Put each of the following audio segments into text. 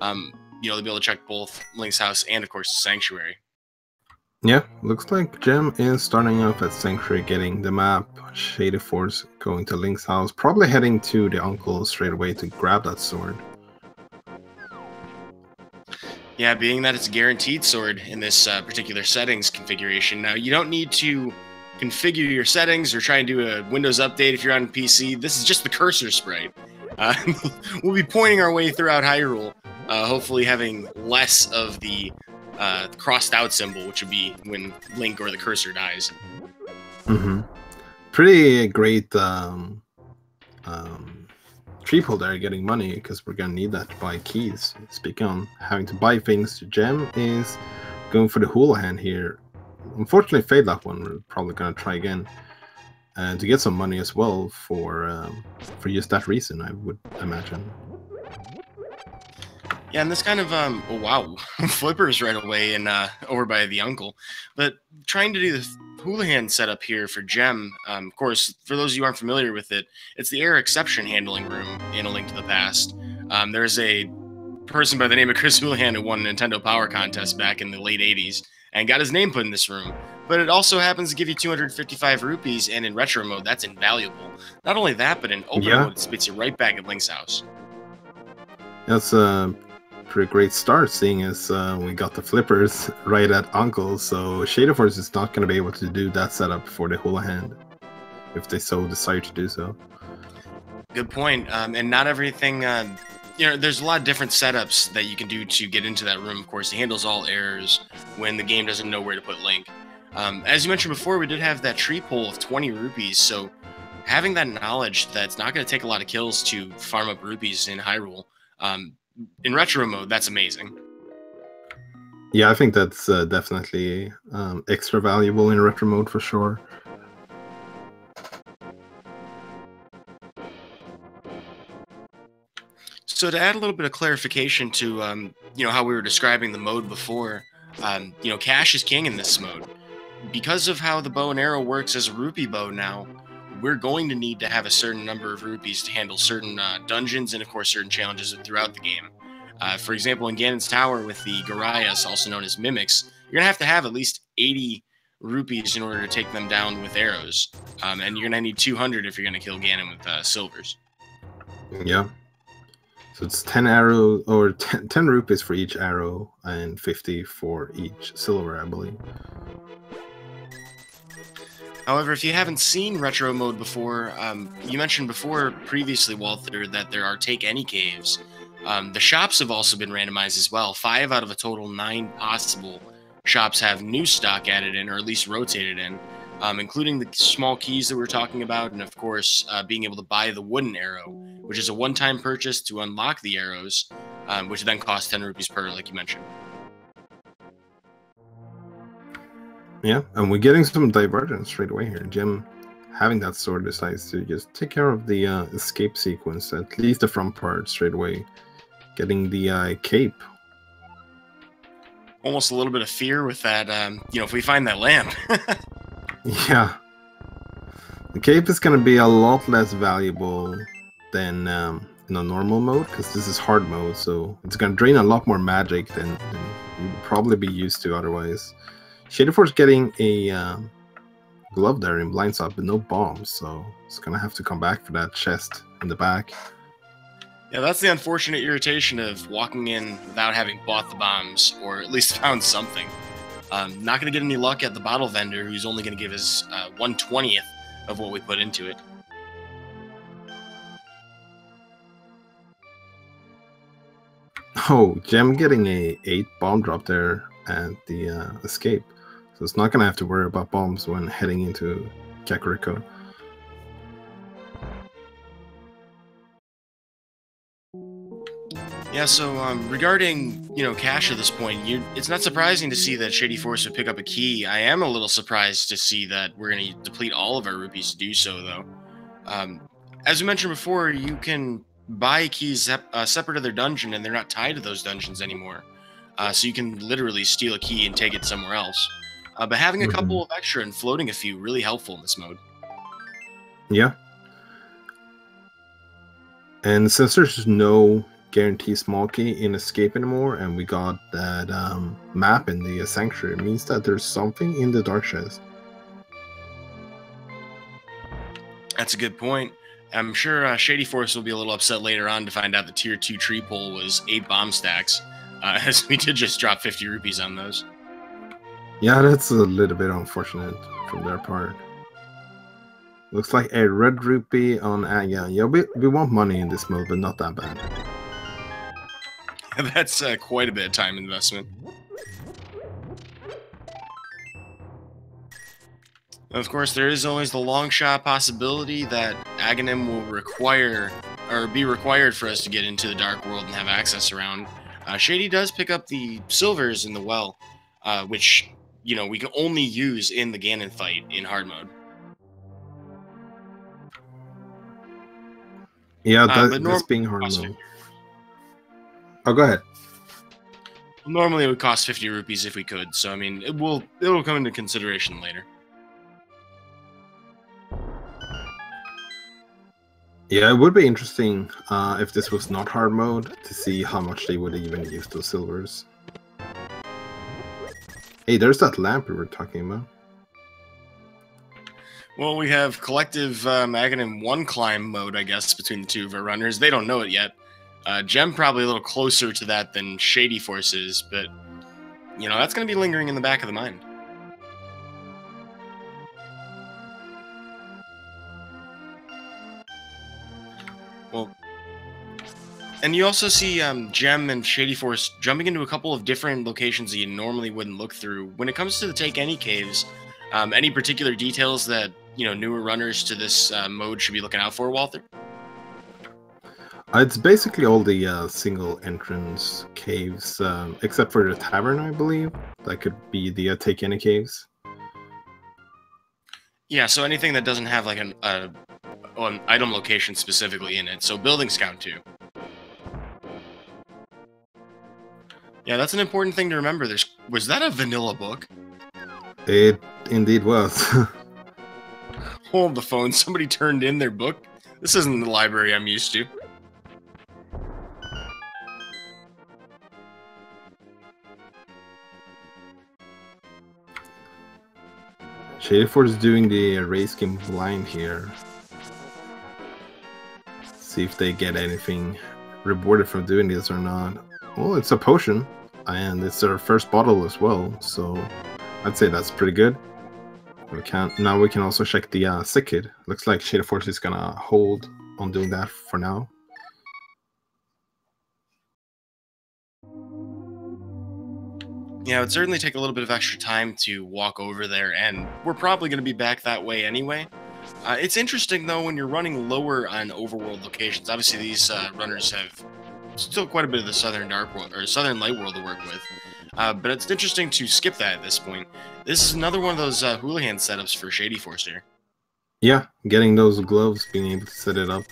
they'll be able to check both Link's house and, of course, the Sanctuary. Yeah, looks like Gem is starting off at Sanctuary, getting the map. Shadyforce going to Link's house, probably heading to the uncle straight away to grab that sword. Yeah, being that it's a guaranteed sword in this particular settings configuration. Now, you don't need to configure your settings or try and do a Windows update if you're on PC. This is just the cursor sprite. We'll be pointing our way throughout Hyrule, hopefully having less of the crossed out symbol, which would be when Link or the cursor dies. Pretty great tree pull there, getting money, because we're gonna need that to buy keys. Speaking on having to buy things, Gem is going for the hula hand here. Unfortunately failed that one. We're probably gonna try again to get some money as well for just that reason, I would imagine. Yeah, and this kind of oh wow, flippers right away and over by the uncle. But trying to do the hula hand setup here for Gem, of course, for those of you who aren't familiar with it, it's the error exception handling room in A Link to the Past. There's a person by the name of Chris Houlihan who won a Nintendo Power Contest back in the late 80s and got his name put in this room. But it also happens to give you 255 rupees, and in retro mode, that's invaluable. Not only that, but in open mode, it spits you right back at Link's house. That's a pretty great start, seeing as we got the flippers right at Uncle, so Shadyforce is not going to be able to do that setup for the hula hand, if they so decide to do so. Good point. And not everything... there's a lot of different setups that you can do to get into that room. Of course, it handles all errors when the game doesn't know where to put Link. As you mentioned before, we did have that tree pull of 20 rupees, so having that knowledge that it's not going to take a lot of kills to farm up rupees in Hyrule, in retro mode, that's amazing. Yeah, I think that's definitely extra valuable in retro mode for sure. So to add a little bit of clarification to how we were describing the mode before, cash is king in this mode. Because of how the bow and arrow works as a rupee bow now, we're going to need to have a certain number of rupees to handle certain dungeons and, of course, certain challenges throughout the game. For example, in Ganon's Tower with the Garayas, also known as Mimics, you're going to have at least 80 rupees in order to take them down with arrows. And you're going to need 200 if you're going to kill Ganon with silvers. Yeah. So it's 10 arrows, or 10 rupees for each arrow, and 50 for each silver, I believe. However, if you haven't seen retro mode before, you mentioned before previously, Walter, that there are Take Any caves. The shops have also been randomized as well. 5 out of a total 9 possible shops have new stock added in, or at least rotated in, including the small keys that we're talking about, and of course, being able to buy the wooden arrow, which is a one-time purchase to unlock the arrows, which then costs 10 rupees per, like you mentioned. Yeah, and we're getting some divergence straight away here. Gem, having that sword, decides to just take care of the escape sequence, at least the front part straight away. Getting the cape. Almost a little bit of fear with that, if we find that lamp. Yeah. The cape is going to be a lot less valuable than in a normal mode, because this is hard mode, so it's going to drain a lot more magic than you'd probably be used to otherwise. Shadyforce getting a glove there in blindside, but no bombs, so it's going to have to come back for that chest in the back. Yeah, that's the unfortunate irritation of walking in without having bought the bombs, or at least found something. Not going to get any luck at the bottle vendor, who's only going to give us 1/20th of what we put into it. Oh, Gem getting a 8 bomb drop there at the escape. So it's not going to have to worry about bombs when heading into Kakariko. Yeah, so regarding, cash at this point, it's not surprising to see that Shadyforce would pick up a key. I am a little surprised to see that we're going to deplete all of our rupees to do so, though. As we mentioned before, you can buy keys separate of their dungeon, and they're not tied to those dungeons anymore. So you can literally steal a key and take it somewhere else. But having a couple of extra and floating a few, really helpful in this mode. Yeah. And since there's no guarantee small key in escape anymore, and we got that map in the sanctuary. It means that there's something in the dark chest. That's a good point. I'm sure Shadyforce will be a little upset later on to find out the tier 2 tree pole was 8 bomb stacks, as we did just drop 50 rupees on those. Yeah, that's a little bit unfortunate from their part. Looks like a red rupee on yeah, we want money in this mode, but not that bad. That's quite a bit of time investment. Of course, there is always the long shot possibility that Ganon will be required for us to get into the Dark World and have access around. Shady does pick up the silvers in the well, which, you know, we can only use in the Ganon fight in hard mode. Yeah, that's being hard mode. Oh, go ahead. Normally it would cost 50 rupees if we could, so I mean, it'll come into consideration later. Yeah, it would be interesting if this was not hard mode to see how much they would even use those silvers. Hey, there's that lamp we were talking about. Well, we have collective Ganon 1 climb mode, I guess, between the two of our runners. They don't know it yet. Gem probably a little closer to that than Shadyforce is, but, you know, that's going to be lingering in the back of the mind. Well, and you also see Gem and Shadyforce jumping into a couple of different locations that you normally wouldn't look through. When it comes to the Take Any caves, any particular details that, you know, newer runners to this mode should be looking out for, Walter? It's basically all the single entrance caves, except for the tavern, I believe. That could be the Take Any caves. Yeah, so anything that doesn't have like an item location specifically in it. So buildings count too. Yeah, that's an important thing to remember. Was that a vanilla book? It indeed was. Hold the phone. Somebody turned in their book. This isn't the library I'm used to. Shadyforce is doing the race game blind here. See if they get anything rewarded for doing this or not. Well, it's a potion, and it's their first bottle as well, so I'd say that's pretty good. Now we can also check the sick kid. Looks like Shadyforce is gonna hold on doing that for now. Yeah, it would certainly take a little bit of extra time to walk over there, and we're probably going to be back that way anyway. It's interesting, though, when you're running lower on overworld locations. Obviously, these runners have still quite a bit of the Southern Dark World, or Southern Light World to work with. But it's interesting to skip that at this point. This is another one of those Houlihan setups for Shadyforce here. Yeah, getting those gloves, being able to set it up.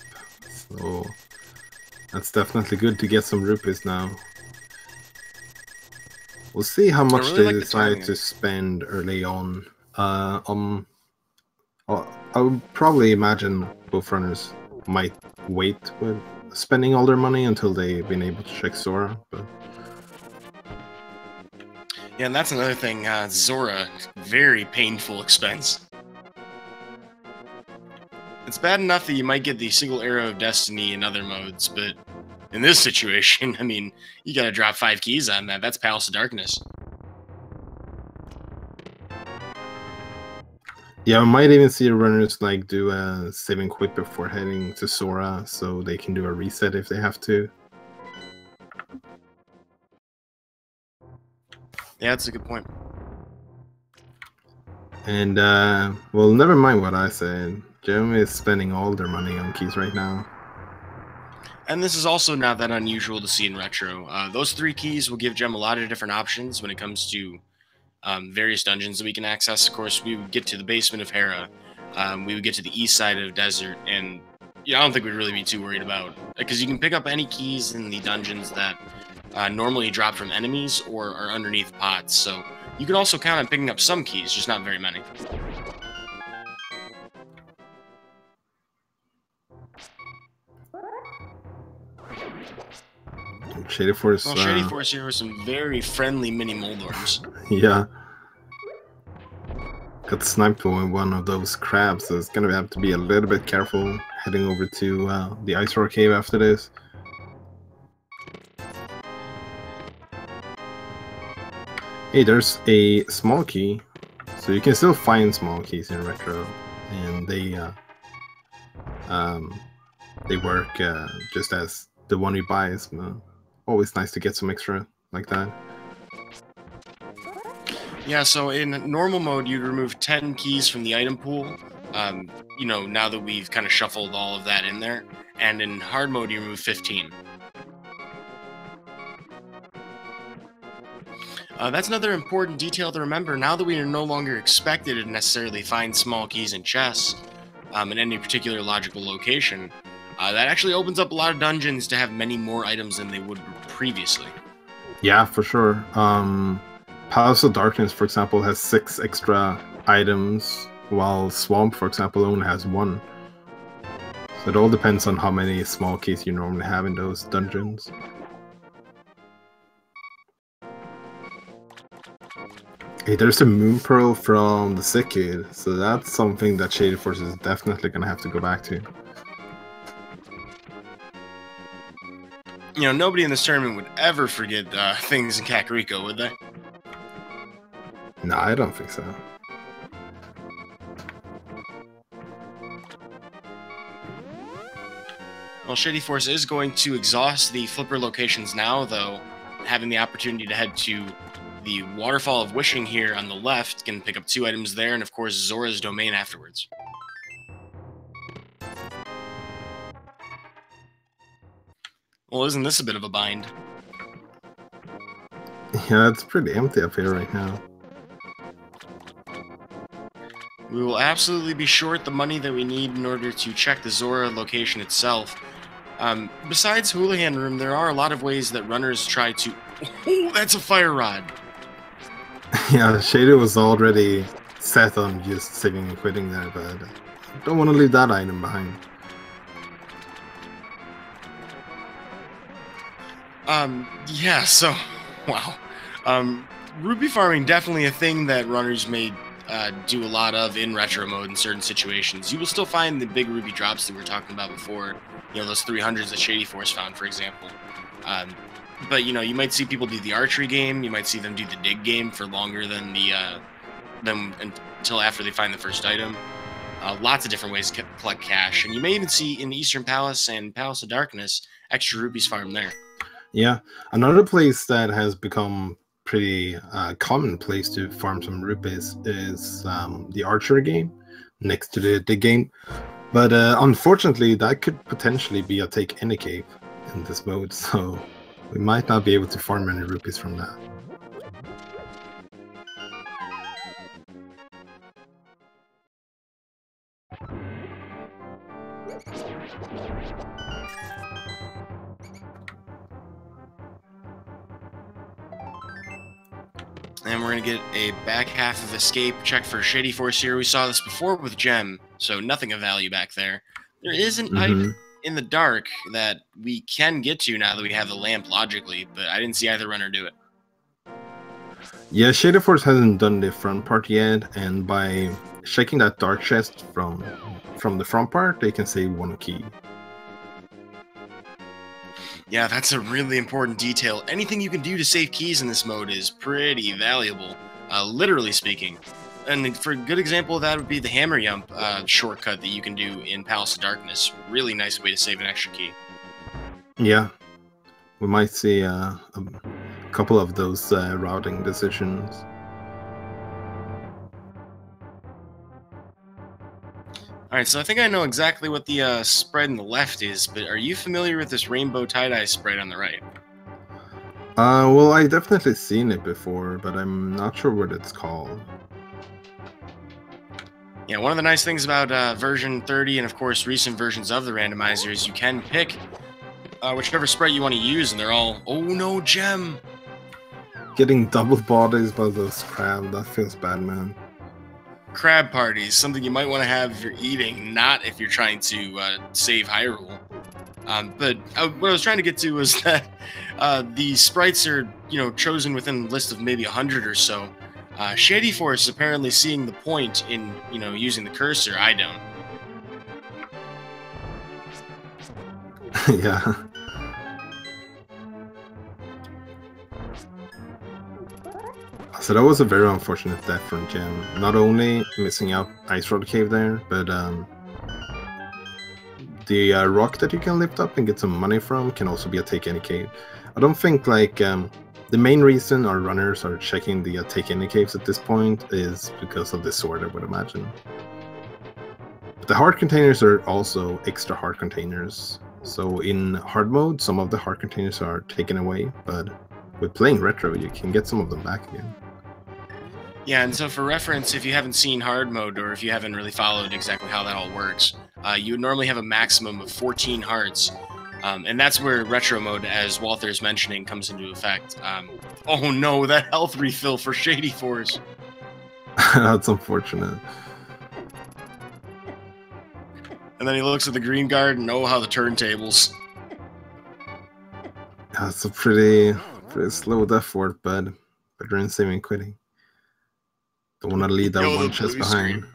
So that's definitely good to get some rupees now. We'll see how much they decide to spend early on. I would probably imagine both runners might wait with spending all their money until they've been able to check Zora. But yeah, and that's another thing. Zora, very painful expense. It's bad enough that you might get the single arrow of destiny in other modes, but in this situation, I mean, you gotta drop 5 keys on that. That's Palace of Darkness. Yeah, I might even see runners like do a saving quick before heading to Zora, so they can do a reset if they have to. Yeah, that's a good point. And, well, never mind what I said. Gem is spending all their money on keys right now. And this is also not that unusual to see in Retro. Those 3 keys will give Gem a lot of different options when it comes to various dungeons that we can access. Of course, we would get to the basement of Hera. We would get to the east side of Desert. And I don't think we'd really be too worried about, because you can pick up any keys in the dungeons that normally drop from enemies or are underneath pots. So you can also count on picking up some keys, just not very many. Shadyforce. Well, Shadyforce here with some very friendly mini Moldorms. Yeah. Got sniped by one of those crabs, so it's gonna have to be a little bit careful heading over to the Ice Roar Cave after this. Hey, there's a small key, so you can still find small keys in Retro, and they work just as the one you buy is always nice to get some extra like that. Yeah, so in normal mode, you'd remove 10 keys from the item pool, you know, now that we've kind of shuffled all of that in there. And in hard mode, you remove 15. That's another important detail to remember. Now that we are no longer expected to necessarily find small keys in chests in any particular logical location, that actually opens up a lot of dungeons to have many more items than they would previously. Yeah, for sure. Palace of Darkness, for example, has 6 extra items, while Swamp, for example, only has 1. So it all depends on how many small keys you normally have in those dungeons. Hey, there's a Moon Pearl from the Sick Kid, so that's something that Shadyforce is definitely going to have to go back to. You know, nobody in this tournament would ever forget things in Kakariko, would they? No, I don't think so. Well, Shadyforce is going to exhaust the flipper locations now, though, having the opportunity to head to the Waterfall of Wishing here on the left, can pick up 2 items there, and of course Zora's Domain afterwards. Well, isn't this a bit of a bind? Yeah, it's pretty empty up here right now. We will absolutely be short the money that we need in order to check the Zora location itself. Besides Houlihan Room, there are a lot of ways that runners try to... Oh, that's a fire rod! Yeah, Shady was already set on just saving and quitting there, but I don't want to leave that item behind. Yeah, so... Wow. Rupee farming, definitely a thing that runners may do a lot of in retro mode in certain situations. You will still find the big Rupee drops that we were talking about before. You know, those 300s that Shadyforce found, for example. But, you know, you might see people do the archery game. You might see them do the dig game for longer than until after they find the first item. Lots of different ways to collect cash. And you may even see in Eastern Palace and Palace of Darkness extra rupees farmed there. Yeah, another place that has become pretty common place to farm some rupees is the archery game next to the dig game. But unfortunately, that could potentially be a take any cave in this mode, so we might not be able to farm any rupees from that. And we're going to get a back half of escape check for Shadyforce here. We saw this before with Gem, so nothing of value back there. There is an item in the dark that we can get to now that we have the lamp logically, but I didn't see either runner do it. Yeah, Shadyforce hasn't done the front part yet, and by shaking that dark chest from the front part, they can save 1 key. Yeah, that's a really important detail. Anything you can do to save keys in this mode is pretty valuable, literally speaking. And for a good example of that would be the Hammer Yump shortcut that you can do in Palace of Darkness. Really nice way to save an extra key. Yeah, we might see a couple of those routing decisions. Alright, so I think I know exactly what the spread on the left is, but are you familiar with this rainbow tie-dye spread on the right? Well, I definitely seen it before, but I'm not sure what it's called. Yeah, one of the nice things about version 30 and, of course, recent versions of the randomizer is you can pick whichever spread you want to use, and they're all, oh no, Gem! Getting double bodies by those crab, that feels bad, man. Crab parties, something you might want to have if you're eating, not if you're trying to save Hyrule. But what I was trying to get to was that the sprites are, chosen within a list of maybe 100 or so. Shadyforce is apparently seeing the point in, using the cursor. I don't. Yeah. So that was a very unfortunate death from Gem. Not only missing out Ice Road Cave there, but the rock that you can lift up and get some money from can also be a Take Any Cave. I don't think like the main reason our runners are checking the Take Any Caves at this point is because of the sword, I would imagine. But the heart containers are also extra heart containers. So in hard mode, some of the heart containers are taken away, but with playing retro, you can get some of them back again. Yeah, and so for reference, if you haven't seen hard mode or if you haven't really followed exactly how that all works, you would normally have a maximum of 14 hearts. And that's where retro mode, as Walter's mentioning, comes into effect. Oh no, that health refill for Shadyforce. That's unfortunate. And then he looks at the green guard and oh, how the turntables. That's a pretty slow death for it, but better than saving quitting. Don't want to leave that one chest behind.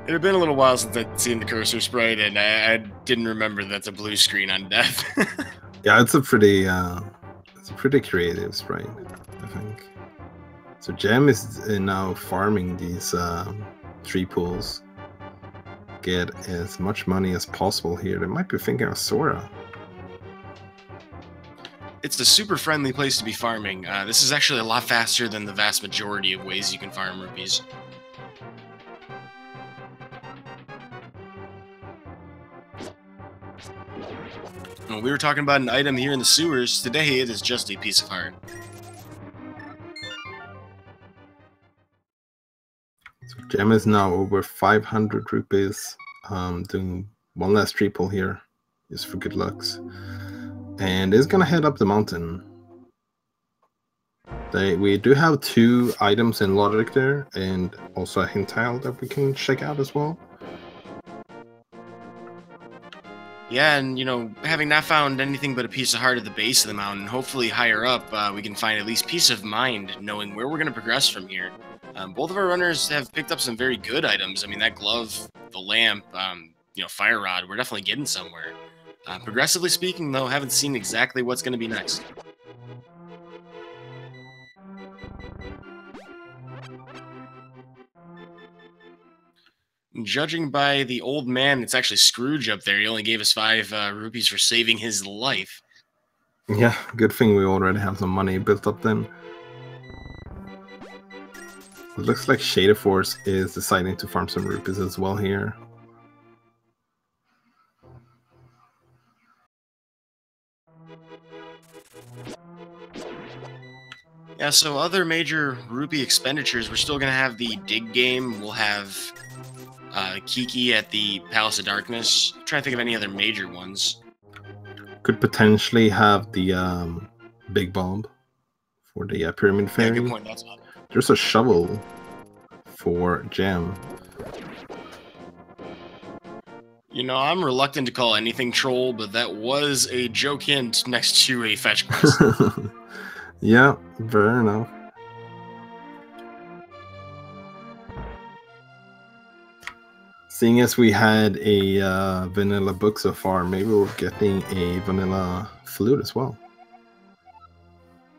It had been a little while since I'd seen the cursor sprite, and I didn't remember that's a blue screen on death. Yeah, it's a pretty creative sprite, I think. So Gem is now farming these 3 pools. Get as much money as possible here. They might be thinking of Sora. It's a super friendly place to be farming. This is actually a lot faster than the vast majority of ways you can farm rupees. When we were talking about an item here in the sewers, today it is just a piece of heart. So Gem is now over 500 rupees. Doing one last 3 pull here, just for good lucks. And is gonna head up the mountain. We do have 2 items in logic there, and also a hint tile that we can check out as well. Yeah, and having not found anything but a piece of heart at the base of the mountain, hopefully higher up we can find at least peace of mind knowing where we're going to progress from here. Both of our runners have picked up some very good items. I mean, that glove, the lamp, fire rod, we're definitely getting somewhere. Progressively speaking, though, haven't seen exactly what's going to be next. Judging by the old man, it's actually Scrooge up there. He only gave us 5 rupees for saving his life. Yeah, good thing we already have some money built up then. It looks like Shadyforce is deciding to farm some rupees as well here. Yeah, so other major rupee expenditures, we're still going to have the dig game. We'll have Kiki at the Palace of Darkness. I'm trying to think of any other major ones. Could potentially have the big bomb for the Pyramid Fairy. Yeah, good point. That's There's a shovel for Gem. I'm reluctant to call anything troll, but that was a joke hint next to a fetch quest. Yeah, fair enough. Seeing as we had a vanilla book so far, maybe we're getting a vanilla flute as well.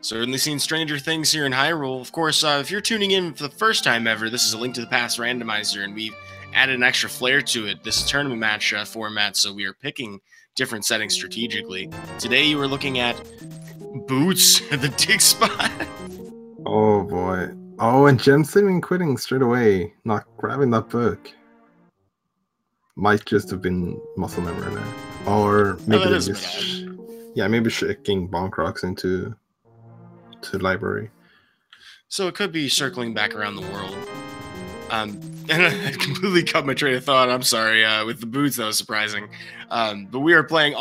Certainly seen stranger things here in Hyrule. Of course, if you're tuning in for the first time ever, this is a Link to the Past randomizer, and we've added an extra flair to it. This is a tournament match format, so we are picking different settings strategically. Today, you were looking at Boots at the dig spot. Oh boy. Oh, and Gem's saving quitting straight away, not grabbing that book. Might just have been muscle memory there. Or maybe maybe shaking Bonk Rocks into the library. So it could be circling back around the world. And I completely cut my train of thought. I'm sorry. With the boots, that was surprising. But we are playing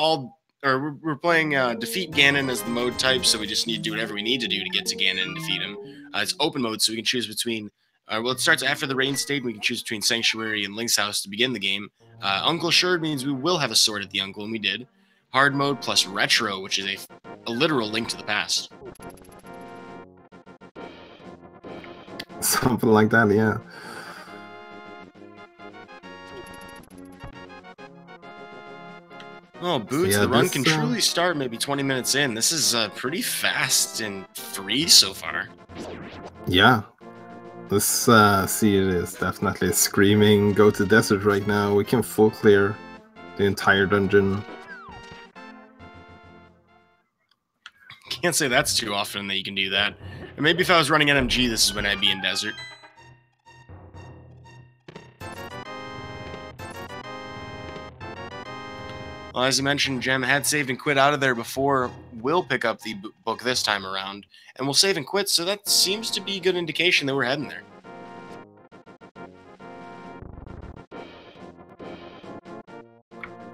we're playing defeat Ganon as the mode type, so we just need to do whatever we need to do to get to Ganon and defeat him. It's open mode, so we can choose between Well, it starts after the rain stage. We can choose between Sanctuary and Link's House to begin the game. Uncle Assured means we will have a sword at the Uncle, and we did. Hard mode plus Retro, which is a literal link to the past. Something like that, yeah. Oh, Boots, the run can truly start maybe 20 minutes in. This is pretty fast and free so far. Yeah. Let's see, it is definitely screaming, go to desert right now. We can full clear the entire dungeon. Can't say that's too often that you can do that. And maybe if I was running NMG, this is when I'd be in desert. Well, as I mentioned, Gem had saved and quit out of there before. We'll pick up the book this time around, and we'll save and quit, so that seems to be a good indication that we're heading there.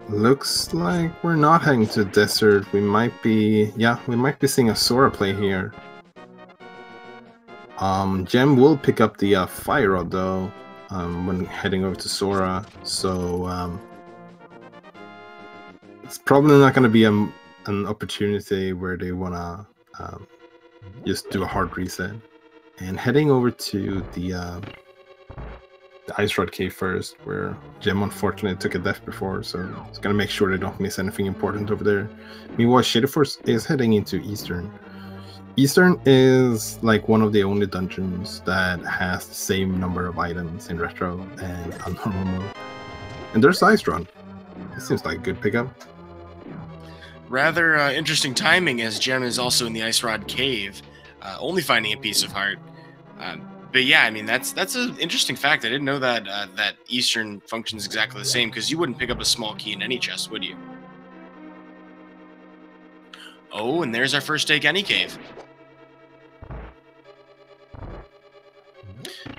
Looks like we're not heading to desert. We might be, yeah, we might be seeing a Sora play here. Gem will pick up the Fire Rod though, when heading over to Sora, so it's probably not going to be an opportunity where they want to just do a hard reset. And heading over to the Ice Rod Cave first, where Gem unfortunately took a death before, so it's going to make sure they don't miss anything important over there. Meanwhile, Shadyforce is heading into Eastern. Eastern is like one of the only dungeons that has the same number of items in Retro and on normal mode. And there's Ice Rod. It seems like a good pickup. Rather interesting timing, as Gem is also in the Ice Rod Cave, only finding a piece of heart. But yeah, I mean, that's an interesting fact. I didn't know that that Eastern functions exactly the same, because you wouldn't pick up a small key in any chest, would you? Oh, and there's our first take any cave.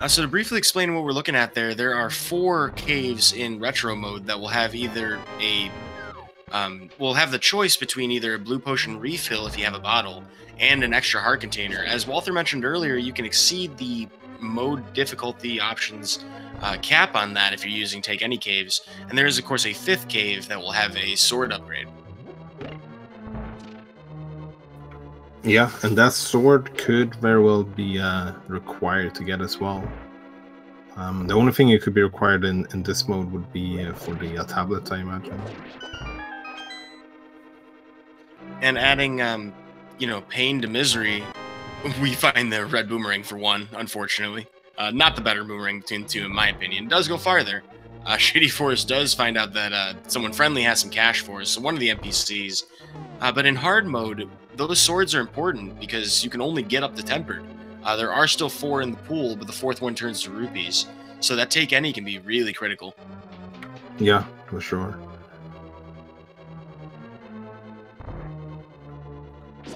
So to briefly explain what we're looking at there are 4 caves in Retro mode that will have either a we'll have the choice between either a blue potion refill if you have a bottle and an extra heart container. As Walter mentioned earlier, you can exceed the mode difficulty options cap on that if you're using Take Any Caves. And there is, of course, a 5th cave that will have a sword upgrade. Yeah, and that sword could very well be required to get as well. The only thing it could be required in this mode would be for the tablets, I imagine. And adding, you know, pain to misery, we find the red boomerang for 1, unfortunately. Not the better boomerang between the 2, in my opinion. It does go farther. Shadyforce does find out that someone friendly has some cash for us, so one of the NPCs. But in hard mode, those swords are important because you can only get up to tempered. There are still 4 in the pool, but the 4th one turns to rupees. So that Take Any can be really critical. Yeah, for sure.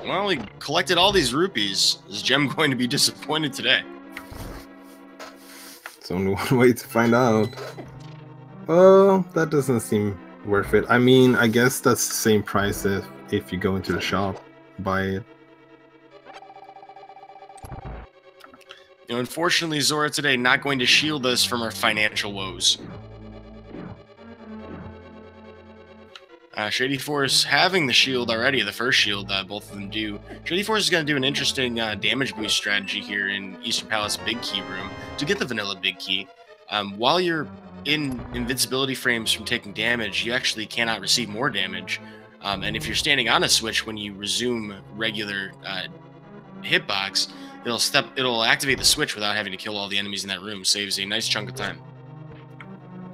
Well, we collected all these rupees. Is Gem going to be disappointed today? It's only one way to find out. Well, that doesn't seem worth it. I mean, I guess that's the same price if you go into the shop, buy it. You know, unfortunately, Zora today not going to shield us from our financial woes. Shadyforce having the shield already, the first shield, both of them do. Shadyforce is going to do an interesting damage boost strategy here in Eastern Palace Big Key room to get the vanilla Big Key. While you're in invincibility frames from taking damage, you actually cannot receive more damage. And if you're standing on a switch when you resume regular hitbox, it'll activate the switch without having to kill all the enemies in that room. Saves a nice chunk of time.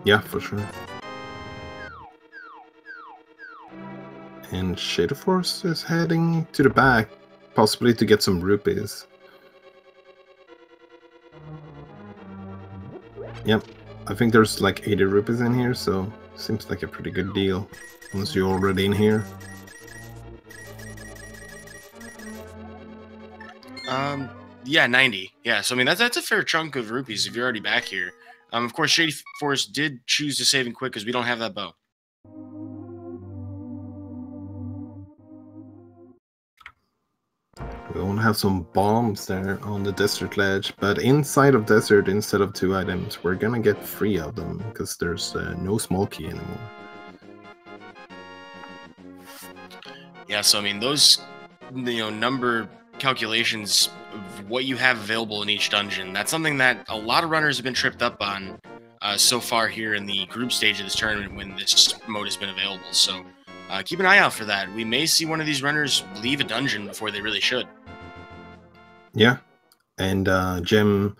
Yeah, for sure. And Shadyforce is heading to the back, possibly to get some rupees. Yep, I think there's like 80 rupees in here, so seems like a pretty good deal once you're already in here. Yeah, 90. Yeah, so I mean that's a fair chunk of rupees if you're already back here. Of course, Shadyforce did choose to save and quit because we don't have that bow. We want to have some bombs there on the desert ledge, but inside of desert, instead of 2 items, we're gonna get 3 of them because there's no small key anymore. Yeah, so I mean, those number calculations of what you have available in each dungeon, that's something that a lot of runners have been tripped up on so far here in the group stage of this tournament when this mode has been available. So keep an eye out for that. We may see one of these runners leave a dungeon before they really should. Yeah, and Jim,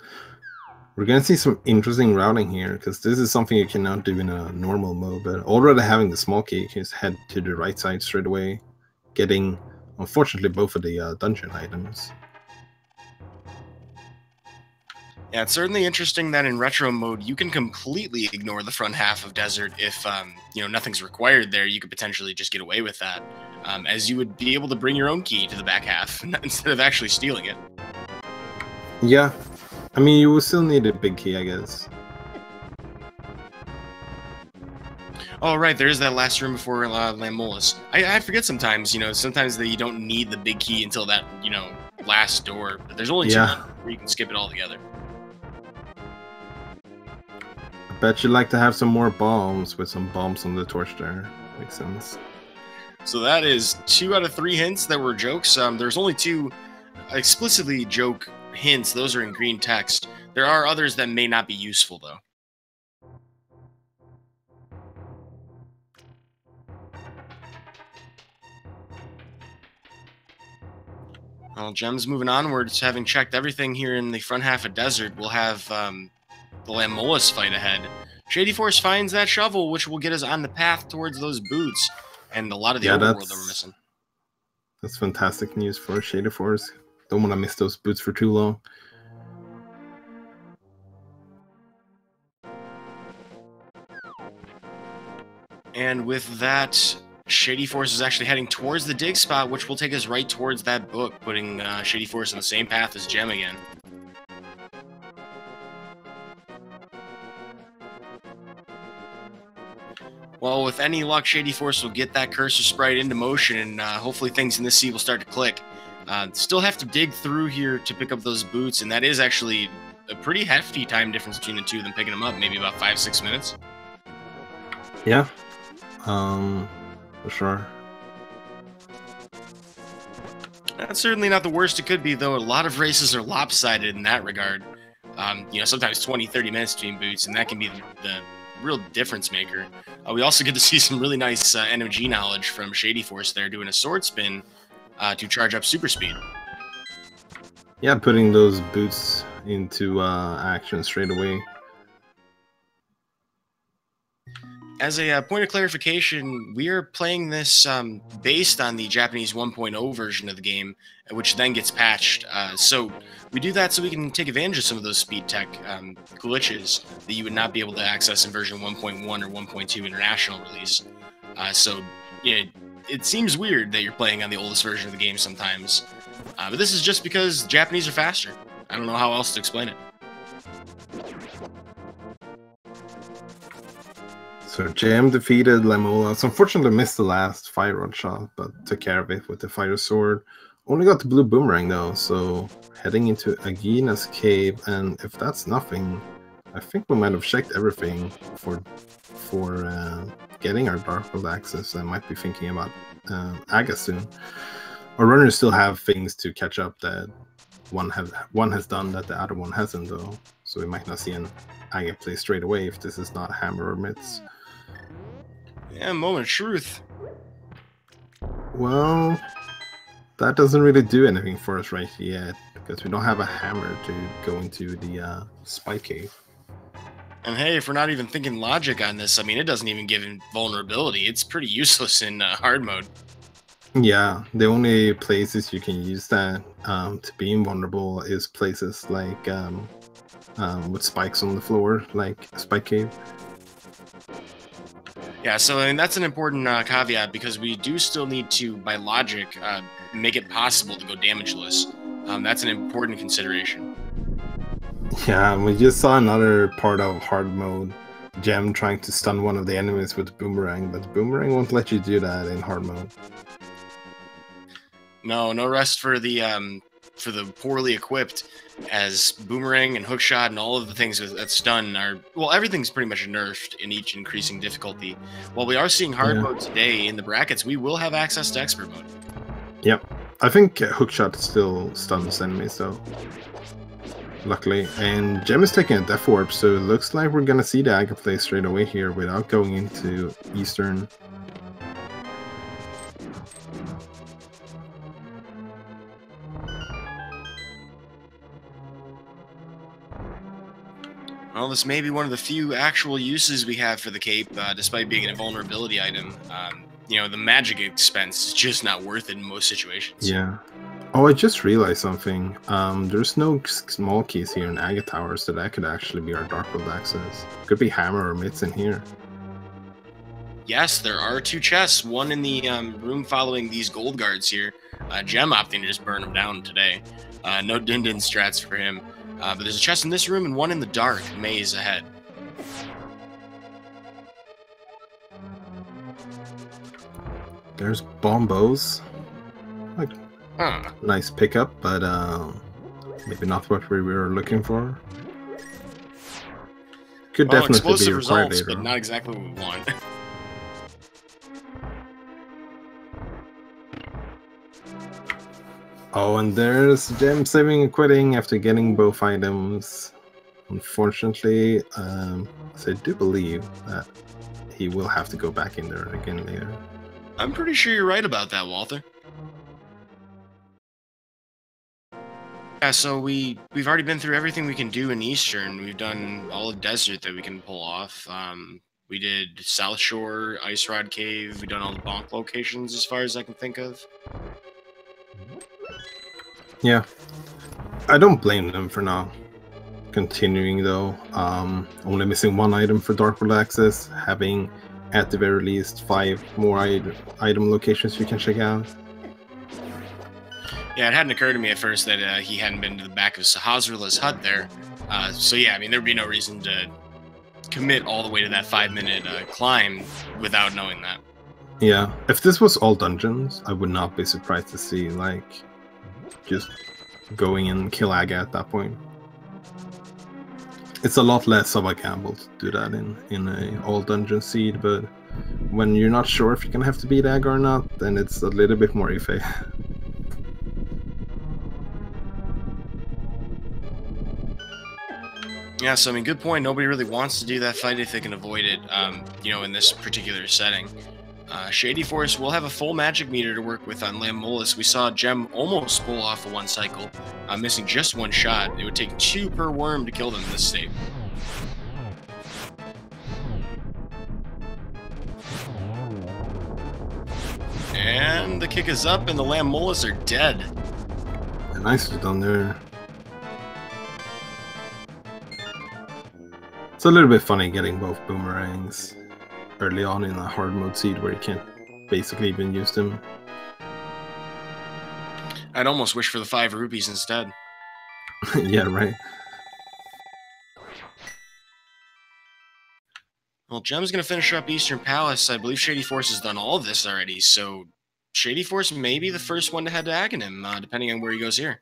we're gonna see some interesting routing here because this is something you cannot do in a normal mode. But already having the small key, you can just head to the right side straight away, getting, unfortunately, both of the dungeon items. Yeah, it's certainly interesting that in retro mode you can completely ignore the front half of desert if nothing's required there. You could potentially just get away with that, as you would be able to bring your own key to the back half instead of actually stealing it. Yeah, I mean, you will still need a big key, I guess. Oh, right, there is that last room before Lamolus. I forget sometimes, sometimes that you don't need the big key until that, last door. But there's only 2 where you can skip it all together. I bet you'd like to have some more bombs with some bombs on the torch there. Makes sense. So that is 2 out of 3 hints that were jokes. There's only 2 explicitly joke hints. Those are in green text. There are others that may not be useful, though. Well, Gem's moving onwards, having checked everything here in the front half of desert. We'll have the Lamolus fight ahead. Shadyforce finds that shovel, which will get us on the path towards those boots and a lot of the overworld that we're missing. That's fantastic news for Shadyforce. Don't want to miss those boots for too long. And with that, Shadyforce is actually heading towards the dig spot, which will take us right towards that book, putting Shadyforce on the same path as Gem again. Well, with any luck, Shadyforce will get that cursor sprite into motion, and hopefully things in this sea will start to click. Still have to dig through here to pick up those boots, and that is actually a pretty hefty time difference between the 2 of them picking them up, maybe about 5-6 minutes. Yeah, for sure. That's certainly not the worst it could be, though. A lot of races are lopsided in that regard. Sometimes 20-30 minutes between boots, and that can be the real difference maker. We also get to see some really nice NOG knowledge from Shadyforce there, doing a sword spin to charge up super speed. Yeah, putting those boots into action straight away. As a point of clarification, we are playing this based on the Japanese 1.0 version of the game, which then gets patched. So we do that so we can take advantage of some of those speed tech glitches that you would not be able to access in version 1.1 or 1.2 international release. It seems weird that you're playing on the oldest version of the game sometimes. But this is just because Japanese are faster. I don't know how else to explain it. So Jam defeated Lamolus. Unfortunately missed the last fire rod shot, but took care of it with the fire sword. Only got the blue boomerang though, so heading into Agina's cave, and if that's nothing, I think we might have checked everything for getting our Dark World access. I might be thinking about Aga soon. Our runners still have things to catch up that one has done that the other one hasn't though, so we might not see an Aga play straight away if this is not Hammer or Mitts. Yeah, moment of truth. Well, that doesn't really do anything for us right yet, because we don't have a hammer to go into the spike cave. And hey, if we're not even thinking logic on this, I mean, it doesn't even give invulnerability. It's pretty useless in hard mode. Yeah, the only places you can use that to be invulnerable is places like with spikes on the floor, like Spike Cave. Yeah, so I mean, that's an important caveat, because we do still need to, by logic, make it possible to go damageless. That's an important consideration. Yeah, we just saw another part of hard mode, Gem trying to stun one of the enemies with the boomerang, but the boomerang won't let you do that in hard mode. No rest for the poorly equipped, as boomerang and hookshot and all of the things that stun are, well, everything's pretty much nerfed in each increasing difficulty. While we are seeing hard mode today in the brackets, we will have access to expert mode. Yep, I think hookshot still stuns enemies though. Luckily, and Gem is taking a death warp, so it looks like we're gonna see the Aga play straight away here without going into Eastern. Well, this may be one of the few actual uses we have for the cape, despite being a vulnerability item. You know, the magic expense is just not worth it in most situations. Yeah. Oh, I just realized something. There's no small keys here in Aga Tower, so that could actually be our Dark World access. Could be Hammer or Mitts in here. Yes, there are 2 chests, one in the room following these gold guards here. Gem opting to just burn them down today. No Din-Din strats for him. But there's a chest in this room and one in the dark maze ahead. There's bombos. Like, nice pickup, but maybe not what we were looking for. Could definitely explosive be required results, later. but not exactly what we want. Oh, and there's Gem saving and quitting after getting both items. Unfortunately, so I do believe that he will have to go back in there again later. I'm pretty sure you're right about that, Walter. Yeah, so we've already been through everything we can do in Eastern. We've done all of Desert that we can pull off. We did South Shore, Ice Rod Cave. We've done all the bonk locations as far as I can think of. Yeah, I don't blame them for not continuing though. Only missing 1 item for Dark World access, having at the very least 5 more item locations you can check out. Yeah, it hadn't occurred to me at first that he hadn't been to the back of Sahazrula's hut there. So yeah, I mean, there'd be no reason to commit all the way to that 5-minute climb without knowing that. Yeah, if this was all dungeons, I would not be surprised to see, like, just going and kill Aga at that point. It's a lot less of a gamble to do that in a all dungeon seed, but when you're not sure if you're gonna have to beat Aga or not, then it's a little bit more iffy. Yeah, so I mean, good point. Nobody really wants to do that fight if they can avoid it, you know, in this particular setting. Shady Force will have a full magic meter to work with on Lamb Molus. We saw Gem almost pull off a 1 cycle, missing just 1 shot. It would take 2 per worm to kill them in this state. And the kick is up, and the Lamb Molus are dead. Nicely done there. It's a little bit funny getting both boomerangs early on in a hard mode seed where you can't basically even use them. I'd almost wish for the 5 rupees instead. Yeah, right. Well, Gem's going to finish up Eastern Palace. I believe Shady Force has done all of this already, so Shady Force may be the first one to head to Aghanim, depending on where he goes here.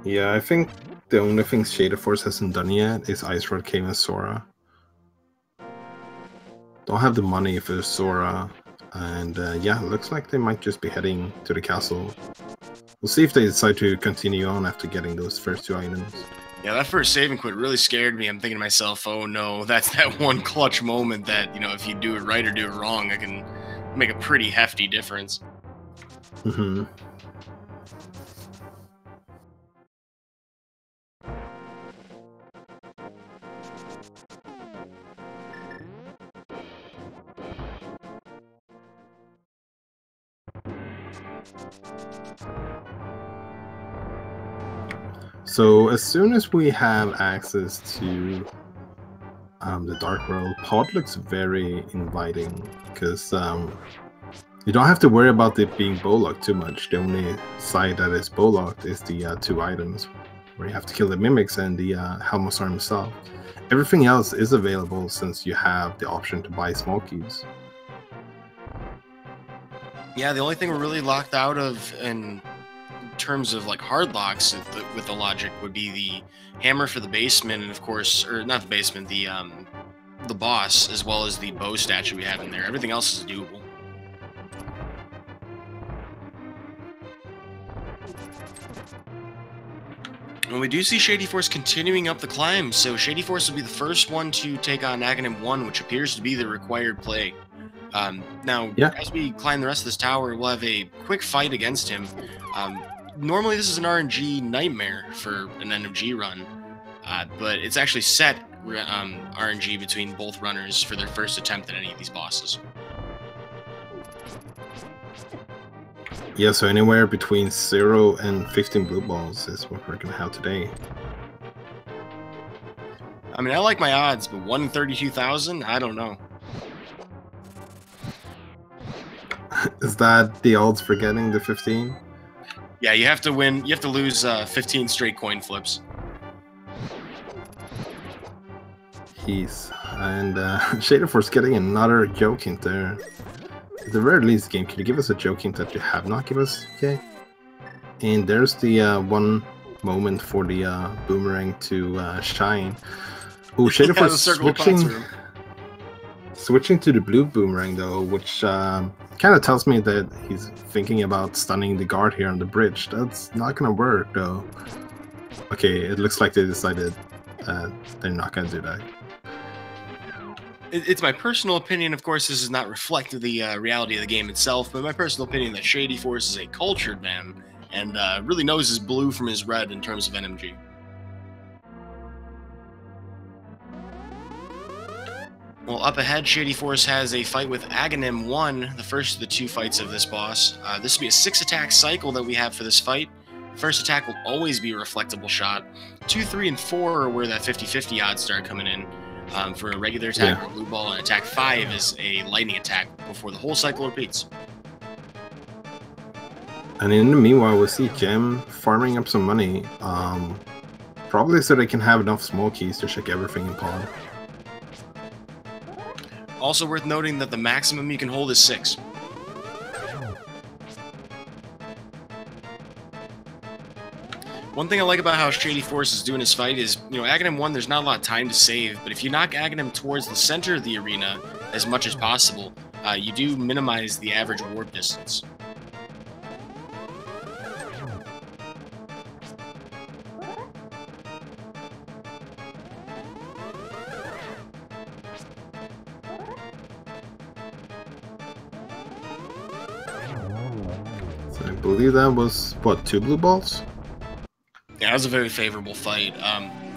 Yeah, I think the only thing Shady Force hasn't done yet is Ice Rod Cave and Sora. Don't have the money for Sora, and yeah, looks like they might just be heading to the castle. We'll see if they decide to continue on after getting those first 2 items. Yeah, that first save and quit really scared me. I'm thinking to myself, oh no, that's that one clutch moment that, you know, if you do it right or do it wrong, it can make a pretty hefty difference. Mm-hmm. So as soon as we have access to the Dark World, Pod looks very inviting because you don't have to worry about it being bow-locked too much. The only side that is bow-locked is the 2 items where you have to kill the mimics and the Helmosar himself. Everything else is available since you have the option to buy small cubes. Yeah, the only thing we're really locked out of in terms of like hard locks with the logic would be the hammer for the basement, and of course, or not the basement, the boss, as well as the bow statue we have in there. Everything else is doable. And we do see Shady Force continuing up the climb, so Shady Force will be the first one to take on Aghanim 1, which appears to be the required play. Now, as we climb the rest of this tower, we'll have a quick fight against him. Normally, this is an RNG nightmare for an NMG run, but it's actually set RNG between both runners for their first attempt at any of these bosses. Yeah, so anywhere between 0 and 15 blue balls is what we're gonna have today. I mean, I like my odds, but 1 in 32,000? I don't know. Is that the odds for getting the 15? Yeah, you have to win. You have to lose 15 straight coin flips. And Shadyforce getting another joke hint there. At the very least, game, could you give us a joke hint that you have not given us? Okay. And there's the one moment for the boomerang to shine. Oh, Shadyforce switching to the blue boomerang though, which kind of tells me that he's thinking about stunning the guard here on the bridge. That's not gonna work though. Okay, it looks like they decided they're not gonna do that. It's my personal opinion, of course, this does not reflect the reality of the game itself, but my personal opinion that Shady Force is a cultured man and really knows his blue from his red in terms of NMG. Well, up ahead, Shady Force has a fight with Aghanim 1, the first of the 2 fights of this boss. This will be a 6-attack cycle that we have for this fight. First attack will always be a reflectable shot. 2, 3, and 4 are where that 50-50 odds start coming in. For a regular attack or blue ball, and attack 5 is a lightning attack before the whole cycle repeats. And in the meanwhile, we'll see Gem farming up some money, probably so they can have enough small keys to check everything in pod. Also worth noting that the maximum you can hold is 6. One thing I like about how Shady Force is doing his fight is, Aghanim 1, there's not a lot of time to save, but if you knock Aghanim towards the center of the arena as much as possible, you do minimize the average warp distance. So I believe that was, what, 2 blue balls? Yeah, that was a very favorable fight.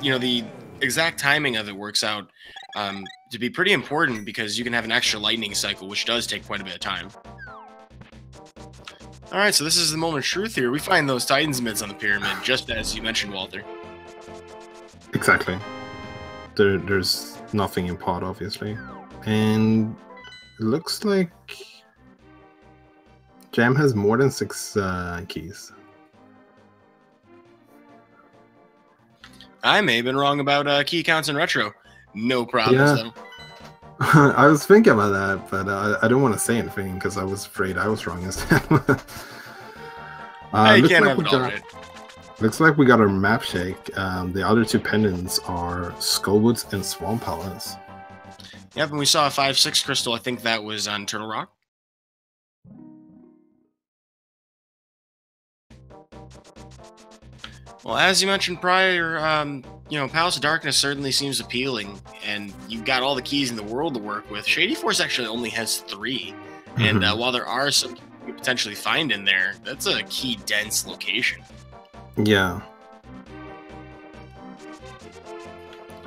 The exact timing of it works out to be pretty important because you can have an extra lightning cycle, which does take quite a bit of time. All right, so this is the moment of truth here. We find those Titans mids on the pyramid, just as you mentioned, Walter. Exactly. There's nothing in pod, obviously. And it looks like Jam has more than 6 keys. I may have been wrong about key counts in retro. No problems, though. I was thinking about that, but I don't want to say anything because I was afraid I was wrong instead. Looks like we got our map shake. The other 2 pendants are Skullwoods and Swamp Palace. Yep, and we saw a 5-6 crystal. I think that was on Turtle Rock. Well, as you mentioned prior, Palace of Darkness certainly seems appealing, and you've got all the keys in the world to work with. Shady Force actually only has 3, and while there are some you could potentially find in there, that's a key-dense location. Yeah.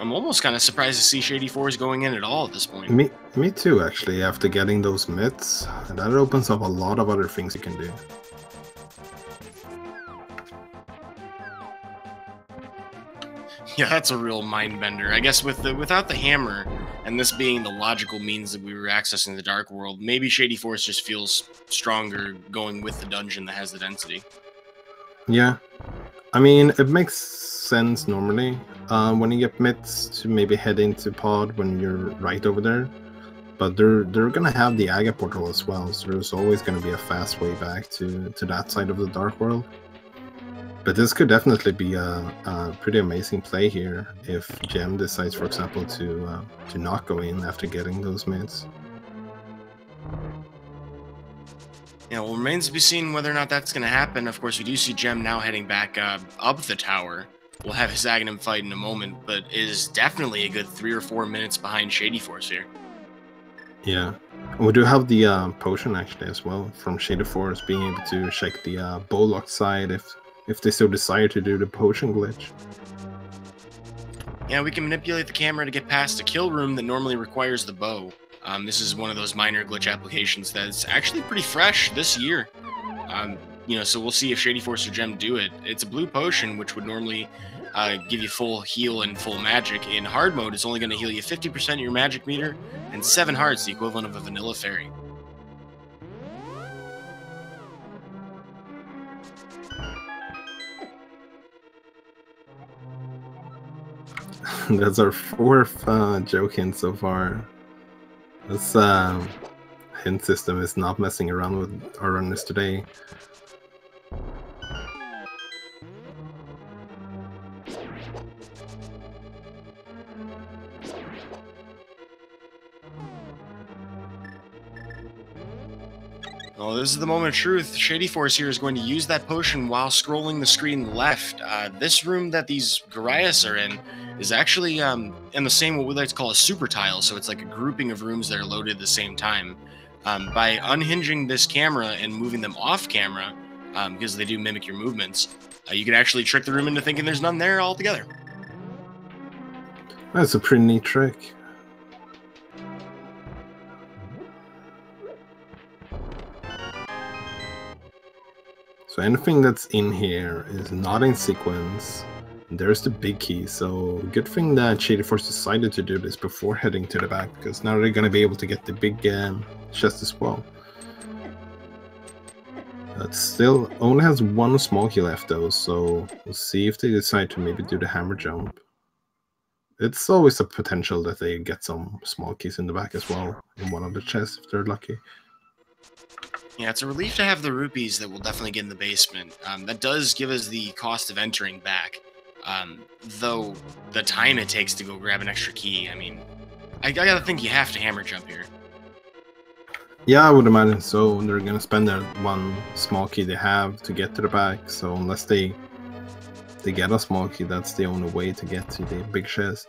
I'm almost kind of surprised to see Shady Force going in at all at this point. Me too, actually, after getting those myths. That opens up a lot of other things you can do. Yeah, that's a real mind bender. I guess without the hammer, and this being the logical means that we were accessing the Dark World, maybe Shady Force just feels stronger going with the dungeon that has the density. Yeah. I mean, it makes sense normally when you get myths to maybe head into pod when you're right over there. but they're gonna have the Aga portal as well, so there's always gonna be a fast way back to that side of the Dark World. But this could definitely be a pretty amazing play here if Gem decides, for example, to not go in after getting those mids. Yeah, well, remains to be seen whether or not that's going to happen. Of course, we do see Gem now heading back up the tower. We'll have his Aghanim fight in a moment, but is definitely a good 3 or 4 minutes behind Shadyforce here. Yeah, we do have the potion actually as well from shadyforce, being able to check the bow lock side if they so desire to do the potion glitch. Yeah, we can manipulate the camera to get past a kill room that normally requires the bow. This is one of those minor glitch applications that's actually pretty fresh this year. You know, so we'll see if Shadyforce or Gem do it. It's a blue potion, which would normally give you full heal and full magic. In hard mode, it's only going to heal you 50% of your magic meter, and 7 hearts, the equivalent of a vanilla fairy. That's our 4th joke hint so far. This hint system is not messing around with our runners today. Well, this is the moment of truth. Shadyforce here is going to use that potion while scrolling the screen left. This room that these Gorias are in is actually in the same, what we like to call a super tile, so it's like a grouping of rooms that are loaded at the same time. By unhinging this camera and moving them off camera, because they do mimic your movements, you can actually trick the room into thinking there's none there altogether. That's a pretty neat trick. So anything that's in here is not in sequence. There's the big key, so good thing that Shadyforce decided to do this before heading to the back, because now they're going to be able to get the big chest as well. That still only has 1 small key left though, so we'll see if they decide to maybe do the hammer jump. It's always a potential that they get some small keys in the back as well, in one of the chests if they're lucky. Yeah, it's a relief to have the rupees that we'll definitely get in the basement. That does give us the cost of entering back. Though the time it takes to go grab an extra key, I mean, I gotta think you have to hammer jump here. Yeah, I would imagine so. They're gonna spend that 1 small key they have to get to the back, so unless they get a small key, that's the only way to get to the big chest.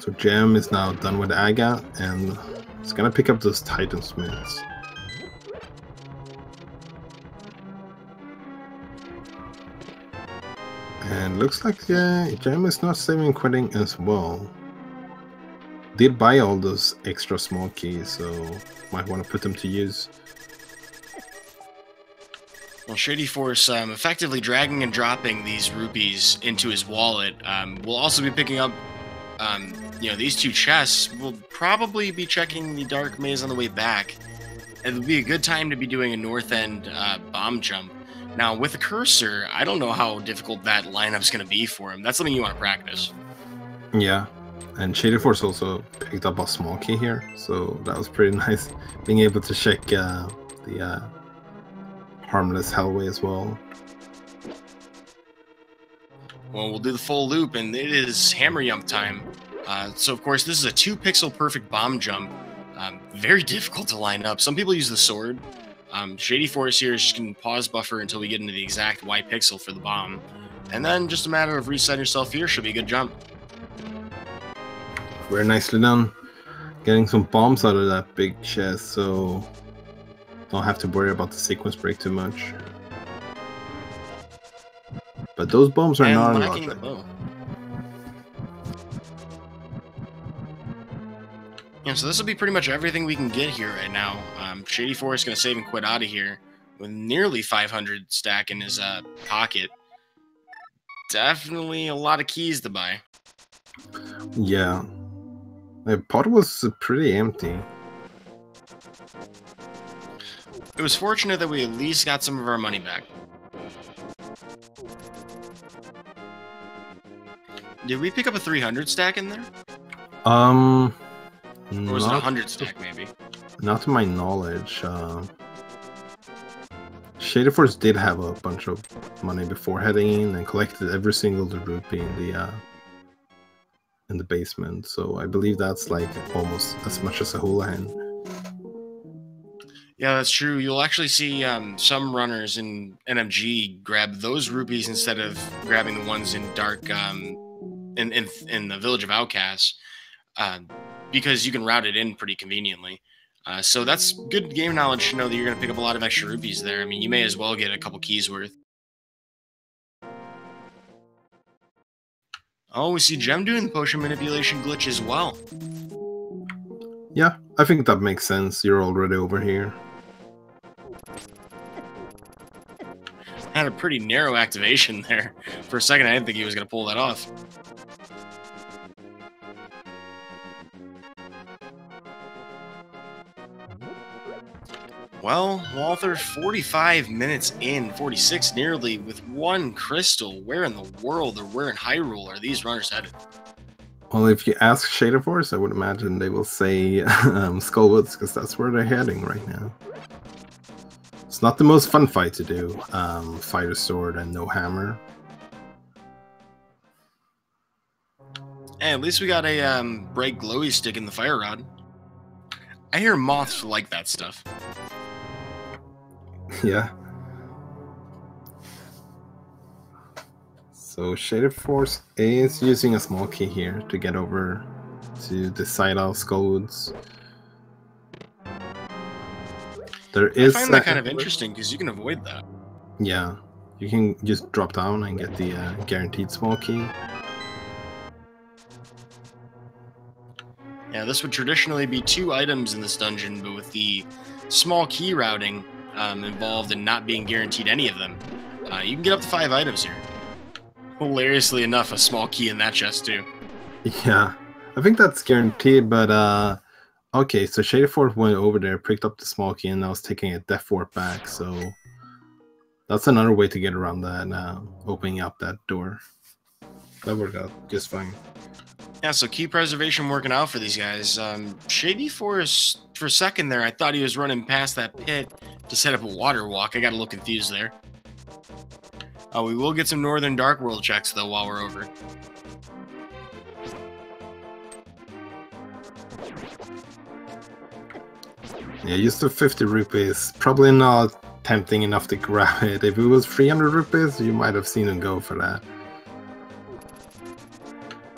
So Gem is now done with Aga, and it's gonna pick up those Titan Smiths. And looks like Gem is not saving quitting as well. Did buy all those extra small keys, so might want to put them to use. Well, Shadyforce effectively dragging and dropping these rupees into his wallet. We'll also be picking up, you know, these 2 chests. We'll probably be checking the Dark Maze on the way back. It would be a good time to be doing a north end bomb jump. Now, with a cursor, I don't know how difficult that lineup's going to be for him. That's something you want to practice. Yeah, and Shadyforce also picked up a small key here, so that was pretty nice. Being able to check the harmless hellway as well. Well, we'll do the full loop, and it is hammer jump time. So, of course, this is a 2-pixel perfect bomb jump. Very difficult to line up. Some people use the sword. Shadyforce here is just going to pause buffer until we get into the exact Y pixel for the bomb. And then just a matter of resetting yourself here should be a good jump. Very nicely done. Getting some bombs out of that big chest, so don't have to worry about the sequence break too much. But those bombs are not lacking the bow. Yeah, so this will be pretty much everything we can get here right now. Shadyforce is going to save and quit out of here with nearly 500 stack in his pocket. Definitely a lot of keys to buy. Yeah. My pot was pretty empty. It was fortunate that we at least got some of our money back. Did we pick up a 300 stack in there? Or was it 100 stack, maybe? Not to my knowledge. Shadyforce did have a bunch of money before heading in and collected every single rupee in the basement. So I believe that's like almost as much as a hula hen. Yeah, that's true. You'll actually see some runners in NMG grab those rupees instead of grabbing the ones in Dark in the Village of Outcasts, because you can route it in pretty conveniently. So that's good game knowledge to know that you're going to pick up a lot of extra rupees there. I mean, you may as well get a couple keys worth. Oh, we see Gem doing the potion manipulation glitch as well. Yeah, I think that makes sense. You're already over here. Had a pretty narrow activation there. For a second, I didn't think he was going to pull that off. Well, Walther, 45 minutes in, 46 nearly, with one crystal. Where in the world, or where in Hyrule are these runners headed? Well, if you ask Shadyforce, I would imagine they will say Skullwoods, because that's where they're heading right now. It's not the most fun fight to do. Fighter sword and no hammer. Hey, at least we got a bright glowy stick in the fire rod. I hear moths like that stuff. Yeah. So Shadyforce is using a small key here to get over to the side of Skullwoods. There is. I find that kind of interesting because you can avoid that. Yeah, you can just drop down and get the guaranteed small key. Yeah, this would traditionally be 2 items in this dungeon, but with the small key routing involved and not being guaranteed any of them, you can get up to 5 items here. Hilariously enough, a small key in that chest too. Yeah, I think that's guaranteed, but okay, so Shadyforce went over there, picked up the small key, and now is taking a Death Warp back, so that's another way to get around that, opening up that door. That worked out just fine. Yeah, so key preservation working out for these guys. Shadyforce, for a second there, I thought he was running past that pit to set up a water walk. I got a little confused there. We will get some Northern Dark World checks, though, while we're over. Yeah, just the 50 rupees. Probably not tempting enough to grab it. If it was 300 rupees, you might have seen him go for that.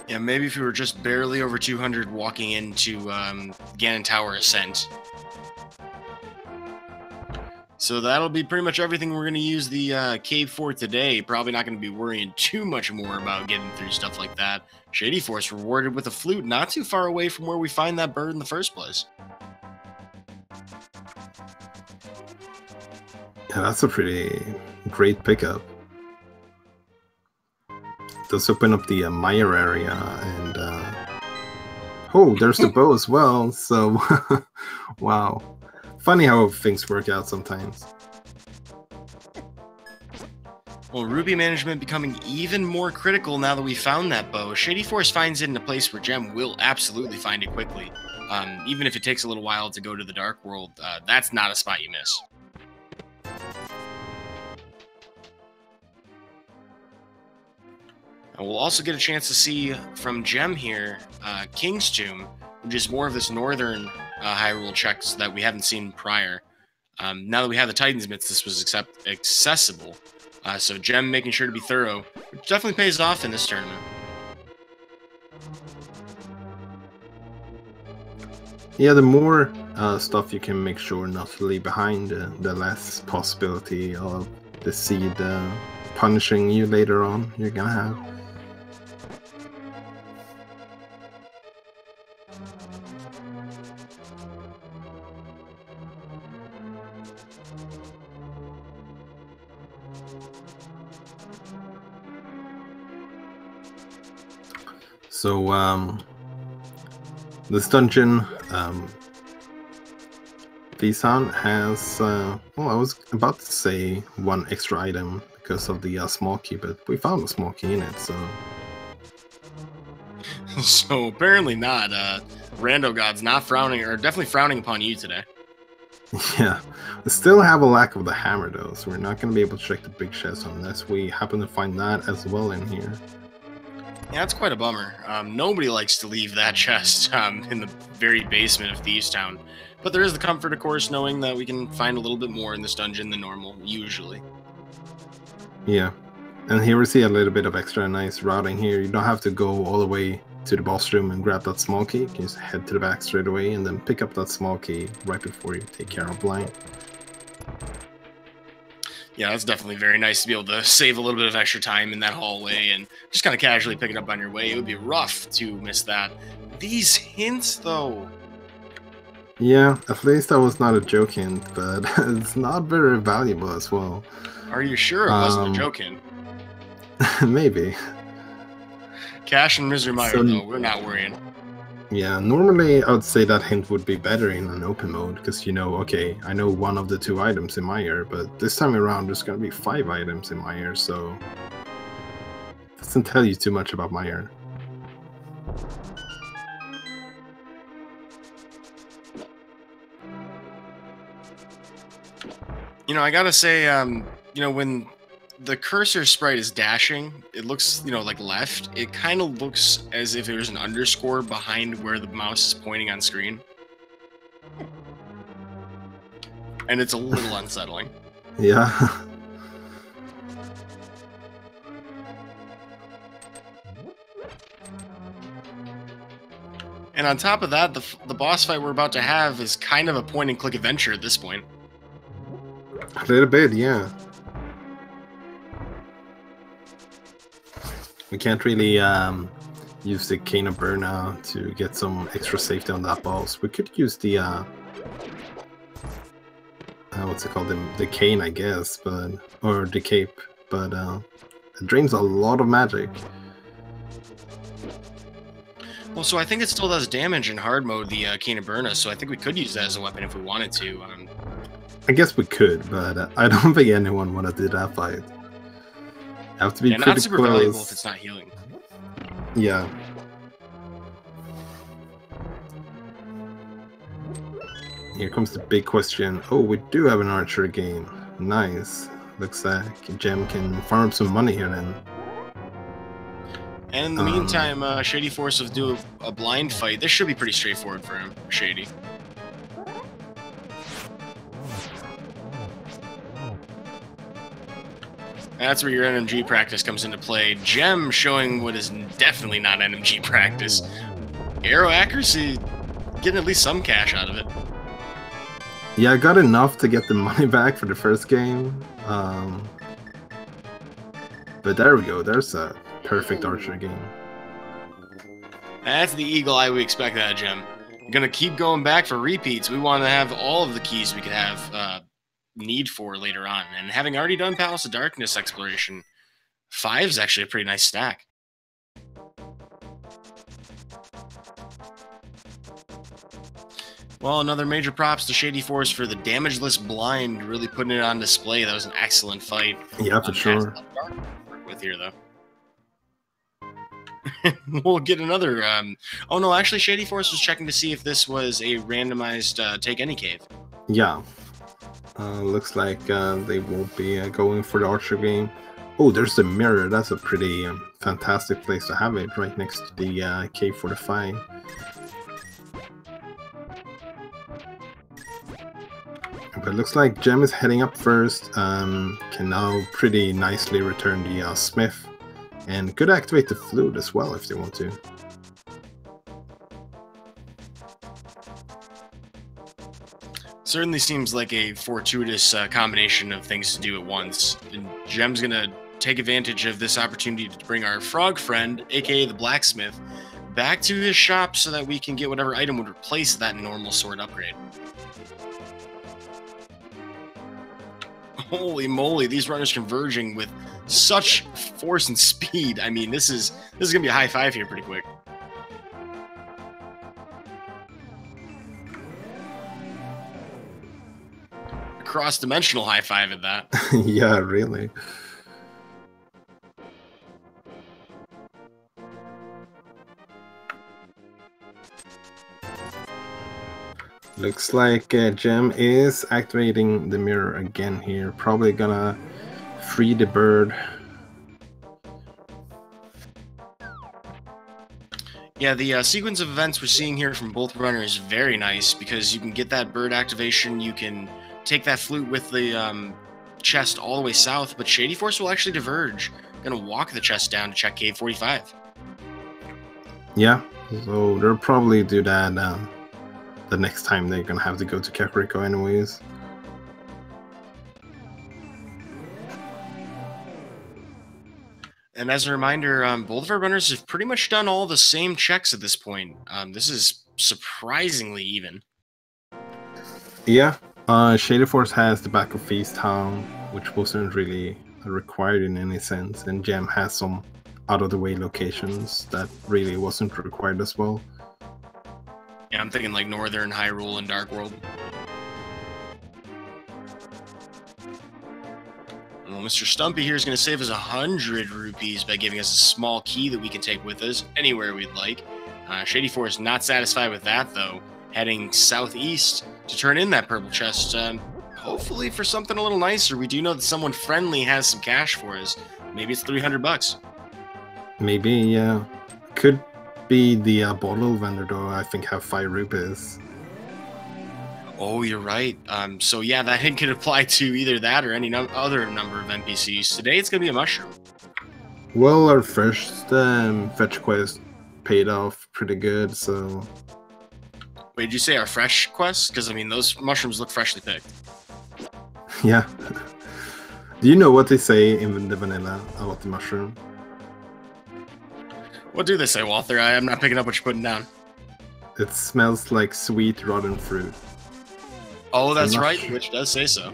Yeah, maybe if you were just barely over 200 walking into Ganon Tower Ascent. So that'll be pretty much everything we're going to use the cave for today. Probably not going to be worrying too much more about getting through stuff like that. Shadyforce rewarded with a flute not too far away from where we find that bird in the first place. Yeah, that's a pretty great pickup. It does open up the Mire area, and oh, there's the bow as well, so wow. Funny how things work out sometimes. Well, Ruby management becoming even more critical now that we found that bow. Shadyforce finds it in a place where Gem will absolutely find it quickly. Even if it takes a little while to go to the Dark World, that's not a spot you miss. And we'll also get a chance to see from Gem here, King's Tomb, which is more of this northern Hyrule checks that we haven't seen prior. Now that we have the Titan's Mitts, this was accessible. So Gem making sure to be thorough, which definitely pays off in this tournament. Yeah, the more stuff you can make sure not to leave behind, the less possibility of the seed punishing you later on you're gonna have. So, this dungeon, Visan has, well, I was about to say 1 extra item because of the small key, but we found a small key in it, so... So apparently not. Rando God's not frowning, or definitely frowning upon you today. Yeah, we still have a lack of the hammer though, so we're not going to be able to check the big chest unless we happen to find that as well in here. Yeah, that's quite a bummer. Nobody likes to leave that chest in the very basement of Thieves Town. But there is the comfort, of course, knowing that we can find a little bit more in this dungeon than normal, usually. Yeah, and here we see a little bit of extra nice routing here. You don't have to go all the way to the boss room and grab that small key. You can just head to the back straight away and then pick up that small key right before you take care of Blind. Yeah, that's definitely very nice to be able to save a little bit of extra time in that hallway and just kind of casually pick it up on your way. It would be rough to miss that. These hints, though. Yeah, at least that was not a joke hint, but it's not very valuable as well. Are you sure it wasn't a joke hint? Maybe. Cash and Misery Meyer, though, we're not worrying. Yeah, normally I would say that hint would be better in an open mode, because you know, okay, I know one of the 2 items in Meyer, but this time around there's going to be 5 items in Meyer, so it doesn't tell you too much about Meyer. You know, I gotta say, you know, when the cursor sprite is dashing, it looks, you know, like left. It kind of looks as if there's an underscore behind where the mouse is pointing on screen. And it's a little unsettling. Yeah. And on top of that, the boss fight we're about to have is kind of a point-and-click adventure at this point. A little bit, yeah. We can't really use the Cane of Burna to get some extra safety on that boss. We could use the what's it called, the cane, I guess, but or the cape, but it drains a lot of magic. Well, so I think it still does damage in hard mode, the Cane of Burna, so I think we could use that as a weapon if we wanted to. I guess we could, but I don't think anyone want to do that fight. Have to be pretty not super close. valuable if it's not healing. Yeah. Here comes the big question. Oh, we do have an archer game. Nice. Looks like Gem can farm some money here then. And in the meantime, Shady Force will do a blind fight. This should be pretty straightforward for him, Shady. That's where your NMG practice comes into play. Gem showing what is definitely not NMG practice. Arrow accuracy, getting at least some cash out of it. Yeah, I got enough to get the money back for the first game. But there we go. There's a perfect archer game. That's the eagle eye we expect out of Gem. I'm gonna keep going back for repeats. We want to have all of the keys we could have need for later on. And having already done Palace of Darkness exploration, 5 is actually a pretty nice stack. Well, another major props to Shady Force for the damageless blind, really putting it on display. That was an excellent fight. Yeah, for sure. With here though. We'll get another. Oh no, actually, Shady Force was checking to see if this was a randomized take any cave. Yeah. Looks like they won't be going for the archer game. Oh, there's the mirror. That's a pretty fantastic place to have it, right next to the cave for the fight. But it looks like Gem is heading up first. Can now pretty nicely return the Smith. And could activate the flute as well if they want to. Certainly seems like a fortuitous combination of things to do at once. And Gem's gonna take advantage of this opportunity to bring our frog friend, aka the blacksmith, back to his shop so that we can get whatever item would replace that normal sword upgrade. Holy moly, these runners converging with such force and speed. I mean, this is gonna be a high five here pretty quick. Cross-dimensional high five at that. Yeah, really. Looks like Gem is activating the mirror again here. Probably gonna free the bird. Yeah, the sequence of events we're seeing here from both runners is very nice because you can get that bird activation, you can take that flute with the chest all the way south, but Shady Force will actually diverge. Gonna walk the chest down to check cave 45. Yeah, so they'll probably do that the next time they're gonna have to go to Kakariko anyways. And as a reminder, both of our runners have pretty much done all the same checks at this point. This is surprisingly even. Yeah, Shady Force has the back of Feast Town, which wasn't really required in any sense, and Gem has some out-of-the-way locations that really wasn't required as well. Yeah, I'm thinking like Northern, Hyrule, and Dark World. Well, Mr. Stumpy here is going to save us 100 rupees by giving us a small key that we can take with us anywhere we'd like. Shady Force not satisfied with that, though, heading southeast to turn in that purple chest, hopefully for something a little nicer. We do know that someone friendly has some cash for us. Maybe it's 300 bucks. Maybe, yeah. Could be the bottle vendor, though. I think have 5 rupees. Oh, you're right. So yeah, that hint could apply to either that or any other number of NPCs. Today it's going to be a mushroom. Well, our first fetch quest paid off pretty good, so... Wait, did you say our fresh quest? Because, I mean, those mushrooms look freshly picked. Yeah. Do you know what they say in the vanilla about the mushroom? What do they say, Walter? I'm not picking up what you're putting down. It smells like sweet rotten fruit. Oh, that's right, which does say so.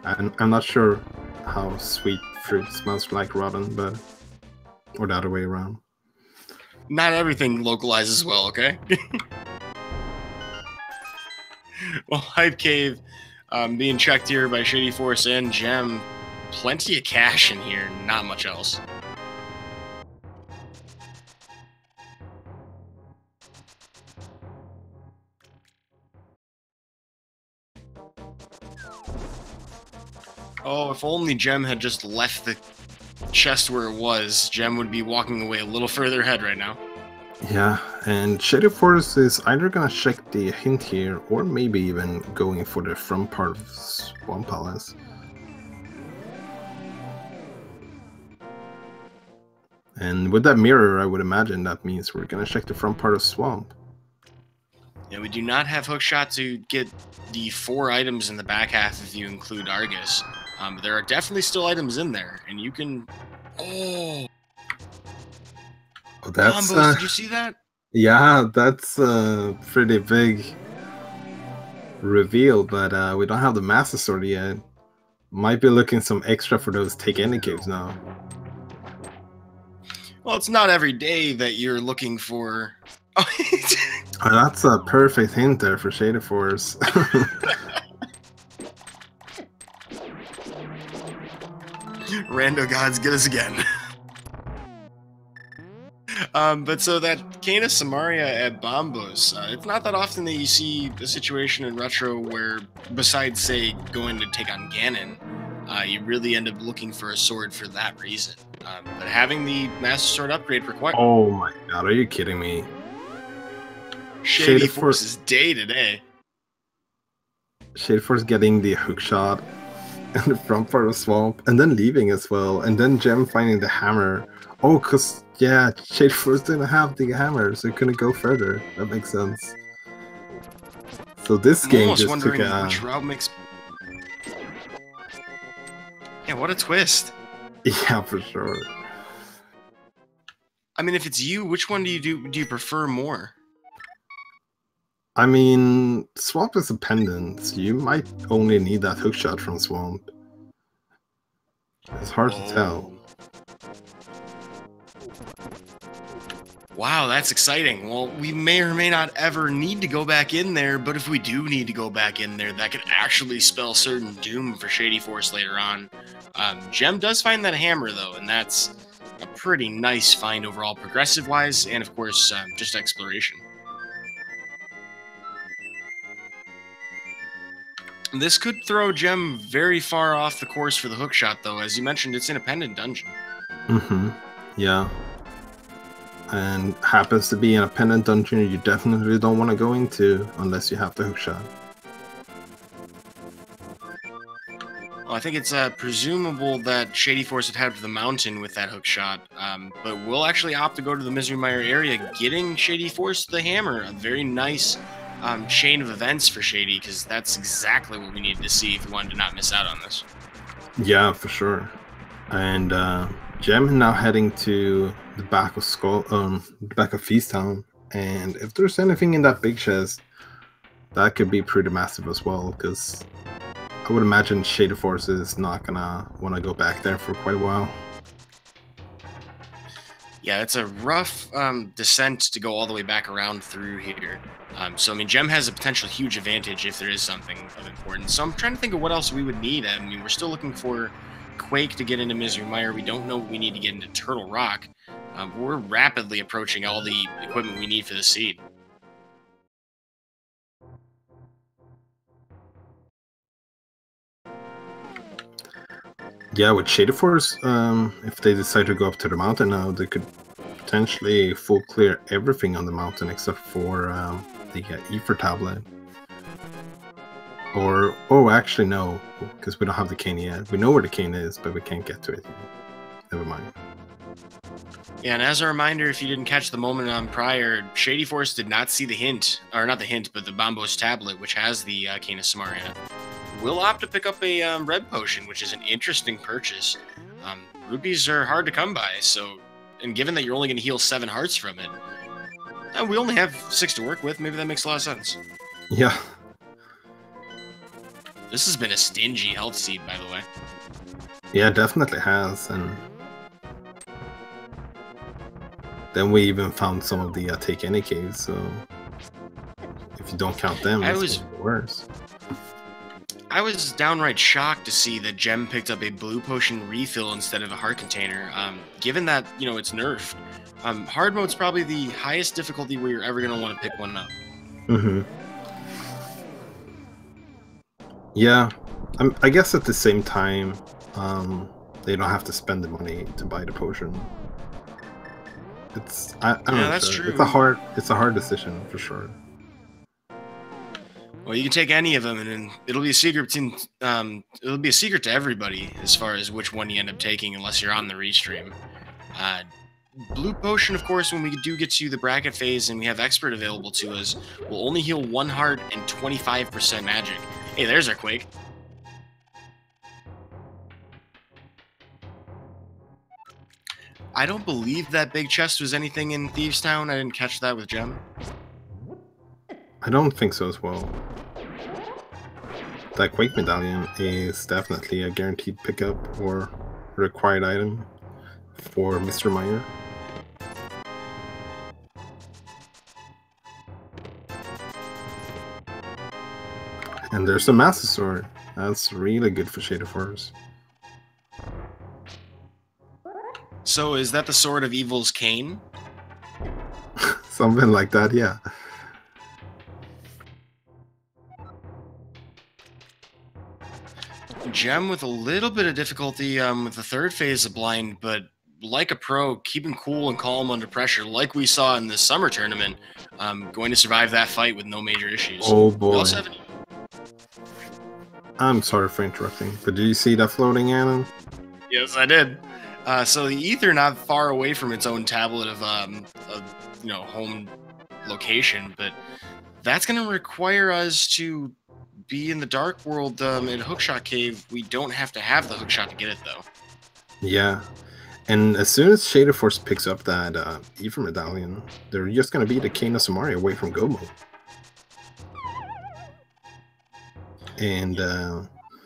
I'm not sure how sweet fruit smells like rotten, but... Or the other way around. Not everything localizes well, okay? Well, Hype Cave being checked here by Shady Force and Gem. Plenty of cash in here, not much else. Oh, if only Gem had just left the chest where it was, Gem would be walking away a little further ahead right now. Yeah, and Shady Force is either gonna check the hint here, or maybe even going for the front part of Swamp Palace. And with that mirror, I would imagine that means we're gonna check the front part of Swamp. Yeah, we do not have hookshot to get the 4 items in the back half if you include Argus. But there are definitely still items in there, and you can... Oh! Oh, that's, Combos, did you see that? Yeah, that's a pretty big reveal, but we don't have the Master Sword yet. Might be looking some extra for those Take Any Caves now. Well, it's not every day that you're looking for... Oh, that's a perfect hint there for Shady Force. Rando gods get us again. But so that Canis Samaria at Bombos, it's not that often that you see a situation in Retro where, besides, say, going to take on Ganon, you really end up looking for a sword for that reason. But having the Master Sword upgrade required... Oh my god, are you kidding me? Shady Force's day today. Shady Force getting the hookshot in the front part of Swamp, and then leaving as well, and then Gem finding the hammer. Oh, cause yeah, Shady Force didn't have the hammer, so it couldn't go further. That makes sense. So this game just took a... which route makes... Yeah, what a twist. Yeah, for sure. I mean, if it's you, which one do you prefer more? I mean, Swamp is a pendant, so you might only need that hookshot from Swamp. It's hard to tell. Wow, that's exciting. Well, we may or may not ever need to go back in there, but if we do need to go back in there, that could actually spell certain doom for Shady Force later on. Gem does find that hammer, though, and that's a pretty nice find overall, progressive-wise, and of course, just exploration. This could throw Gem very far off the course for the hookshot, though. As you mentioned, it's in a pendant dungeon. Mm-hmm. Yeah. And happens to be in a pendant dungeon you definitely don't want to go into unless you have the hookshot. Well, I think it's presumable that shadyforce would head to the mountain with that hookshot, but we'll actually opt to go to the Misery Mire area, getting shadyforce the hammer. A very nice chain of events for Shady, because that's exactly what we needed to see if we wanted to not miss out on this. Yeah, for sure. And Gem now heading to the back of the back of Feast Town, and if there's anything in that big chest, that could be pretty massive as well, because I would imagine shadyforce is not gonna want to go back there for quite a while. Yeah, it's a rough descent to go all the way back around through here. So, I mean, Gem has a potential huge advantage if there is something of importance. So I'm trying to think of what else we would need. I mean, we're still looking for Quake to get into Misery Mire. We don't know what we need to get into Turtle Rock. We're rapidly approaching all the equipment we need for the seed. Yeah, with shadyforce, if they decide to go up to the mountain now, they could potentially full clear everything on the mountain except for the ether tablet. Or, oh, actually no, because we don't have the cane yet. We know where the cane is, but we can't get to it. Never mind. Yeah, and as a reminder, if you didn't catch the moment on prior, shadyforce did not see the hint, or not the hint, but the Bombos tablet, which has the Cane of Samaria. We'll opt to pick up a red potion, which is an interesting purchase. Rupees are hard to come by, so, and given that you're only going to heal 7 hearts from it, we only have 6 to work with. Maybe that makes a lot of sense. Yeah. This has been a stingy health seed, by the way. Yeah, it definitely has, and then we even found some of the Take Any caves, so if you don't count them, it's worse. I was downright shocked to see that Gem picked up a blue potion refill instead of a heart container. Given that, you know, it's nerfed, hard mode's probably the highest difficulty where you're ever going to want to pick one up. Mm-hmm. Yeah, I guess at the same time, they don't have to spend the money to buy the potion. It's I don't know. That's true. It's a hard decision for sure. Well, you can take any of them, and it'll be a secret between, it'll be a secret to everybody as far as which one you end up taking, unless you're on the restream. Blue potion, of course, when we do get to the bracket phase and we have expert available to us, will only heal 1 heart and 25% magic. Hey, there's our Quake. I don't believe that big chest was anything in Thieves Town. I didn't catch that with Gem. I don't think so as well. That Quake medallion is definitely a guaranteed pickup or required item for Mr. Mire. And there's a Master Sword. That's really good for shadyforce. So is that the Sword of Evil's cane? Something like that, yeah. Gem with a little bit of difficulty with the 3rd phase of blind, but like a pro, keeping cool and calm under pressure, like we saw in the summer tournament, going to survive that fight with no major issues. Oh boy. I'm sorry for interrupting, but did you see that floating Ganon? Yes, I did. So the ether not far away from its own tablet of you know, home location, but that's going to require us to be in the dark world in Hookshot Cave. We don't have to have the hookshot to get it, though. Yeah, and as soon as shadyforce picks up that ether medallion, they're just going to be the Cane of Samaria away from Go mode. And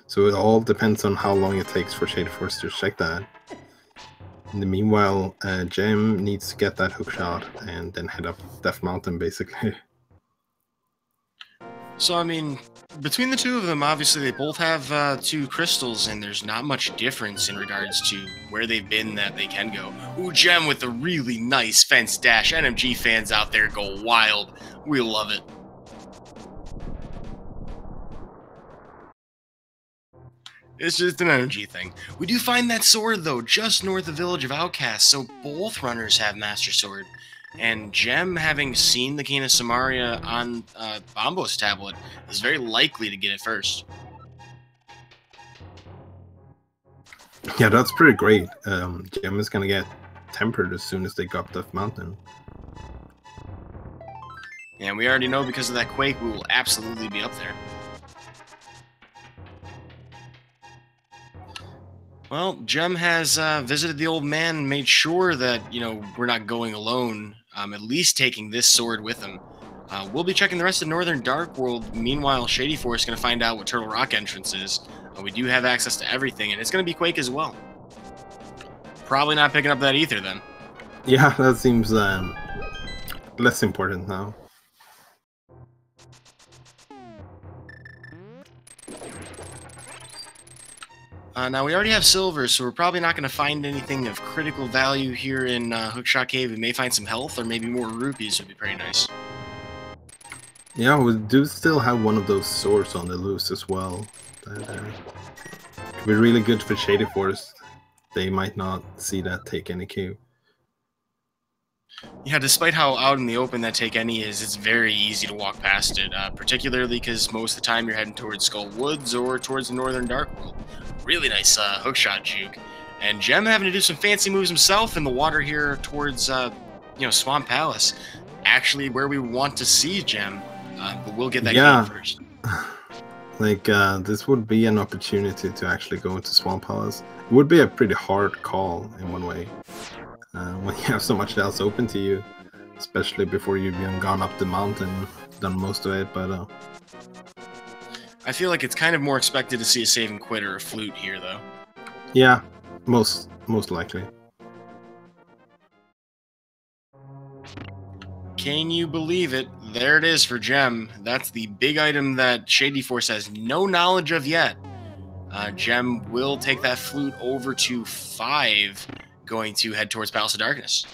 so it all depends on how long it takes for shadyforce to check that. In the meanwhile, Gem needs to get that hookshot and then head up Death Mountain, basically. So, I mean, between the two of them, obviously they both have 2 crystals, and there's not much difference in regards to where they've been that they can go. Ooh, Gem with a really nice fence dash. NMG fans out there go wild. We love it. It's just an energy thing. We do find that sword, though, just north of Village of Outcasts, so both runners have Master Sword. And Gem, having seen the Cane of Samaria on Bombo's tablet, is very likely to get it first. Yeah, that's pretty great. Gem is gonna get tempered as soon as they go up the mountain. And we already know because of that quake, we will absolutely be up there. Well, Gem has visited the old man and made sure that, you know, we're not going alone, at least taking this sword with him. We'll be checking the rest of Northern Dark World. Meanwhile, shadyforce is going to find out what Turtle Rock entrance is. We do have access to everything, and it's going to be Quake as well. Probably not picking up that ether, then. Yeah, that seems less important now. Now, we already have silver, so we're probably not going to find anything of critical value here in Hookshot Cave. We may find some health, or maybe more rupees would be pretty nice. Yeah, we do still have one of those swords on the loose as well. That could be really good for shadyforce. They might not see that take any cue. Yeah, despite how out in the open that Take Any is, it's very easy to walk past it, particularly because most of the time you're heading towards Skull Woods or towards the Northern Dark World. Really nice hookshot juke. And Gem having to do some fancy moves himself in the water here towards, you know, Swamp Palace. Actually, where we want to see Gem, but we'll get that game first. Like, this would be an opportunity to actually go into Swamp Palace. It would be a pretty hard call in one way. When you have so much else open to you, especially before you've even gone up the mountain, done most of it, but I feel like it's kind of more expected to see a save and quit or a flute here, though. Yeah, most likely. Can you believe it? There it is for Gem. That's the big item that shadyforce has no knowledge of yet. Gem will take that flute over to 5, going to head towards Palace of Darkness.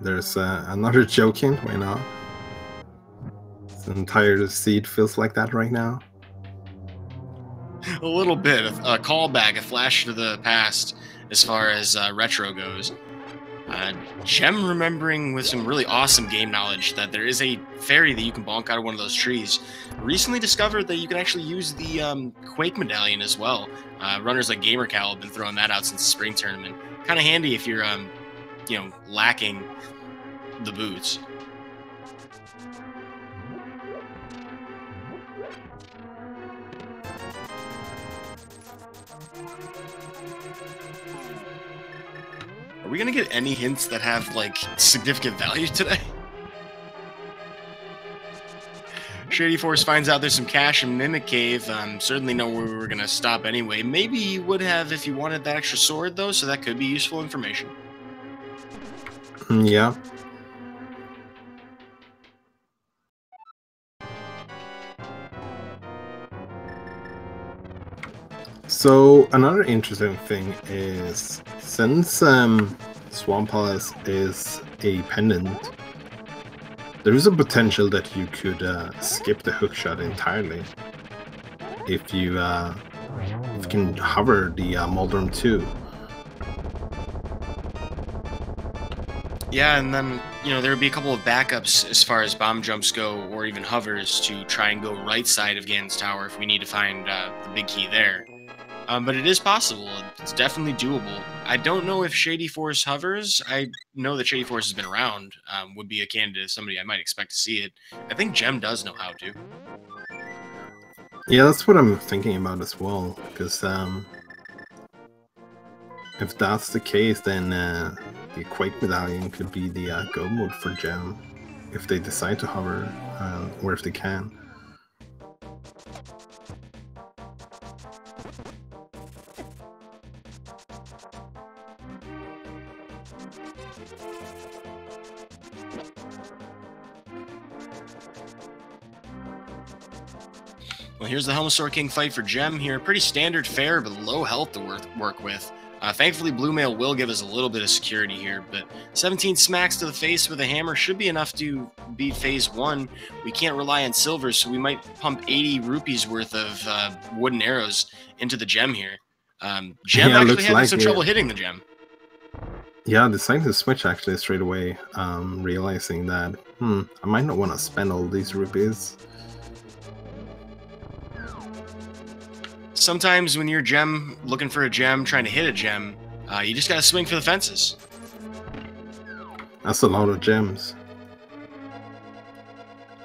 There's another joking, why not? This entire seed feels like that right now. A little bit, a callback, a flash to the past as far as retro goes. Gem remembering with some really awesome game knowledge that there is a fairy that you can bonk out of one of those trees. Recently discovered that you can actually use the Quake medallion as well. Runners like GamerCal have been throwing that out since the spring tournament. Kind of handy if you're, you know, lacking the boots. Are we gonna get any hints that have, like, significant value today? shadyforce finds out there's some cash in Mimic Cave. Certainly know where we were gonna stop anyway. Maybe he would have if he wanted that extra sword, though, so that could be useful information. Yeah. So another interesting thing is, since Swamp Palace is a pendant, there is a potential that you could skip the hookshot entirely if you can hover the Moldrum 2. Yeah, and then, you know, there would be a couple of backups as far as bomb jumps go, or even hovers to try and go right side of Ganon's tower if we need to find the big key there. But it is possible. It's definitely doable. I don't know if shadyforce hovers. I know that shadyforce has been around. Would be a candidate, somebody I might expect to see it. I think Gem does know how to. Yeah, that's what I'm thinking about as well. Because if that's the case, then the Quake medallion could be the go mode for Gem if they decide to hover, or if they can. Well, here's the Helmasaur King fight for Gem here. Pretty standard fare, but low health to work with. Thankfully, Blue Mail will give us a little bit of security here, but 17 smacks to the face with a hammer should be enough to beat phase 1. We can't rely on silver, so we might pump 80 rupees worth of wooden arrows into the gem here. Gem actually having some trouble hitting the gem. Yeah, decided to switch actually straight away, realizing that, I might not want to spend all these rupees. Sometimes when you're looking for a gem, trying to hit a gem, you just gotta swing for the fences. That's a lot of gems.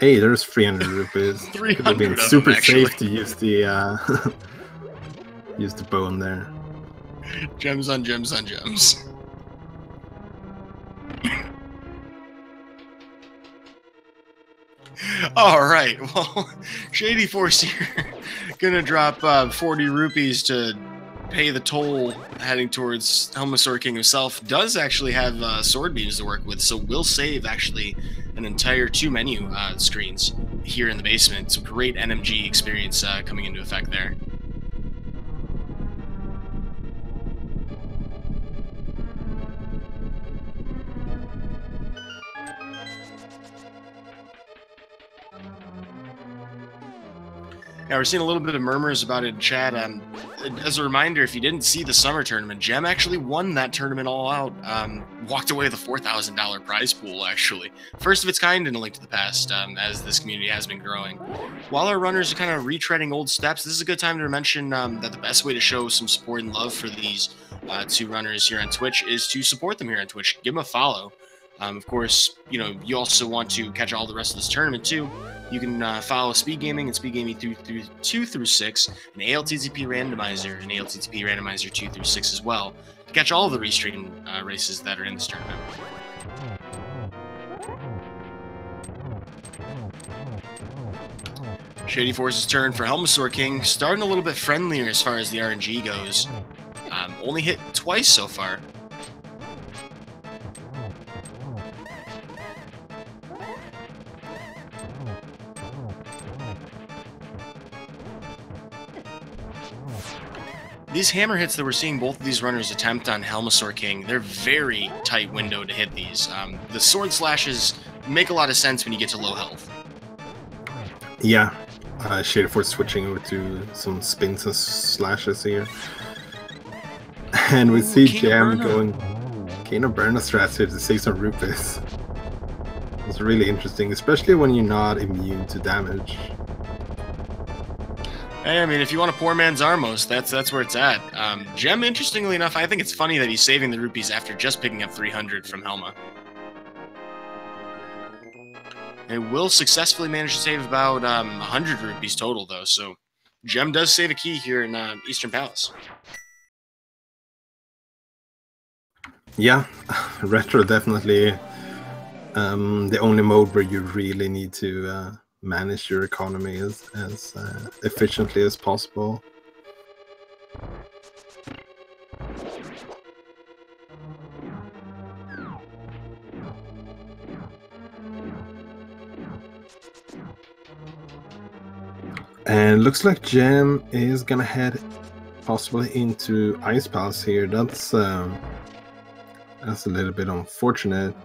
Hey, there's 300 rupees. 300 Could have been super safe to use the use the bow in there. Gems on gems on gems. All right, well, Shady Force here gonna drop 40 rupees to pay the toll heading towards Helmasaur King himself. Does actually have sword beams to work with, so will save actually an entire 2 menu screens here in the basement. Some great NMG experience coming into effect there. Yeah, we're seeing a little bit of murmurs about it in chat. As a reminder, if you didn't see the summer tournament, Gem actually won that tournament all out. Walked away with a $4,000 prize pool, actually. First of its kind in A Link to the Past, as this community has been growing. While our runners are kind of retreading old steps, this is a good time to mention that the best way to show some support and love for these 2 runners here on Twitch is to support them here on Twitch. Give them a follow. Of course, you also want to catch all the rest of this tournament, too. You can follow Speed Gaming and Speed Gaming 2 through 6, and ALTTP Randomizer and ALTTP Randomizer 2 through 6 as well, to catch all of the restream races that are in this tournament. Shady Force's turn for Helmasaur King, starting a little bit friendlier as far as the RNG goes. Only hit twice so far. These hammer hits that we're seeing both of these runners attempt on Helmasaur King, they're very tight window to hit these. The sword slashes make a lot of sense when you get to low health. Yeah, Shady Force switching over to some spins and slashes here. And we see Jam going King of Burner strats here to save some rupees. It's really interesting, especially when you're not immune to damage. Hey, I mean, if you want a poor man's Armos, that's where it's at. Gem, interestingly enough, I think it's funny that he's saving the rupees after just picking up 300 from Helma. It will successfully manage to save about 100 rupees total, though, so Gem does save a key here in Eastern Palace. Yeah, Retro definitely the only mode where you really need to manage your economy as efficiently as possible. And looks like Gem is gonna head possibly into Ice Palace here. That's a little bit unfortunate.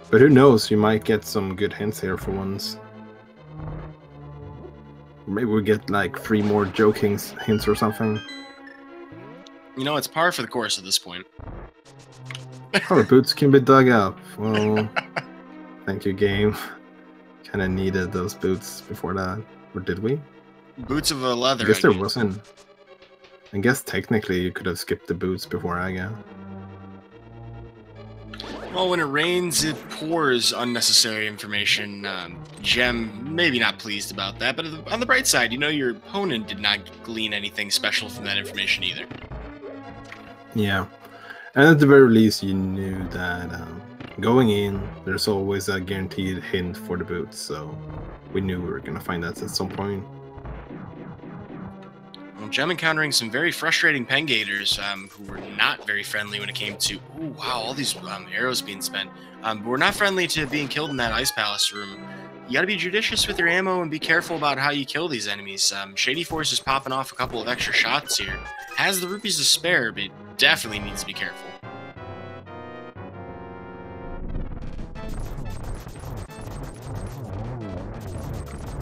But who knows, you might get some good hints here for once. Maybe we get like 3 more joking hints or something. You know, it's par for the course at this point. Oh, the boots can be dug up. Well, thank you, game. Kind of needed those boots before that. Or did we? Boots of a leather. I guess there wasn't. I guess technically you could have skipped the boots before I got. Well, when it rains, it pours unnecessary information. Gem, maybe not pleased about that, but on the bright side, you know your opponent did not glean anything special from that information either. Yeah, and at the very least, you knew that going in, there's always a guaranteed hint for the boots, so we knew we were going to find that at some point. Well, Gem encountering some very frustrating Pengators who were not very friendly when it came to, ooh, wow, all these arrows being spent. But we're not friendly to being killed in that Ice Palace room. you got to be judicious with your ammo and be careful about how you kill these enemies. Shady Force is popping off a couple of extra shots here. Has the rupees to spare, but definitely needs to be careful.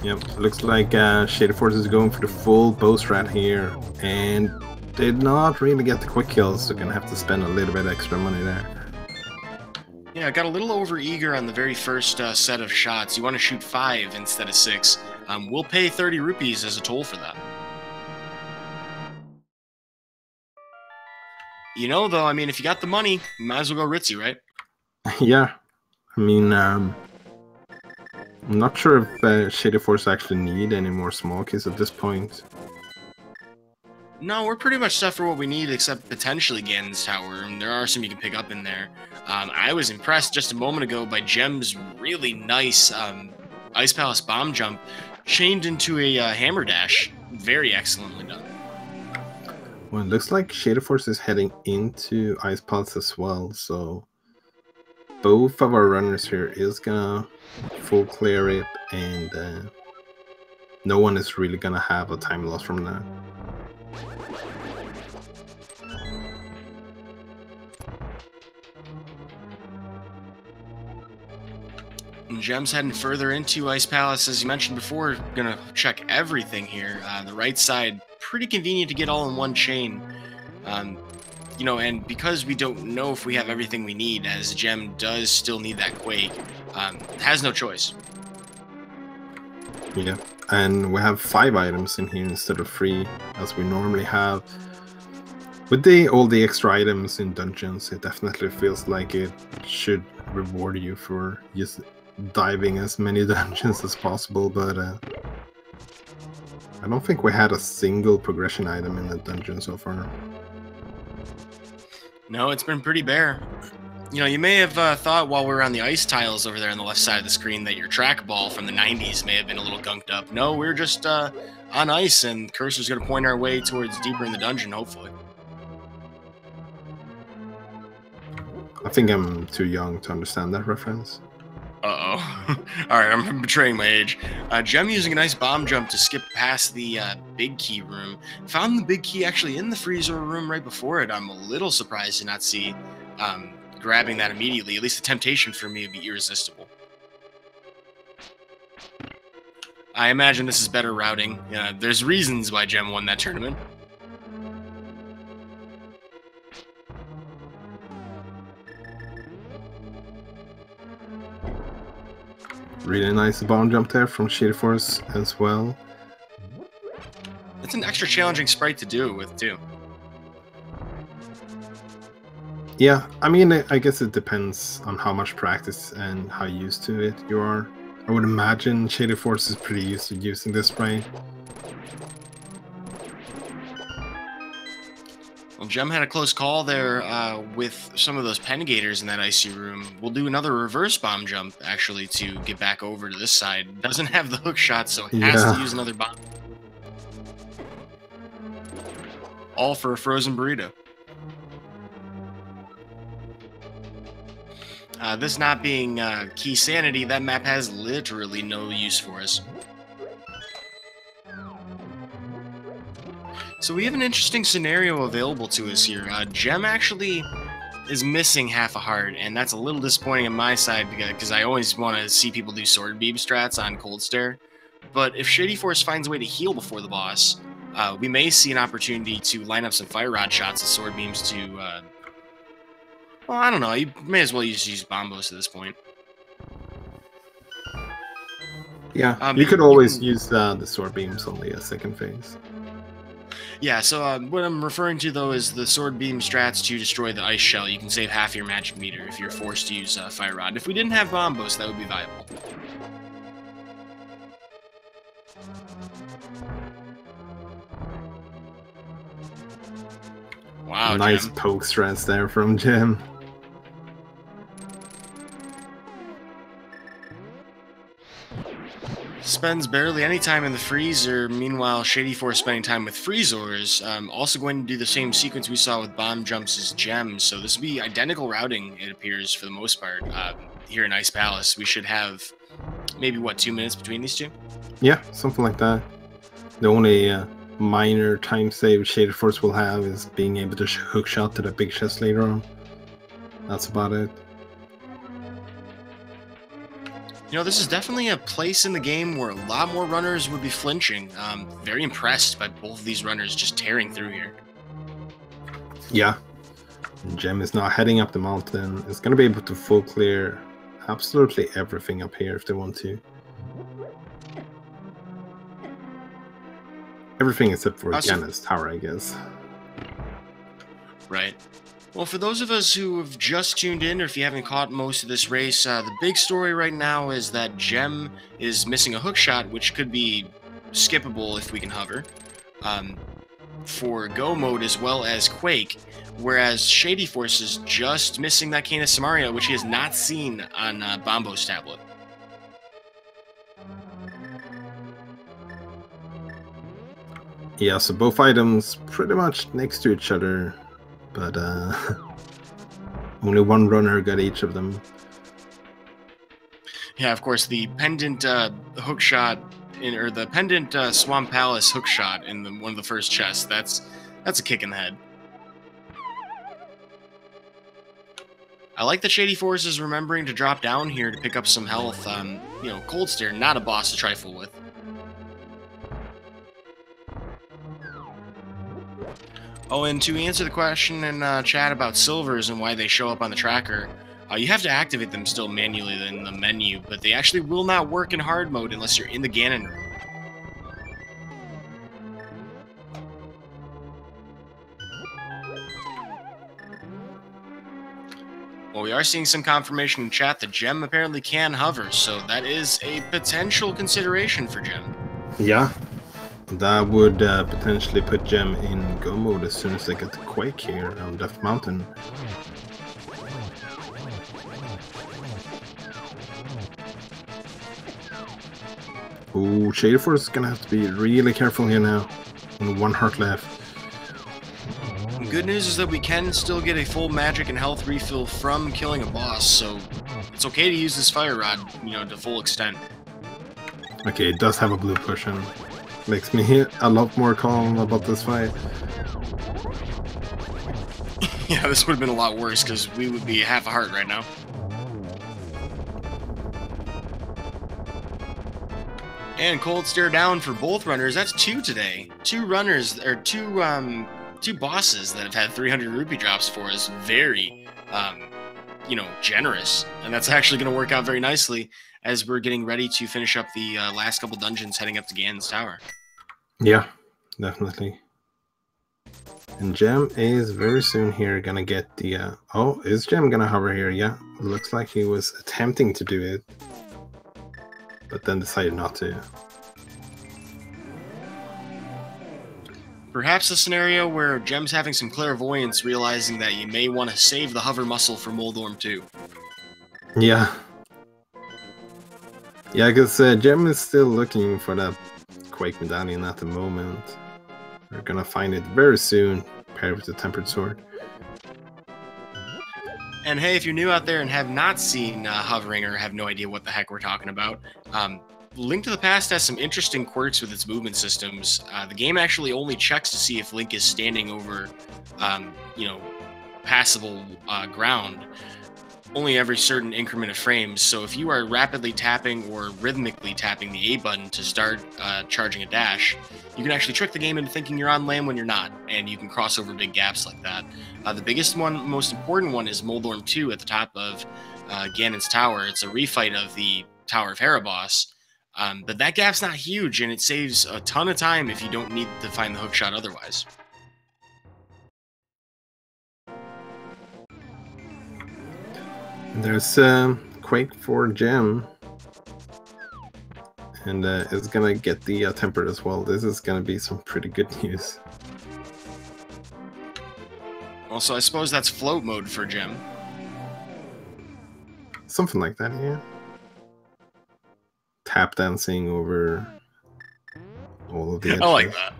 Yep, looks like Shady Force is going for the full bow strat here, and did not really get the quick kills, so gonna have to spend a little bit extra money there. Yeah, I got a little over eager on the very first set of shots. You want to shoot 5 instead of 6. We'll pay 30 rupees as a toll for that. You know, though, I mean, if you got the money, you might as well go ritzy, right? Yeah, I mean, I'm not sure if Shady Force actually need any more small keys at this point. No, we're pretty much set for what we need, except potentially Ganon's Tower, and there are some you can pick up in there. I was impressed just a moment ago by Gem's really nice Ice Palace bomb jump, chained into a hammer dash. Very excellently done. Well, it looks like Shady Force is heading into Ice Palace as well, so both of our runners here is gonna full clear it, and no one is really gonna have a time loss from that. And Gem's heading further into Ice Palace, as you mentioned before. Gonna check everything here. The right side, pretty convenient to get all in one chain. You know, and because we don't know if we have everything we need, as Gem does still need that Quake, has no choice. Yeah, and we have 5 items in here instead of 3, as we normally have. With all the extra items in dungeons, it definitely feels like it should reward you for just diving as many dungeons as possible, but I don't think we had a single progression item in the dungeon so far. No, it's been pretty bare. You know, you may have thought while we were on the ice tiles over there on the left side of the screen that your trackball from the 90s may have been a little gunked up. No, we're just on ice, and cursor's going to point our way towards deeper in the dungeon, hopefully. I think I'm too young to understand that reference. Uh-oh. Alright, I'm betraying my age. Gem using a nice bomb jump to skip past the big key room. Found the big key actually in the freezer room right before it. I'm a little surprised to not see grabbing that immediately. At least the temptation for me would be irresistible. I imagine this is better routing. There's reasons why Gem won that tournament. Really nice bomb jump there from Shady Force as well. It's an extra challenging sprite to do it with, too. Yeah, I mean, I guess it depends on how much practice and how used to it you are. I would imagine Shady Force is pretty used to using this sprite. Well, Gem had a close call there with some of those Pennegators in that icy room. We'll do another reverse bomb jump, actually, to get back over to this side. Doesn't have the hook shot, so it has to use another bomb. All for a frozen burrito. This not being key sanity, that map has literally no use for us. So we have an interesting scenario available to us here. Gem actually is missing half a heart, and that's a little disappointing on my side because I always want to see people do sword beam strats on Cold Stare. But if Shady Force finds a way to heal before the boss, we may see an opportunity to line up some fire rod shots and sword beams to... well, I don't know. You may as well use bombos at this point. Yeah, you could always use the sword beams on the second phase. Yeah, so what I'm referring to, though, is the sword beam strats to destroy the ice shell. You can save half your magic meter if you're forced to use fire rod. If we didn't have bombos, that would be viable. Wow, nice Gem. poke strats there from Gem. Spends barely any time in the freezer. Meanwhile, Shady Force spending time with Freezors. Also going to do the same sequence we saw with bomb jumps as Gems. So this will be identical routing, it appears, for the most part. Here in Ice Palace, we should have maybe what, 2 minutes between these two? Yeah, something like that. The only minor time save Shady Force will have is being able to hook shot to the big chest later on. That's about it. You know, this is definitely a place in the game where a lot more runners would be flinching. Very impressed by both of these runners just tearing through here. Yeah. Gem is now heading up the mountain. It's going to be able to full clear absolutely everything up here if they want to. Everything except for Ganon's tower, I guess. Right. Well, for those of us who have just tuned in, or if you haven't caught most of this race, the big story right now is that Gem is missing a hook shot, which could be skippable if we can hover, for Go mode as well as Quake, whereas Shady Force is just missing that Cane of Samaria, which he has not seen on Bombo's tablet. Yeah, so both items pretty much next to each other, but only one runner got each of them. Yeah, of course, the pendant hook shot, or the pendant Swamp Palace hook shot in one of the first chests, that's a kick in the head. I like that Shady Force is remembering to drop down here to pick up some health. You know, Cold Stare, not a boss to trifle with. Oh, and to answer the question in chat about silvers and why they show up on the tracker, you have to activate them still manually in the menu, but they actually will not work in hard mode unless you're in the Ganon room. Well, we are seeing some confirmation in chat that Gem apparently can hover, so that is a potential consideration for Gem. Yeah. That would potentially put Gem in Go mode as soon as they get the Quake here on Death Mountain. Ooh, Shady Force is gonna have to be really careful here now. Only one heart left. Good news is that we can still get a full magic and health refill from killing a boss, so it's okay to use this fire rod, you know, to full extent. Okay, it does have a blue cushion. Makes me a lot more calm about this fight. Yeah, this would have been a lot worse because we would be half a heart right now. And Cold Stare down for both runners. That's 2 today. 2 runners, or two bosses that have had 300 rupee drops for us. Very, you know, generous. And that's actually going to work out very nicely as we're getting ready to finish up the last couple dungeons heading up to Ganon's tower. Yeah, definitely. And Gem is very soon here gonna get the... oh, is Gem gonna hover here? Yeah, it looks like he was attempting to do it, but then decided not to. Perhaps a scenario where Gem's having some clairvoyance, realizing that you may want to save the hover muscle for Moldorm 2. Yeah. Yeah, because Gem is still looking for that Quake medallion at the moment. We're gonna find it very soon, paired with the Tempered Sword. And hey, if you're new out there and have not seen hovering or have no idea what the heck we're talking about, Link to the Past has some interesting quirks with its movement systems. The game actually only checks to see if Link is standing over, you know, passable ground only every certain increment of frames. So if you are rapidly tapping or rhythmically tapping the A button to start charging a dash, you can actually trick the game into thinking you're on land when you're not, and you can cross over big gaps like that. The biggest one, most important one, is Moldorm 2 at the top of Ganon's tower. It's a refight of the Tower of Hera boss, but that gap's not huge, and it saves a ton of time if you don't need to find the hookshot otherwise. There's Quake for Gem, and it's gonna get the Tempered as well. This is gonna be some pretty good news. Also, I suppose that's float mode for Gem. Something like that, yeah. Tap dancing over all of the edges. I like that.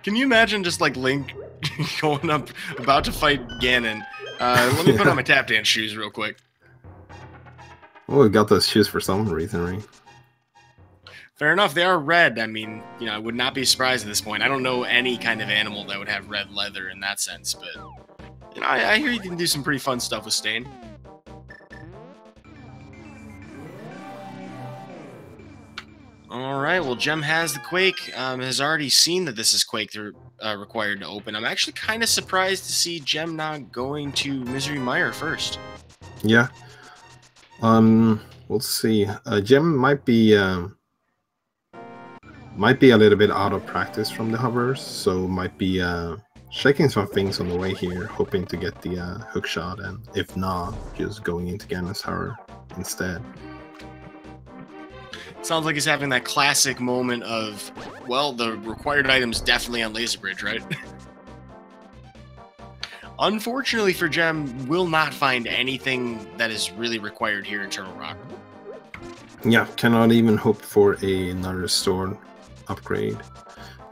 Can you imagine just like Link going up, about to fight Ganon? Let me put on my tap dance shoes real quick. Oh, we got those shoes for some reason, right? Fair enough. They are red. I mean, you know, I would not be surprised at this point. I don't know any kind of animal that would have red leather in that sense, but you know, I hear you can do some pretty fun stuff with Stain. All right. Well, Gem has the Quake. Has already seen that this is Quake required to open. I'm actually kind of surprised to see Gem not going to Misery Mire first. Yeah. We'll see. Gem might be a little bit out of practice from the hovers, so might be checking some things on the way here, hoping to get the hook shot, and if not, just going into Ganon's tower instead. Sounds like he's having that classic moment of, well, the required item's definitely on Laser Bridge, right? Unfortunately for Gem, will not find anything that is really required here in Turtle Rock. Yeah, cannot even hope for another sword upgrade.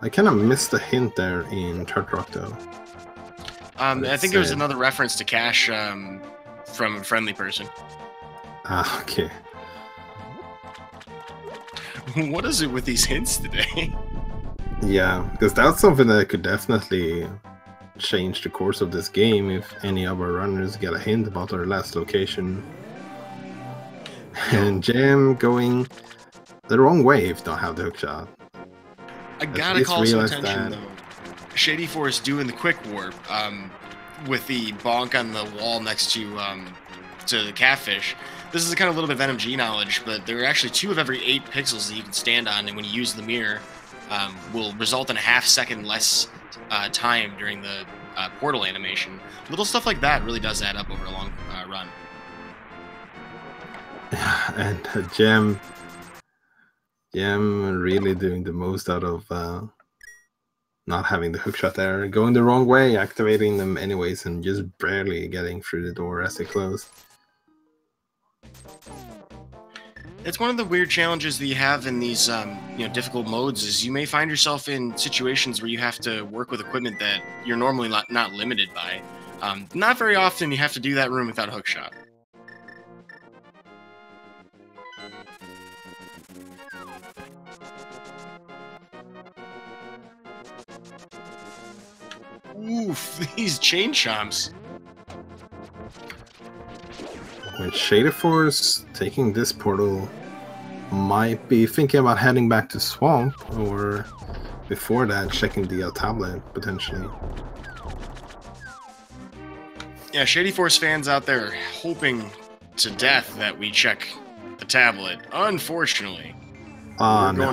I kind of missed a hint there in Turtle Rock, though. I think there was another reference to Cash from a friendly person. Ah, okay. What is it with these hints today? Yeah, because that's something that could definitely change the course of this game if any of our runners get a hint about our last location. And Gem going the wrong way if don't have the hook shot. I gotta call some attention though. Shadyforce doing the quick warp with the bonk on the wall next to the catfish. This is a kind of little bit of NMG knowledge, but there are actually 2 of every 8 pixels that you can stand on, and when you use the mirror, will result in a half-second less time during the portal animation. Little stuff like that really does add up over a long run. And Gem really doing the most out of not having the hookshot there, going the wrong way, activating them anyways, and just barely getting through the door as they close. It's one of the weird challenges that you have in these difficult modes is you may find yourself in situations where you have to work with equipment that you're normally not limited by. Not very often you have to do that room without a hookshot. Oof, these chain chomps. With Shadyforce taking this portal, might be thinking about heading back to Swamp, or before that, checking the tablet, potentially. Yeah, Shadyforce fans out there hoping to death that we check the tablet. Unfortunately, no,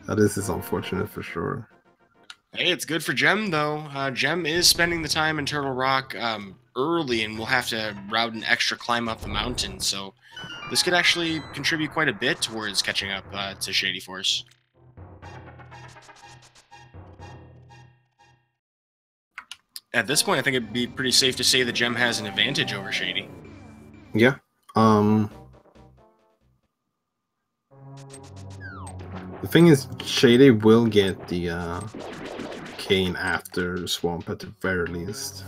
this is unfortunate for sure. Hey, it's good for Gem, though. Gem is spending the time in Turtle Rock early, and we'll have to route an extra climb up the mountain, so this could actually contribute quite a bit towards catching up to Shadyforce. At this point, I think it'd be pretty safe to say that Gem has an advantage over Shady. Yeah. The thing is, Shady will get the cane after Swamp at the very least.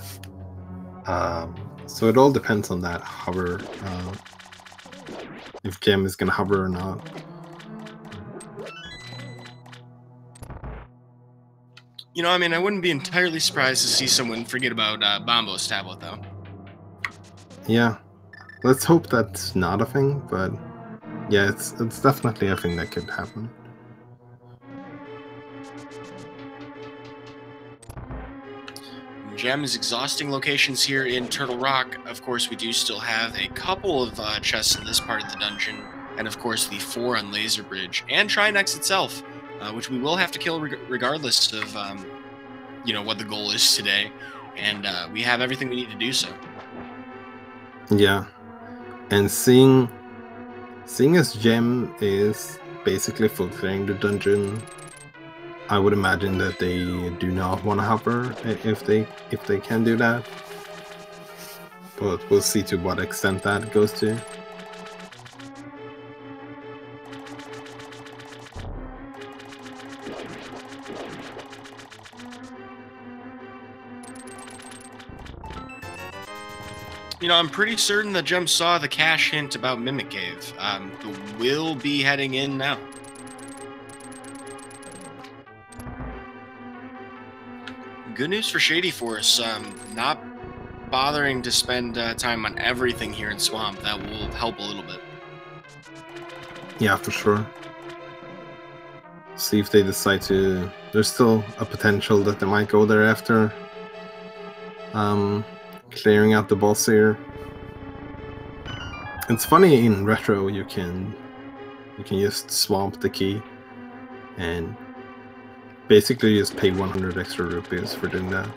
So it all depends on that hover. If Gem is gonna hover or not. You know, I mean, I wouldn't be entirely surprised to see someone forget about Bombo's tablet, though. Yeah. Let's hope that's not a thing, but yeah, it's definitely a thing that could happen. Gem is exhausting locations here in Turtle Rock. Of course, we do still have a couple of chests in this part of the dungeon, and of course the 4 on Laser Bridge, and Trinex itself, which we will have to kill regardless of, what the goal is today, and we have everything we need to do so. Yeah, and seeing as Gem is basically fulfilling the dungeon, I would imagine that they do not want to hover if they can do that. But we'll see to what extent that goes to. You know, I'm pretty certain that Gem saw the cache hint about Mimic Cave. We'll be heading in now. Good news for Shadyforce, not bothering to spend time on everything here in Swamp. That will help a little bit. Yeah, for sure. See if they decide to... There's still a potential that they might go there after clearing out the boss here. It's funny, in Retro you can just swamp the key and basically just pay 100 extra rupees for doing that.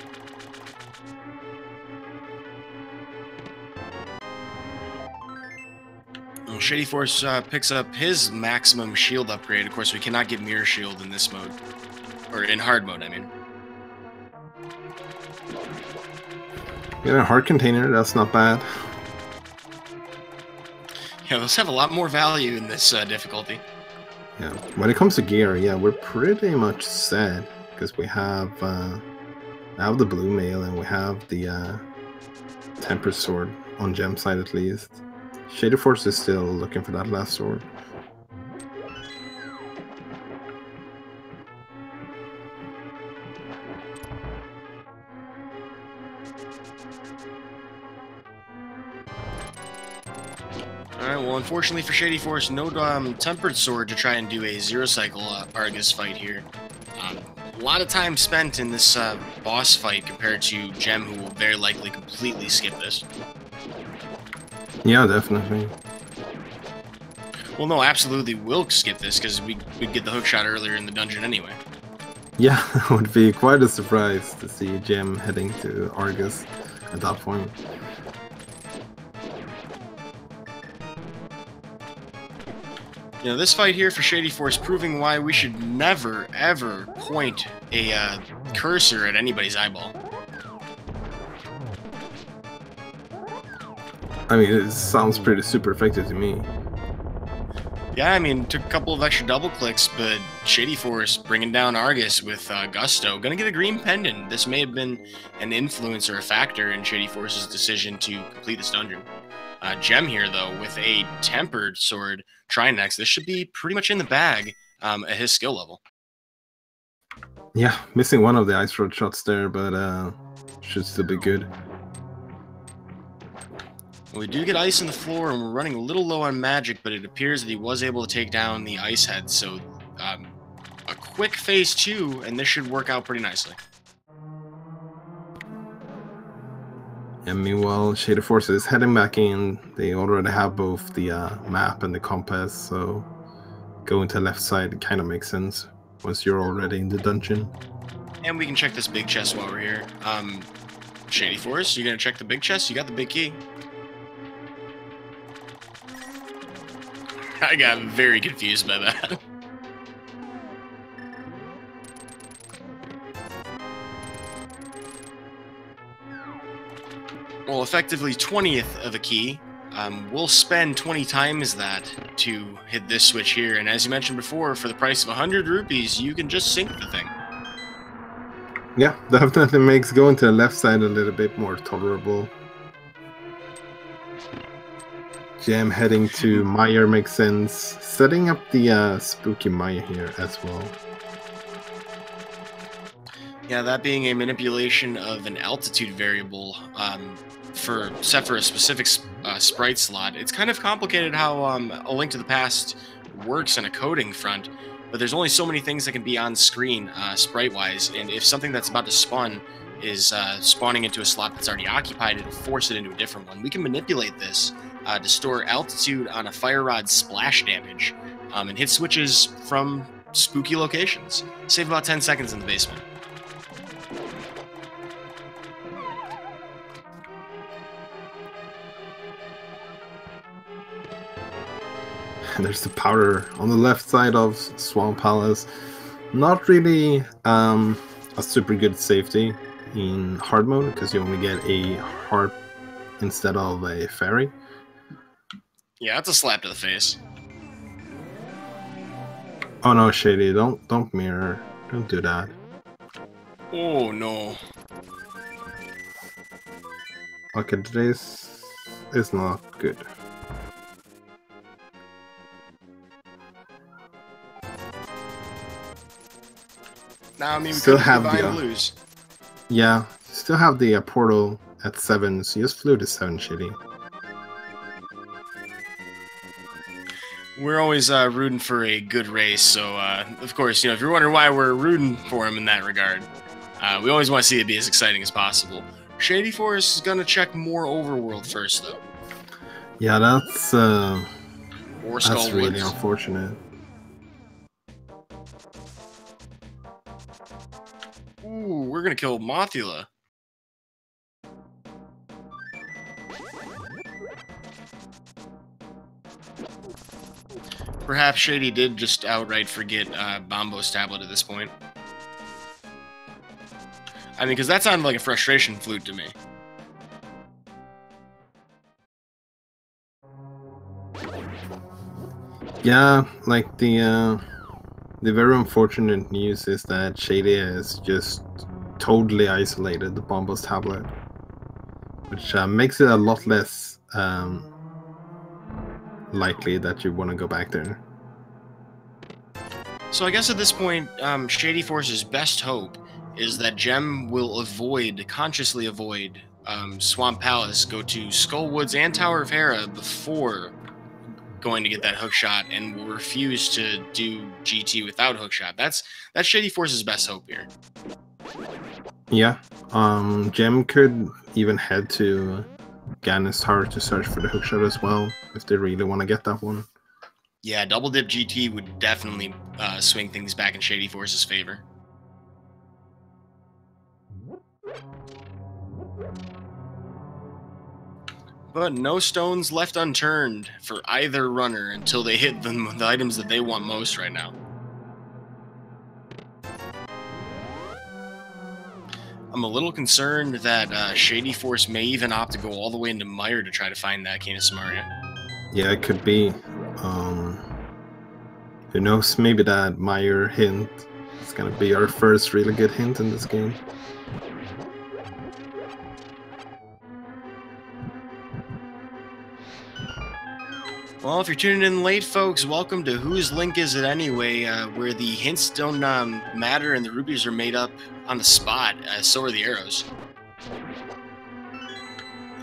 Well, Shadyforce picks up his maximum shield upgrade. Of course, we cannot get Mirror Shield in this mode. Or in hard mode, I mean. Yeah, a heart container, that's not bad. Yeah, those have a lot more value in this difficulty. Yeah, when it comes to gear, yeah, we're pretty much set because we have the blue mail and we have the tempered sword on Gem side at least. Shadyforce is still looking for that last sword. Alright, well, unfortunately for Shadyforce, no tempered sword to try and do a zero cycle Argus fight here. A lot of time spent in this boss fight compared to Gem, who will very likely completely skip this. Yeah, definitely. Well, no, absolutely will skip this, because we'd get the hookshot earlier in the dungeon anyway. Yeah, it would be quite a surprise to see Gem heading to Argus at that point. You know, this fight here for Shadyforce proving why we should never, ever point a cursor at anybody's eyeball. I mean, it sounds pretty super effective to me. Yeah, I mean, took a couple of extra double clicks, but Shadyforce bringing down Argus with gusto. Gonna get a green pendant. This may have been an influence or a factor in Shadyforce's decision to complete this dungeon. Gem here, though, with a tempered sword, Trinex. This should be pretty much in the bag at his skill level. Yeah, missing one of the ice road shots there, but should still be good. We do get ice in the floor, and we're running a little low on magic, but it appears that he was able to take down the ice head, so a quick phase 2, and this should work out pretty nicely. And meanwhile, Shadyforce is heading back in. They already have both the map and the compass, so going to left side kind of makes sense once you're already in the dungeon. And we can check this big chest while we're here. Shadyforce, you gonna check the big chest? You got the big key. I got very confused by that. Well, effectively 20th of a key. We'll spend 20 times that to hit this switch here, and as you mentioned before, for the price of 100 rupees, you can just sink the thing. Yeah, definitely makes going to the left side a little bit more tolerable. Gem heading to Mire makes sense. Setting up the spooky Mire here as well. Yeah, that being a manipulation of an altitude variable set for a specific sprite slot. It's kind of complicated how A Link to the Past works on a coding front, but there's only so many things that can be on screen sprite-wise, and if something that's about to spawn is spawning into a slot that's already occupied, it'll force it into a different one. We can manipulate this to store altitude on a fire rod splash damage and hit switches from spooky locations. Save about 10 seconds in the basement. And there's the powder on the left side of Swamp Palace. Not really a super good safety in hard mode because you only get a heart instead of a fairy. Yeah, that's a slap to the face. Oh no, Shady, don't mirror. Don't do that. Oh no. Okay, today's is not good. Now, I mean, we Still could have combine the blues. yeah, still have the portal at 7, so you just flew to 7, Shitty. We're always rooting for a good race, so of course, if you're wondering why we're rooting for him in that regard, we always want to see it be as exciting as possible. Shadyforce is gonna check more overworld first, though. Yeah, that's really Woods. unfortunate. Ooh, we're gonna kill Mothula. Perhaps Shady did just outright forget Bombo's tablet at this point. I mean, because that sounded like a frustration flute to me. Yeah, like the very unfortunate news is that Shady has just totally isolated the Bombo's tablet, which makes it a lot less likely that you want to go back there. So I guess at this point, Shadyforce's best hope is that Gem will consciously avoid Swamp Palace, go to Skullwoods and Tower of Hera before going to get that hookshot, and will refuse to do GT without hookshot. That's Shadyforce's best hope here. Yeah, Gem could even head to Ganon's Tower to search for the hookshot as well, if they really want to get that one. Yeah, double dip GT would definitely swing things back in Shadyforce's favor. But no stones left unturned for either runner until they hit the items that they want most right now. I'm a little concerned that Shadyforce may even opt to go all the way into Mire to try to find that Cane of Samaria. Yeah, it could be. Who knows? Maybe that Mire hint is gonna be our first really good hint in this game. Well, if you're tuning in late, folks, welcome to Whose Link Is It Anyway, where the hints don't matter and the rupees are made up on the spot, so are the arrows.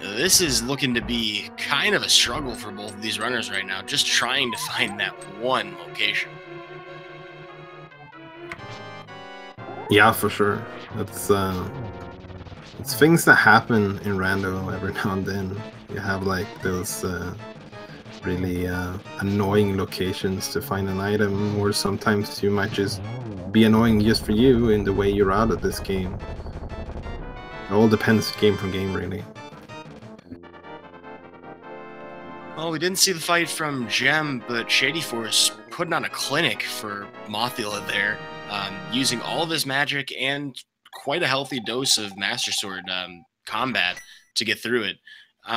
This is looking to be kind of a struggle for both of these runners right now, just trying to find that one location. Yeah, for sure. It's things that happen in rando every now and then. You have like those really annoying locations to find an item, or sometimes you might just be annoying just for you in the way you're out of this game. It all depends game from game, really. Well, we didn't see the fight from Gem, but Shadyforce putting on a clinic for Mothula there, using all of his magic and quite a healthy dose of Master Sword combat to get through it.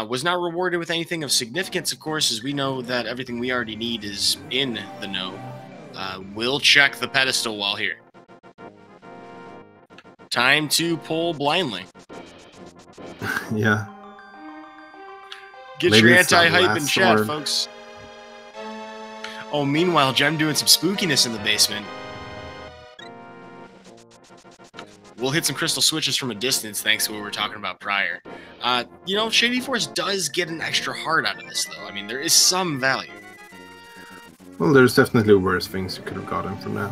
Was not rewarded with anything of significance, of course, as we know that everything we already need is in the know. We'll check the pedestal while here. Time to pull blindly. Yeah. Get Maybe your it's that anti-hype in last chat, sword. folks. Oh, meanwhile, Gem doing some spookiness in the basement. We'll hit some crystal switches from a distance, thanks to what we were talking about prior. Shadyforce does get an extra heart out of this, though. I mean, there is some value. Well, there's definitely worse things you could have gotten from that.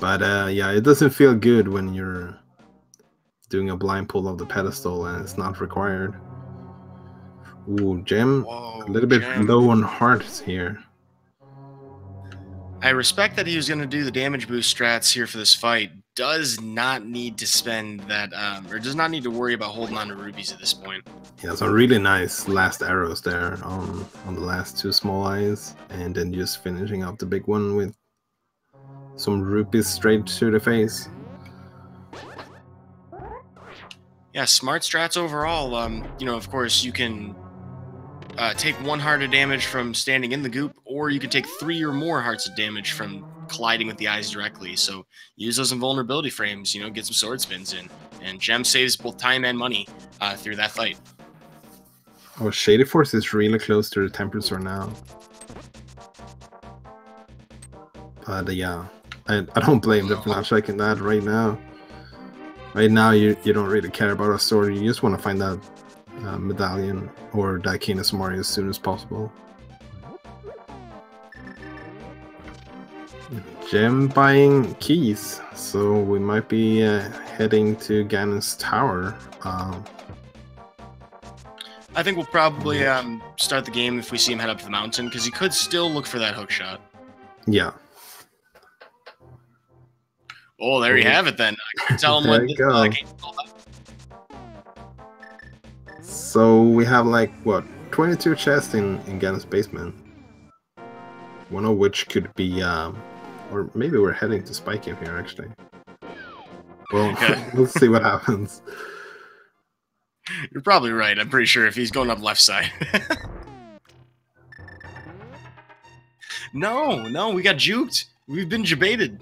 But yeah, it doesn't feel good when you're doing a blind pull of the pedestal and it's not required. Ooh, Gem, Whoa, a little bit Gem. low on hearts here. I respect that he was going to do the damage boost strats here for this fight. Does not need to spend that, or does not need to worry about holding on to rubies at this point. Yeah, some really nice last arrows there on the last two small eyes, and then just finishing up the big one with some rupees straight to the face. Yeah, smart strats overall. Of course, you can take 1 heart of damage from standing in the goop, or you can take 3 or more hearts of damage from colliding with the eyes directly. So use those invulnerability frames, you know, get some sword spins in. And Gem saves both time and money through that fight. Oh, Shadyforce is really close to the temperature now. But yeah, I don't blame them for not checking that right now. Right now, you don't really care about a sword. You just want to find that medallion or that Canis Mori as soon as possible. Gem buying keys, so we might be heading to Ganon's tower. I think we'll probably start the game if we see him head up the mountain, because he could still look for that hook shot. Yeah. Oh, there you have it then. I can tell him what this game's all about. So we have like, what, 22 chests in Ganon's basement. One of which could be, or maybe we're heading to Spike Cave here actually. Well, we'll see what happens. You're probably right. I'm pretty sure if he's going up left side. No, we got juked. We've been jebaited.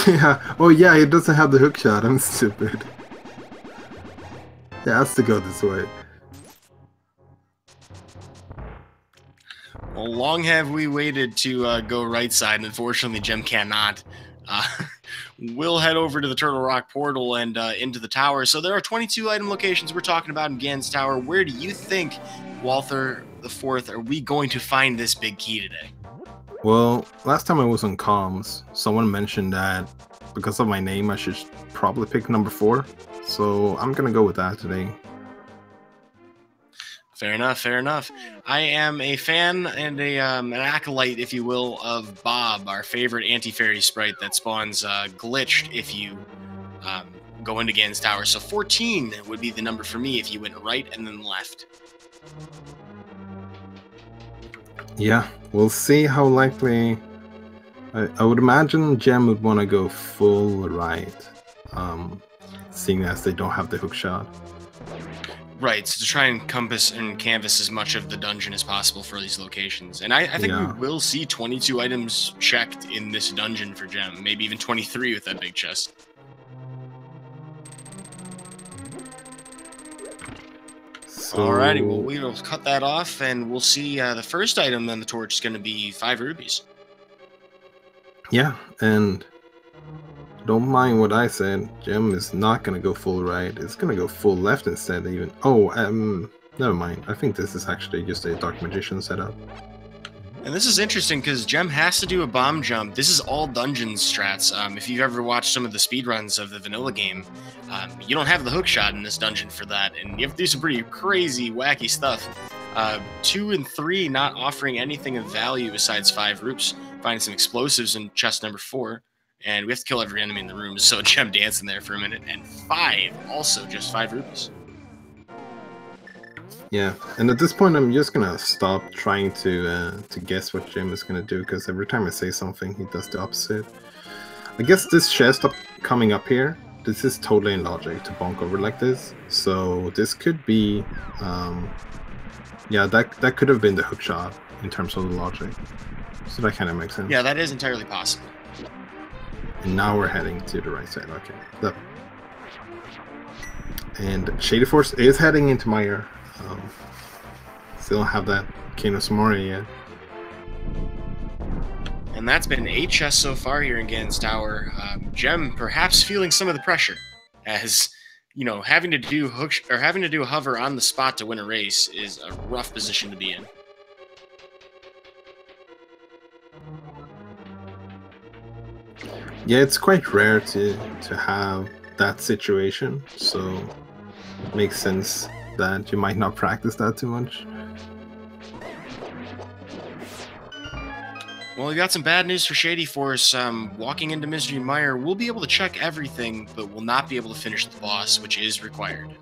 Yeah. Oh yeah, he doesn't have the hook shot. I'm stupid. He has to go this way. Well, long have we waited to go right side, and unfortunately Gem cannot. We'll head over to the Turtle Rock portal and into the tower. So there are 22 item locations we're talking about in Ganon's tower. Where do you think, Walther the Fourth, are we going to find this big key today? Well, last time I was on comms, someone mentioned that because of my name, I should probably pick number 4. So I'm gonna go with that today. Fair enough, fair enough. I am a fan and an acolyte, if you will, of Bob, our favorite anti-fairy sprite that spawns glitched if you go into Ganon's tower. So 14 would be the number for me if you went right and then left. Yeah, we'll see how likely. I would imagine Gem would want to go full right, seeing as they don't have the hook shot. Right, so to try and compass and canvas as much of the dungeon as possible for these locations. And I think we will see 22 items checked in this dungeon for Gem, maybe even 23 with that big chest. So... Alrighty, well, we will cut that off, and we'll see the first item on the torch is going to be 5 rubies. Yeah, and don't mind what I said. Gem is not going to go full right. It's going to go full left instead even. Oh, never mind. I think this is actually just a Dark Magician setup. And this is interesting because Gem has to do a bomb jump. This is all dungeon strats. If you've ever watched some of the speedruns of the vanilla game, you don't have the hook shot in this dungeon for that, and you have to do some pretty crazy, wacky stuff. 2 and 3 not offering anything of value besides 5 roops, finding some explosives in chest number 4, and we have to kill every enemy in the room, so Gem dancing there for a minute, and 5, also just 5 rupees. Yeah, and at this point I'm just gonna stop trying to guess what Gem is gonna do, because every time I say something he does the opposite. I guess this chest coming up here, this is totally illogic to bonk over like this, so this could be, yeah, that could have been the hook shot in terms of the logic, so that kind of makes sense. Yeah, that is entirely possible. And now we're heading to the right side, okay. Yep. And Shadyforce is heading into my ear. Still don't have that Canis Mori yet. And that's been 8 chests so far here in Ganon's tower. Gem perhaps feeling some of the pressure, as you know, having to do a hover on the spot to win a race is a rough position to be in. Yeah, it's quite rare to have that situation, so it makes sense that you might not practice that too much. Well, we got some bad news for Shadyforce. Walking into Mystery Mire, we'll be able to check everything, but we'll not be able to finish the boss, which is required.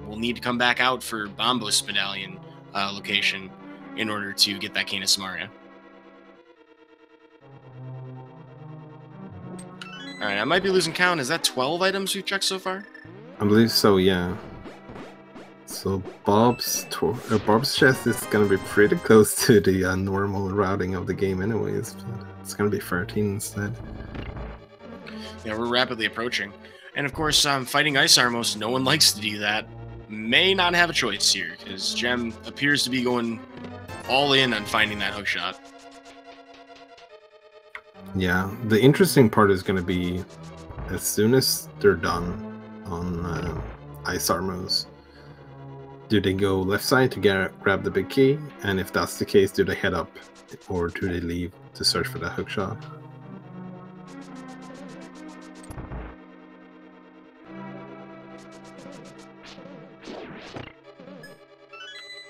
We'll need to come back out for Bombos Medallion location in order to get that Canis Mori. Alright, I might be losing count. Is that 12 items we've checked so far? I believe so, yeah. So Bob's chest is gonna be pretty close to the normal routing of the game anyways. But it's gonna be 13 instead. Yeah, we're rapidly approaching. And of course, fighting Ice Armos, no one likes to do that. May not have a choice here, because Gem appears to be going all in on finding that hookshot. Yeah, the interesting part is going to be as soon as they're done on Ice Armos, do they go left side to grab the big key? And if that's the case, do they head up or do they leave to search for that hookshot?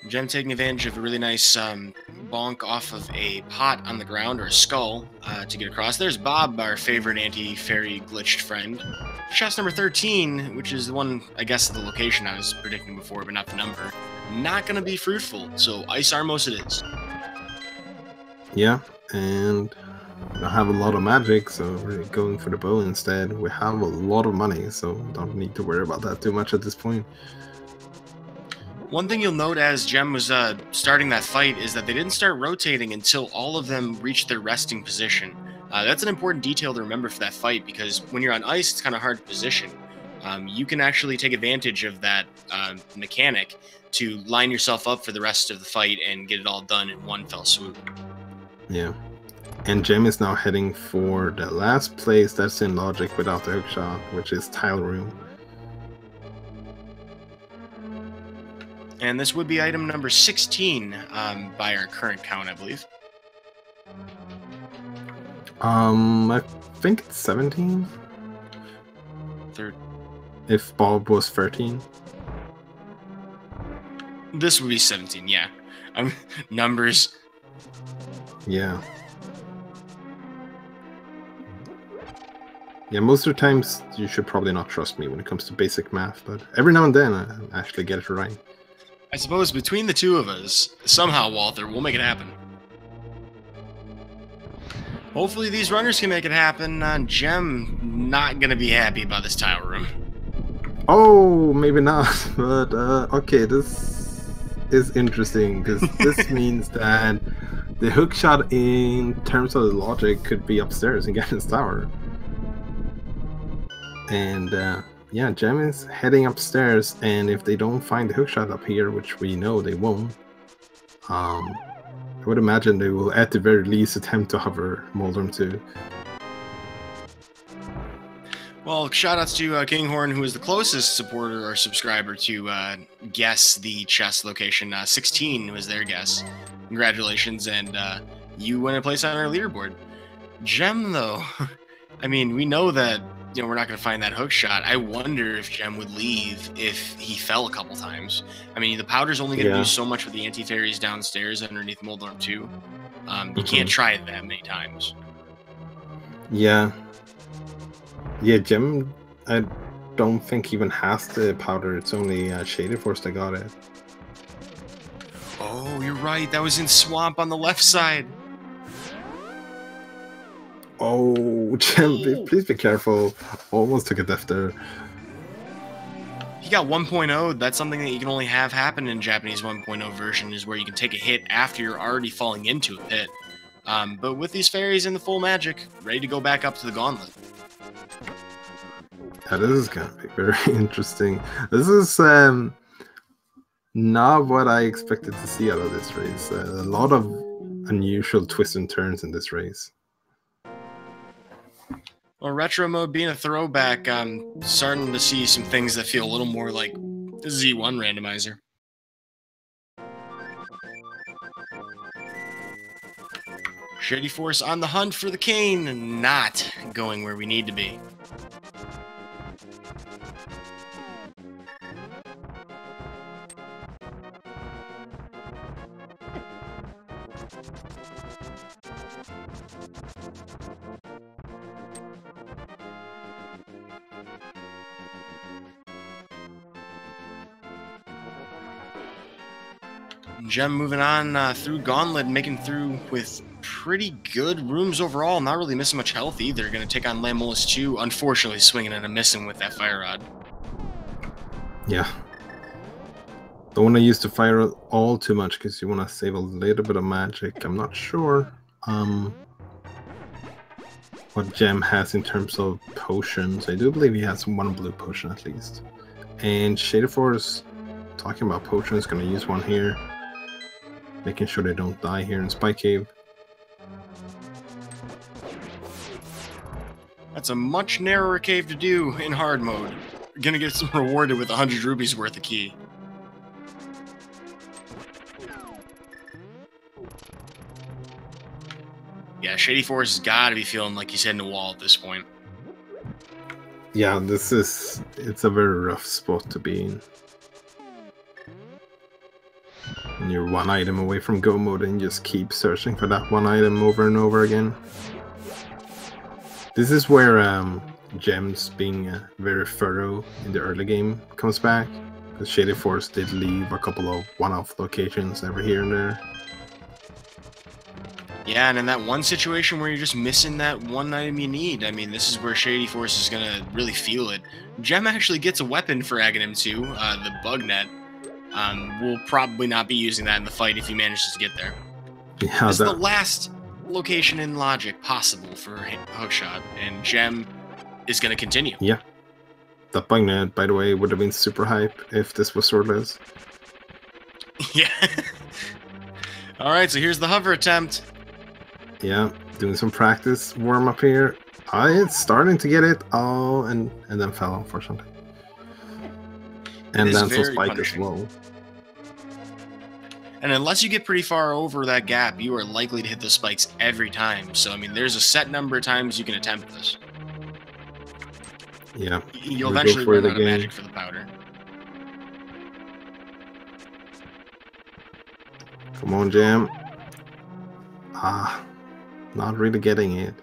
Gem taking advantage of a really nice bonk off of a pot on the ground, or a skull, to get across. There's Bob, our favorite anti-fairy glitched friend. Chest number 13, which is the one, I guess, the location I was predicting before, but not the number. Not going to be fruitful, so Ice Armos it is. Yeah, and we don't have a lot of magic, so we're going for the bow instead. We have a lot of money, so don't need to worry about that too much at this point. One thing you'll note as Gem was starting that fight is that they didn't start rotating until all of them reached their resting position. That's an important detail to remember for that fight, because when you're on ice, it's kind of hard to position. You can actually take advantage of that mechanic to line yourself up for the rest of the fight and get it all done in one fell swoop. Yeah. And Gem is now heading for the last place that's in logic without the hookshot, which is Tile Room. And this would be item number 16 by our current count, I believe. I think it's 17. Third. If Bob was 13. This would be 17, yeah. Numbers. Yeah. Yeah, most of the times you should probably not trust me when it comes to basic math, but every now and then I actually get it right. I suppose between the two of us, somehow, Walter, we'll make it happen. Hopefully these runners can make it happen. Gem not going to be happy about this tile room. Oh, maybe not, but okay, this is interesting, because this means that the hookshot in terms of the logic could be upstairs in Ganon's tower. And yeah, Gem is heading upstairs, and if they don't find the hookshot up here, which we know they won't, I would imagine they will at the very least attempt to hover Moldrum 2. Well, shoutouts to Kinghorn, who is the closest supporter or subscriber to guess the chest location. 16 was their guess. Congratulations, and you win a place on our leaderboard. Gem, though, I mean, we know that we're not going to find that hook shot. I wonder if Gem would leave if he fell a couple times. I mean, the powder's only going to do so much with the anti-fairies downstairs underneath Moldrum 2. You can't try it that many times. Yeah. Yeah, Gem, I don't think even has the powder. It's only Shadyforce that got it. Oh, you're right. That was in Swamp on the left side. Oh, Gem, please be careful. Almost took a death there. He got 1.0. That's something that you can only have happen in Japanese 1.0 version, is where you can take a hit after you're already falling into a pit. But with these fairies in the full magic, ready to go back up to the gauntlet. Yeah, this is going to be very interesting. This is not what I expected to see out of this race. A lot of unusual twists and turns in this race. Well, retro mode being a throwback, I'm starting to see some things that feel a little more like Z1 randomizer. Shadyforce on the hunt for the cane, and not going where we need to be. Gem moving on through Gauntlet, making through with pretty good rooms overall. Not really missing much health either. Going to take on Lamolus 2, unfortunately swinging and a missing with that fire rod. Yeah. Don't want to use the fire all too much because you want to save a little bit of magic. I'm not sure what Gem has in terms of potions. I do believe he has one blue potion at least. And shadyforce, talking about potions, gonna use one here. Making sure they don't die here in Spike Cave. That's a much narrower cave to do in hard mode. You're gonna get rewarded with 100 rupees worth of key. Yeah, shadyforce has got to be feeling like he's hitting a wall at this point. Yeah, it's a very rough spot to be in. And you're one item away from go mode and just keep searching for that one item over and over again. This is where Gems being very thorough in the early game comes back. Because shadyforce did leave a couple of one-off locations every here and there. Yeah, and in that one situation where you're just missing that one item you need, I mean, this is where shadyforce is going to really feel it. Gem actually gets a weapon for Aghanim too, the bug net. We'll probably not be using that in the fight if he manages to get there. Yeah, this is the last location in logic possible for Hookshot, and Gem is going to continue. Yeah. That bug net, by the way, would have been super hype if this was swordless. Yeah. Alright, so here's the hover attempt. Yeah, doing some practice warm up here. It's starting to get it. Oh, and then fell, unfortunately. And then some spike as well. And unless you get pretty far over that gap, you are likely to hit the spikes every time. So, I mean, there's a set number of times you can attempt this. Yeah. You'll eventually run out of magic for the powder. Come on, Jam. Not really getting it.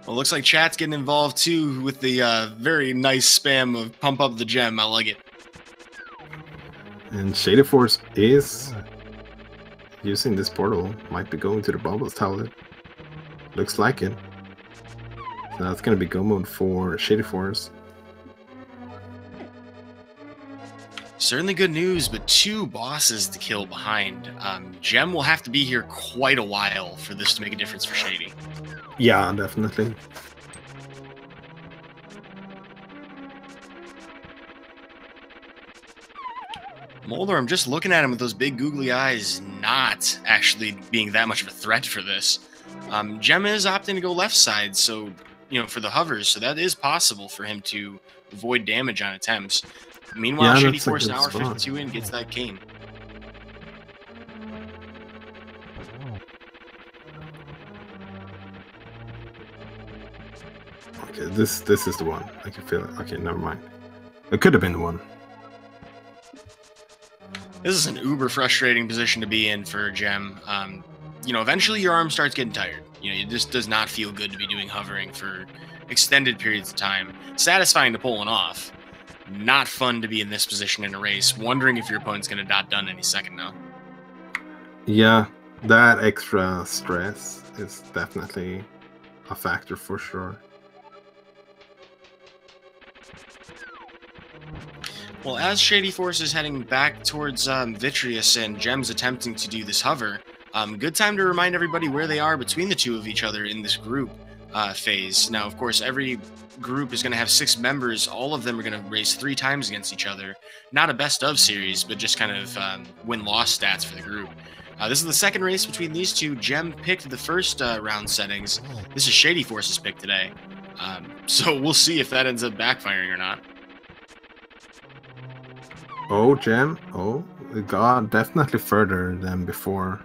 Well, looks like chat's getting involved too with the very nice spam of pump up the gem. I like it. And shadyforce is using this portal. Might be going to the Bubbles Tower. Looks like it. So that's going to be go mode for shadyforce. Certainly good news, but 2 bosses to kill behind. Gem will have to be here quite a while for this to make a difference for Shady. Yeah, definitely. Molder, I'm just looking at him with those big googly eyes, not actually being that much of a threat for this. Gem is opting to go left side, so, you know, for the hovers, so that is possible for him to avoid damage on attempts. Meanwhile, yeah, shadyforce an hour 52 in gets that cane. Okay, this is the one. I can feel it. Okay, never mind. It could have been the one. This is an uber frustrating position to be in for Gem. You know, eventually your arm starts getting tired. You know, it just does not feel good to be doing hovering for extended periods of time. Satisfying to pull one off. Not fun to be in this position in a race, wondering if your opponent's going to dot done any second now. Yeah, that extra stress is definitely a factor for sure. Well, as shadyforce is heading back towards Vitreous and Gem's attempting to do this hover, good time to remind everybody where they are between the two of each other in this group phase. Now, of course, every group is going to have 6 members. All of them are going to race 3 times against each other. Not a best of series, but just kind of win-loss stats for the group. This is the second race between these two. Gem picked the first round settings. This is shadyforce's pick today. So we'll see if that ends up backfiring or not. Oh, Gem. Oh, it got definitely further than before.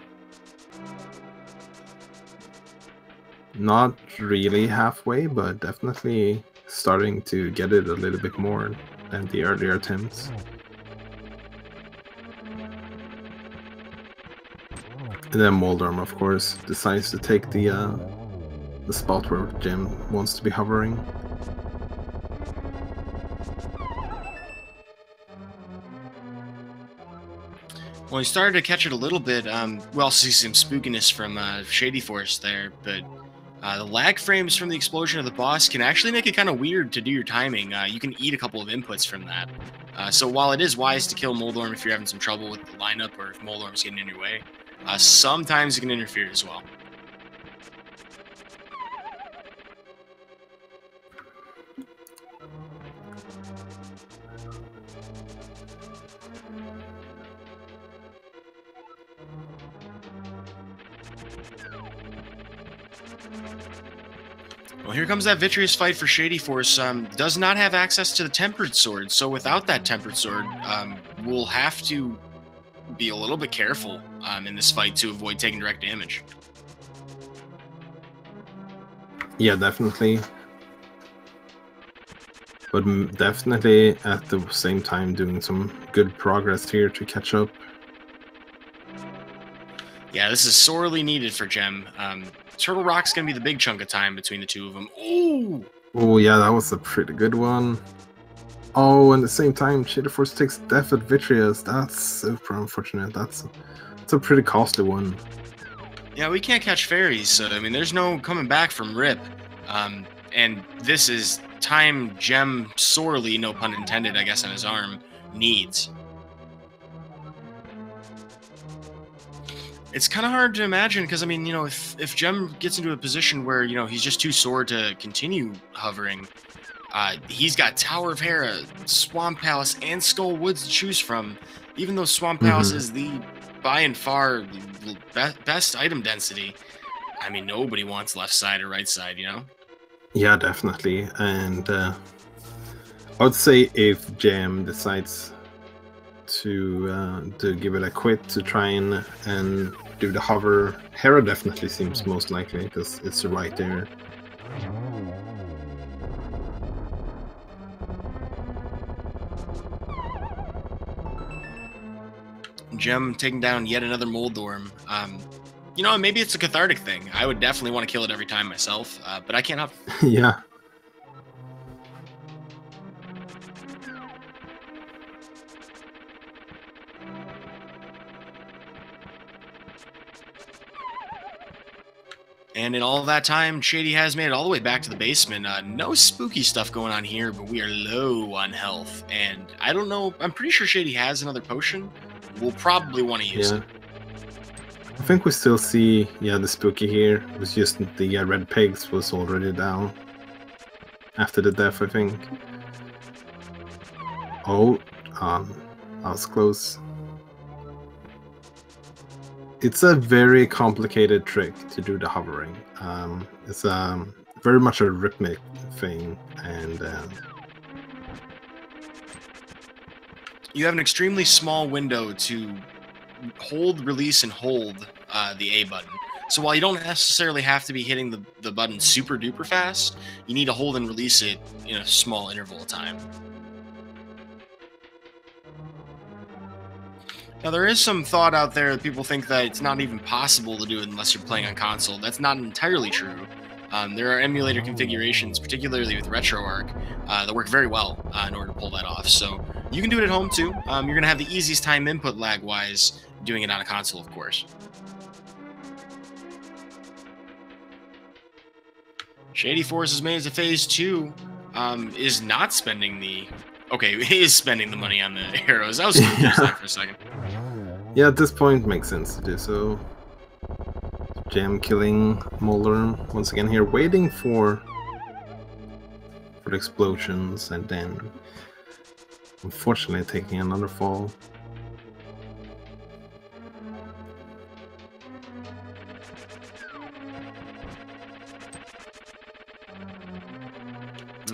Not really halfway, but definitely starting to get it a little bit more than the earlier attempts. And then Moldorm, of course, decides to take the spot where Gem wants to be hovering. Well, he started to catch it a little bit. We also see some spookiness from shadyforce there, but the lag frames from the explosion of the boss can actually make it kind of weird to do your timing. You can eat a couple of inputs from that. So while it is wise to kill Moldorm if you're having some trouble with the lineup or if Moldorm's getting in your way, sometimes it can interfere as well. Well, here comes that Vitreous fight for Shadyforce. Does not have access to the Tempered Sword, so without that Tempered Sword, we'll have to be a little bit careful in this fight to avoid taking direct damage. Yeah, definitely. But definitely at the same time doing some good progress here to catch up. Yeah, this is sorely needed for Gem. Turtle Rock's going to be the big chunk of time between the two of them. Ooh! Oh, yeah, that was a pretty good one. Oh, and at the same time, Shadyforce takes death at Vitreous. That's super unfortunate. That's a pretty costly one. Yeah, we can't catch fairies, so, I mean, there's no coming back from Rip. And this is time Gem sorely, no pun intended, I guess, on his arm, needs. It's kind of hard to imagine because, I mean, you know, if Gem gets into a position where, you know, he's just too sore to continue hovering, he's got Tower of Hera, Swamp Palace, and Skull Woods to choose from. Even though Swamp Palace is the, by and far, best item density, I mean, nobody wants left side or right side, you know? Yeah, definitely. And I would say if Gem decides to give it a quit to try and do the hover, Hera definitely seems most likely because it's right there. Gem taking down yet another Moldorm. You know, maybe it's a cathartic thing. I would definitely want to kill it every time myself, but I can't hover. Yeah. And in all that time, Shady has made it all the way back to the basement. No spooky stuff going on here, but we are low on health. And I don't know, I'm pretty sure Shady has another potion. We'll probably want to use it. I think we still see, the spooky here. It was just the red pigs was already down after the death, I think. Oh, that was close. It's a very complicated trick to do the hovering. It's very much a rhythmic thing, and you have an extremely small window to hold, release, and hold the A button. So while you don't necessarily have to be hitting the button super duper fast, you need to hold and release it in a small interval of time. Now, there is some thought out there that people think that it's not even possible to do it unless you're playing on console. That's not entirely true. There are emulator configurations, particularly with RetroArch, that work very well in order to pull that off. So you can do it at home too. You're going to have the easiest time input lag-wise doing it on a console, of course. Shadyforce has made it to Phase 2, is not spending the... Okay, he is spending the money on the arrows. I was confused there for a second. Yeah, at this point, makes sense to do so. Gem killing Moldorm once again here, waiting for the explosions, and then unfortunately taking another fall.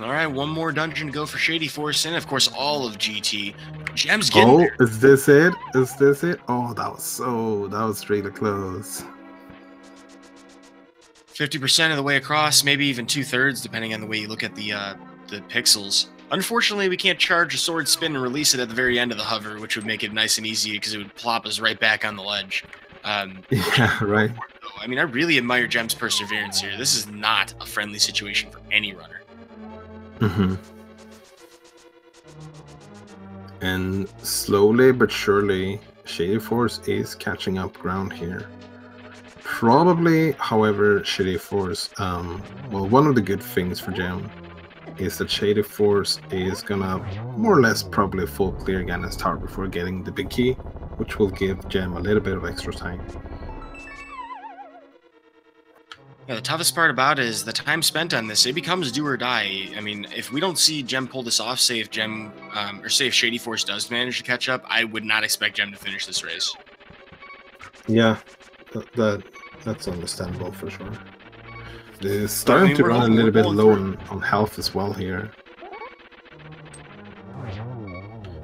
Alright, one more dungeon to go for Shadyforce, and of course all of GT. Gem's getting there. Is this it? Is this it? Oh, that was really close. 50% of the way across, maybe even 2/3, depending on the way you look at the pixels. Unfortunately, we can't charge a sword spin and release it at the very end of the hover, which would make it nice and easy because it would plop us right back on the ledge. Yeah, right. I mean, I really admire Gem's perseverance here. This is not a friendly situation for any runner. And slowly but surely, Shadyforce is catching up ground here. Probably, however, Shadyforce, well, one of the good things for Gem is that Shady Force is gonna more or less probably full clear Ganon's tower before getting the big key, which will give Gem a little bit of extra time. Yeah, the toughest part about it is the time spent on this. It becomes do or die. I mean, if we don't see Gem pull this off, say if Gem, or say if Shady Force does manage to catch up, I would not expect Gem to finish this race. Yeah, that's understandable for sure. They're starting to run a little bit low on health as well here.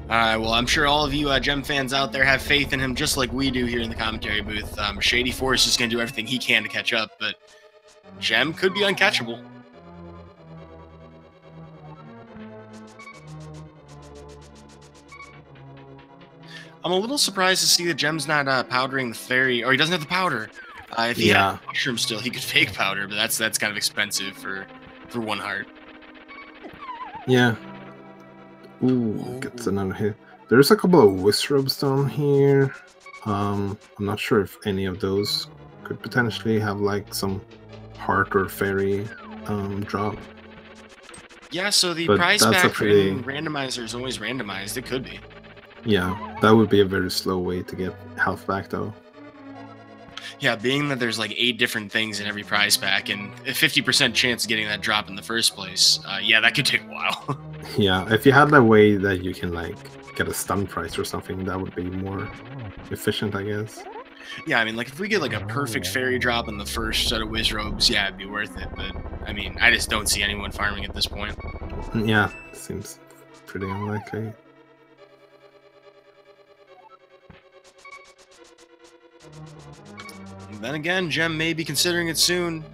Well, I'm sure all of you Gem fans out there have faith in him just like we do here in the commentary booth. Shady Force is going to do everything he can to catch up, but Gem could be uncatchable. I'm a little surprised to see that Gem's not powdering the fairy, or he doesn't have the powder. If he had mushroom still, he could fake powder, but that's kind of expensive for 1 heart. Yeah. Ooh, gets another hit. There's a couple of Wizrobes down here. I'm not sure if any of those could potentially have like some heart or fairy drop. Yeah, so the prize pack in Randomizer is always randomized. It could be. Yeah, that would be a very slow way to get health back though. Yeah, being that there's like 8 different things in every prize pack and a 50% chance of getting that drop in the first place, yeah, that could take a while. Yeah, if you had a way that you can like get a stun prize or something, that would be more efficient, I guess. Yeah, I mean, like if we get like a perfect fairy drop in the first set of Wizrobes, yeah, it'd be worth it. But I mean, I just don't see anyone farming at this point. Yeah, seems pretty unlikely. Then again, Gem may be considering it soon.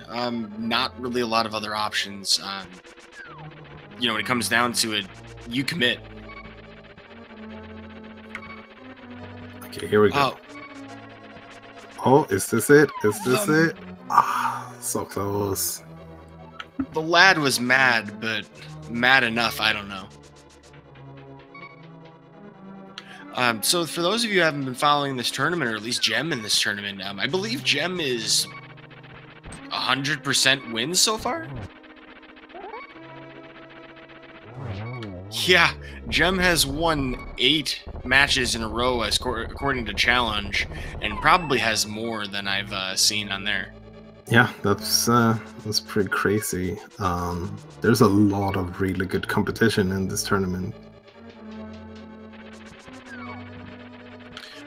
Not really a lot of other options. You know, when it comes down to it, you commit. Okay, here we go. Oh, is this it? Is this it? Ah, so close. The lad was mad, but mad enough, I don't know. So for those of you who haven't been following this tournament, or at least Gem in this tournament, I believe Gem is 100% wins so far? Yeah, Gem has won 8 matches in a row according to Challenge, and probably has more than I've seen on there. Yeah, that's pretty crazy. There's a lot of really good competition in this tournament.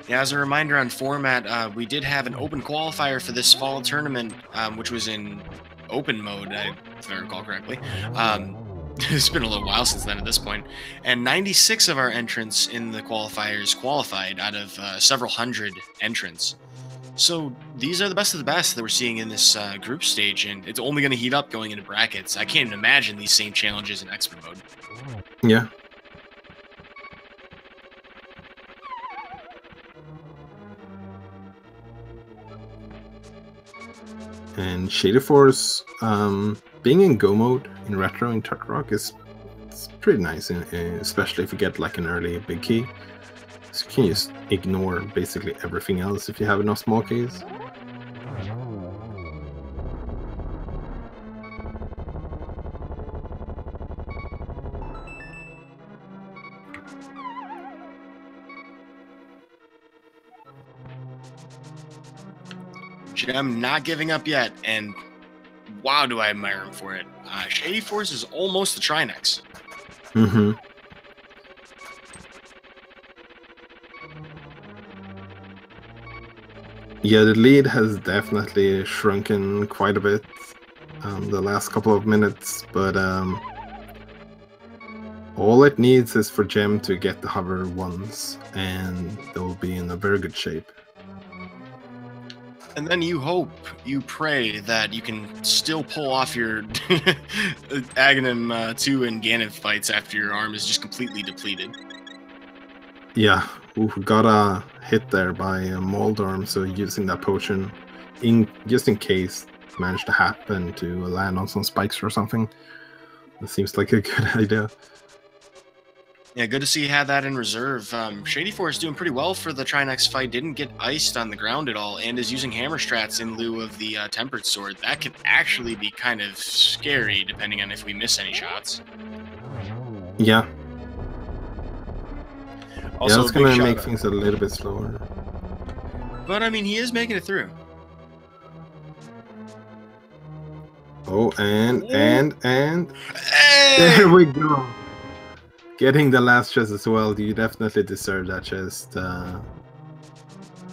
Yeah, as a reminder on format, we did have an open qualifier for this fall tournament, which was in open mode, if I recall correctly. It's been a little while since then at this point. And 96 of our entrants in the qualifiers qualified out of several hundred entrants. So these are the best of the best that we're seeing in this group stage, and it's only going to heat up going into brackets. I can't even imagine these same challenges in expert mode. Yeah. And Shady Force, being in Go mode in Retro and Turtle Rock it's pretty nice, especially if you get like an early big key. So you can just ignore basically everything else if you have enough small keys. Gem not giving up yet, and wow, do I admire him for it. Shady Force is almost the Trinex. Mm-hmm. Yeah, the lead has definitely shrunken quite a bit the last couple of minutes, but all it needs is for Gem to get the hover once, and they'll be in a very good shape. And then you hope, you pray that you can still pull off your Aghanim 2 and Ganon fights after your arm is just completely depleted. Yeah, we got a hit there by Moldorm, so using that potion, just in case it managed to happen to land on some spikes or something. That seems like a good idea. Yeah, good to see you had that in reserve. Shadyforce doing pretty well for the Trinex fight. Didn't get iced on the ground at all, and is using hammer strats in lieu of the tempered sword. That could actually be kind of scary, depending on if we miss any shots. Yeah. Also, yeah, it's gonna make things a little bit slower. But I mean, he is making it through. Oh, and Hey! there we go. Getting the last chest as well. You definitely deserve that chest.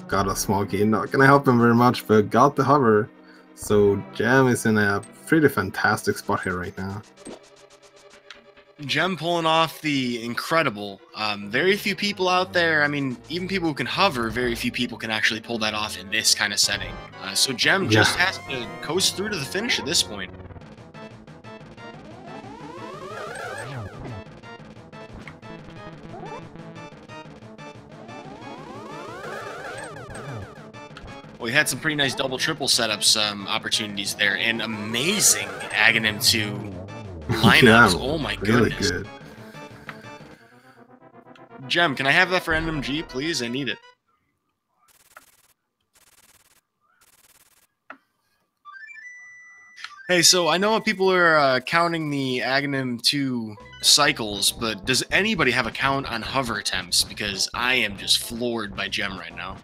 Got a small key. Not gonna help him very much, but got the hover. So Gem is in a pretty fantastic spot here right now. Gem pulling off the incredible. Very few people out there, I mean, even people who can hover, very few people can actually pull that off in this kind of setting. So Gem just has to coast through to the finish at this point. Well, we had some pretty nice double triple setups opportunities there, and amazing Aghanim 2 lineups. Oh my goodness. Good. Gem, can I have that for NMG, please? I need it. Hey, so I know people are counting the Aghanim 2 cycles, but does anybody have a count on hover attempts? Because I am just floored by Gem right now.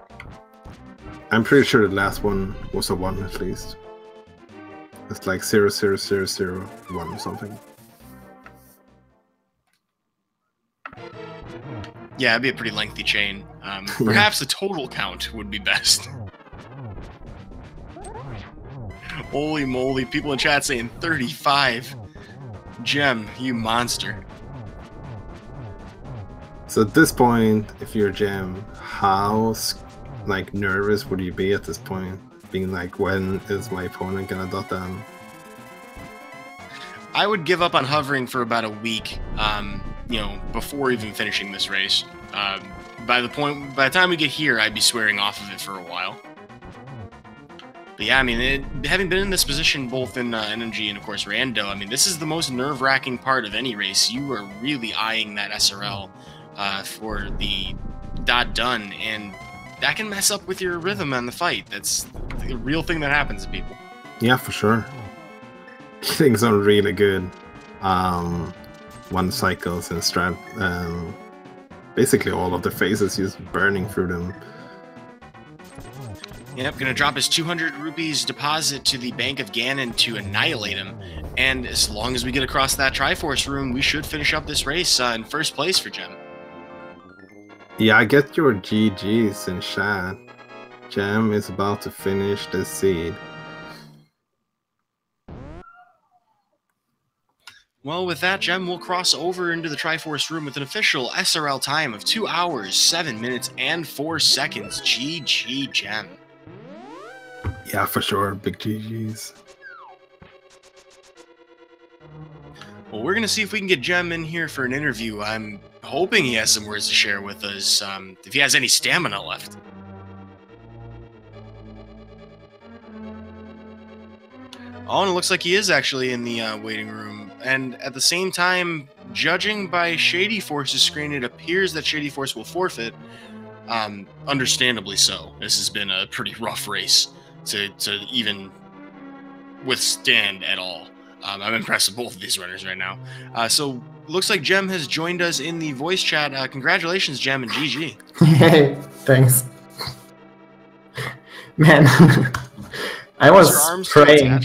I'm pretty sure the last one was a 1 at least. It's like 00001 or something. Yeah, it'd be a pretty lengthy chain. Perhaps the total count would be best. Holy moly, people in chat saying 35. Gem, you monster. So at this point, if you're Gem, how like nervous would you be at this point? Being like, when is my opponent gonna dot down? I would give up on hovering for about a week, you know, before even finishing this race. By the time we get here, I'd be swearing off of it for a while. But yeah, I mean, having been in this position both in NMG and of course Rando, I mean, this is the most nerve-wracking part of any race. You are really eyeing that SRL for the dot done, and that can mess up with your rhythm on the fight. That's the real thing that happens to people. Yeah, for sure. Things are really good. 1 cycles and strat. Basically all of the phases he's burning through them. Yep, gonna drop his 200 rupees deposit to the Bank of Ganon to annihilate him. And as long as we get across that Triforce room, we should finish up this race in first place for Gem. Yeah, I get your GGs in chat. Gem is about to finish the seed. Well, with that, Gem will cross over into the Triforce room with an official SRL time of 2 hours, 7 minutes, and 4 seconds. GG, Gem. Yeah, for sure. Big GGs. Well, we're going to see if we can get Gem in here for an interview. I'm hoping he has some words to share with us, if he has any stamina left. Oh, and it looks like he is actually in the waiting room. And at the same time, judging by Shadyforce's screen, it appears that Shadyforce will forfeit. Understandably so. This has been a pretty rough race to even withstand at all. I'm impressed with both of these runners right now. So looks like Gem has joined us in the voice chat. Congratulations, Gem, and GG. Hey, thanks. Man, I was praying.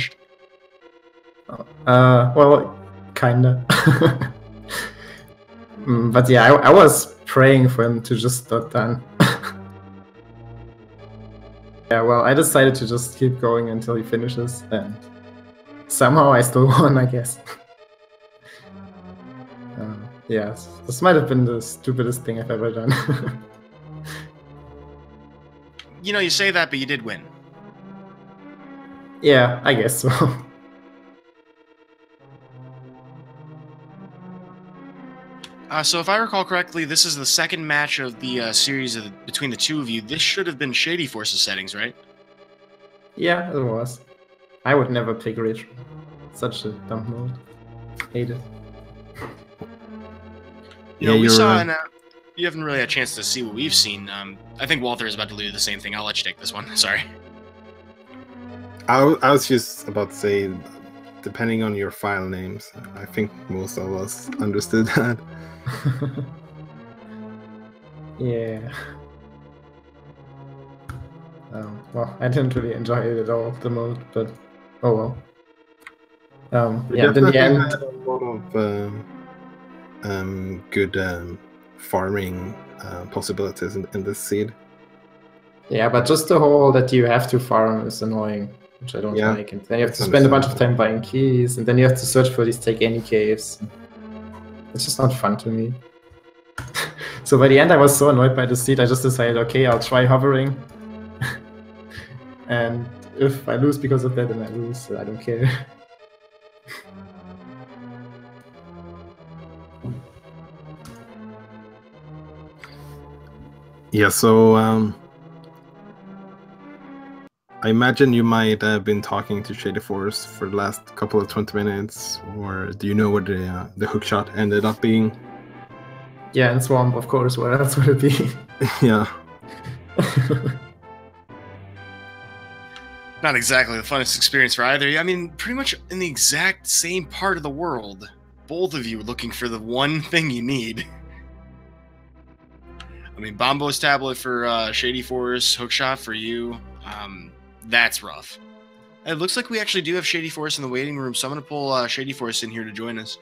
Well, kinda. But yeah, I was praying for him to just stop done. Yeah, well, I decided to just keep going until he finishes, and somehow I still won, I guess. Yeah, this might have been the stupidest thing I've ever done. You know, you say that, but you did win. Yeah, I guess so. So if I recall correctly, this is the second match of the series between the two of you. This should have been Shadyforce's settings, right? Yeah, it was. I would never pick Rich. Such a dumb mode. Hate it. You know, we you're saw, right. and you haven't really had a chance to see what we've seen. I think Walter is about to do the same thing. I'll let you take this one. Sorry. I was just about to say, depending on your file names, I think most of us understood that. Yeah. Well, I didn't really enjoy it at all, the mode, but oh well. We Yeah, then the definitely end. had a lot of good farming possibilities in this seed. Yeah, but just the whole that you have to farm is annoying, which I don't Yeah, like. And then you have that's to spend a bunch of understandable. time buying keys, and then you have to search for these take any caves. It's just not fun to me. So by the end, I was so annoyed by the seed, I just decided, okay, I'll try hovering. And if I lose because of that, then I lose. So I don't care. Yeah, so I imagine you might have been talking to shadyforce for the last couple of 20 minutes, or do you know what the hook shot ended up being? Yeah, and Swamp, of course. What else would it be? Yeah. Not exactly the funnest experience for either. I mean, pretty much in the exact same part of the world. Both of you looking for the one thing you need. I mean, Bombo's tablet for shadyforce, hookshot for you. That's rough. It looks like we actually do have shadyforce in the waiting room, so I'm going to pull shadyforce in here to join us.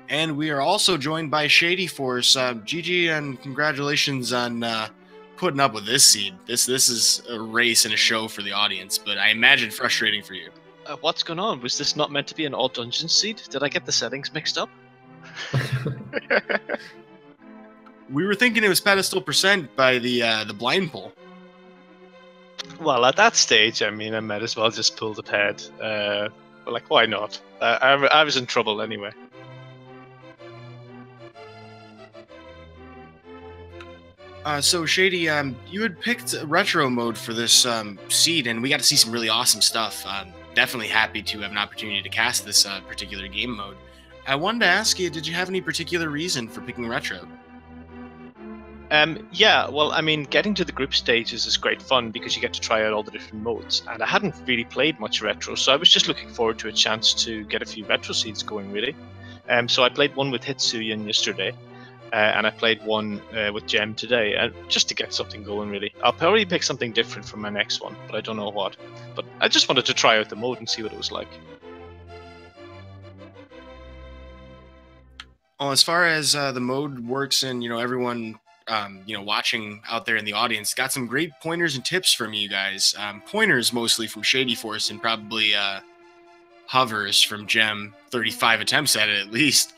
And we are also joined by shadyforce. GG and congratulations on putting up with this seed. This is a race and a show for the audience, but I imagine frustrating for you. What's going on? Was this not meant to be an all dungeon seed? Did I get the settings mixed up? We were thinking it was pedestal percent by the blind pull. Well, at that stage, I mean, I might as well just pull the pad. But like, why not? I was in trouble anyway. So Shady, you had picked retro mode for this seed, and we got to see some really awesome stuff. Definitely happy to have an opportunity to cast this particular game mode. I wanted to ask you, did you have any particular reason for picking retro? Yeah, well, I mean, getting to the group stages is great fun because you get to try out all the different modes. And I hadn't really played much retro, so I was just looking forward to a chance to get a few retro seeds going, really. So I played one with Hitsuyan yesterday. And I played one with Gem today, just to get something going, really. I'll probably pick something different for my next one, but I don't know what. But I just wanted to try out the mode and see what it was like. Well, as far as the mode works, and everyone watching out there in the audience, got some great pointers and tips from you guys. Pointers mostly from shadyforce, and probably hovers from Gem. 35 attempts at it at least.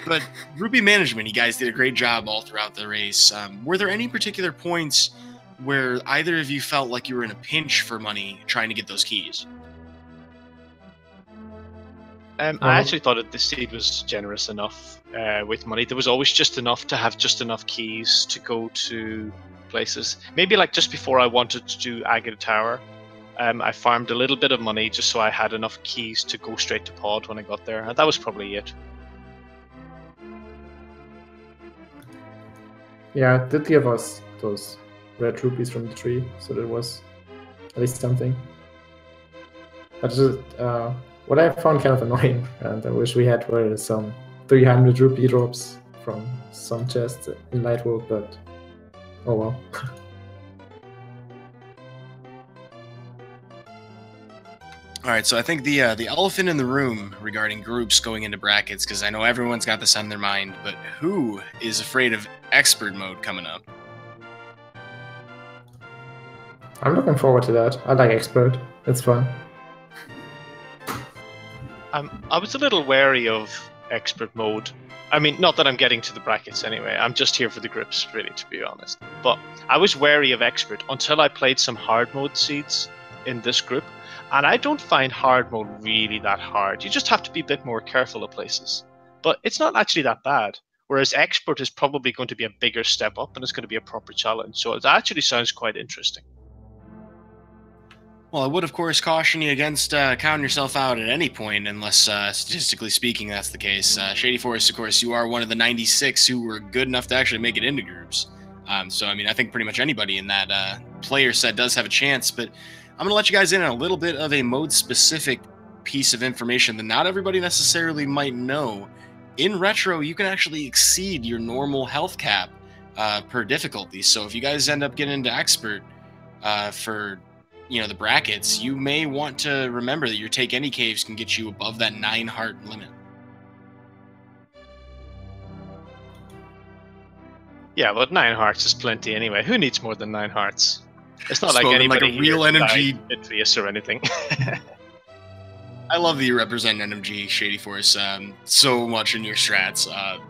But Ruby management, you guys did a great job all throughout the race. Were there any particular points where either of you felt like you were in a pinch for money trying to get those keys? I actually thought that the seed was generous enough with money. There was always just enough to have just enough keys to go to places. Maybe like just before I wanted to do Agate Tower, I farmed a little bit of money just so I had enough keys to go straight to Pod when I got there. And that was probably it. Yeah, it did give us those red rupees from the tree, so there was at least something. But just, what I found kind of annoying, and I wish we had, were some 300 rupee drops from some chests in Lightwood, but oh well. All right, so I think the elephant in the room regarding groups going into brackets, because I know everyone's got this on their mind, but who is afraid of expert mode coming up? I'm looking forward to that. I like expert. It's fun. I was a little wary of expert mode. I mean, not that I'm getting to the brackets anyway. I'm just here for the groups, really, to be honest. But I was wary of expert until I played some hard mode seeds in this group. And I don't find hard mode really that hard. You just have to be a bit more careful of places. But it's not actually that bad. Whereas expert is probably going to be a bigger step up and it's going to be a proper challenge. So it actually sounds quite interesting. Well, I would, of course, caution you against counting yourself out at any point, unless statistically speaking that's the case. Shadyforce, of course, you are one of the 96 who were good enough to actually make it into groups. So, I mean, I think pretty much anybody in that player set does have a chance, but I'm going to let you guys in on a little bit of a mode-specific piece of information that not everybody necessarily might know. In Retro, you can actually exceed your normal health cap per difficulty. So if you guys end up getting into Expert for the brackets, you may want to remember that your Take Any caves can get you above that 9 heart limit. Yeah, but 9 hearts is plenty anyway. Who needs more than 9 hearts? It's not like Spoken anybody like a real here NMG. died Vitreous or anything. I love that you represent NMG Shadyforce so much in your strats.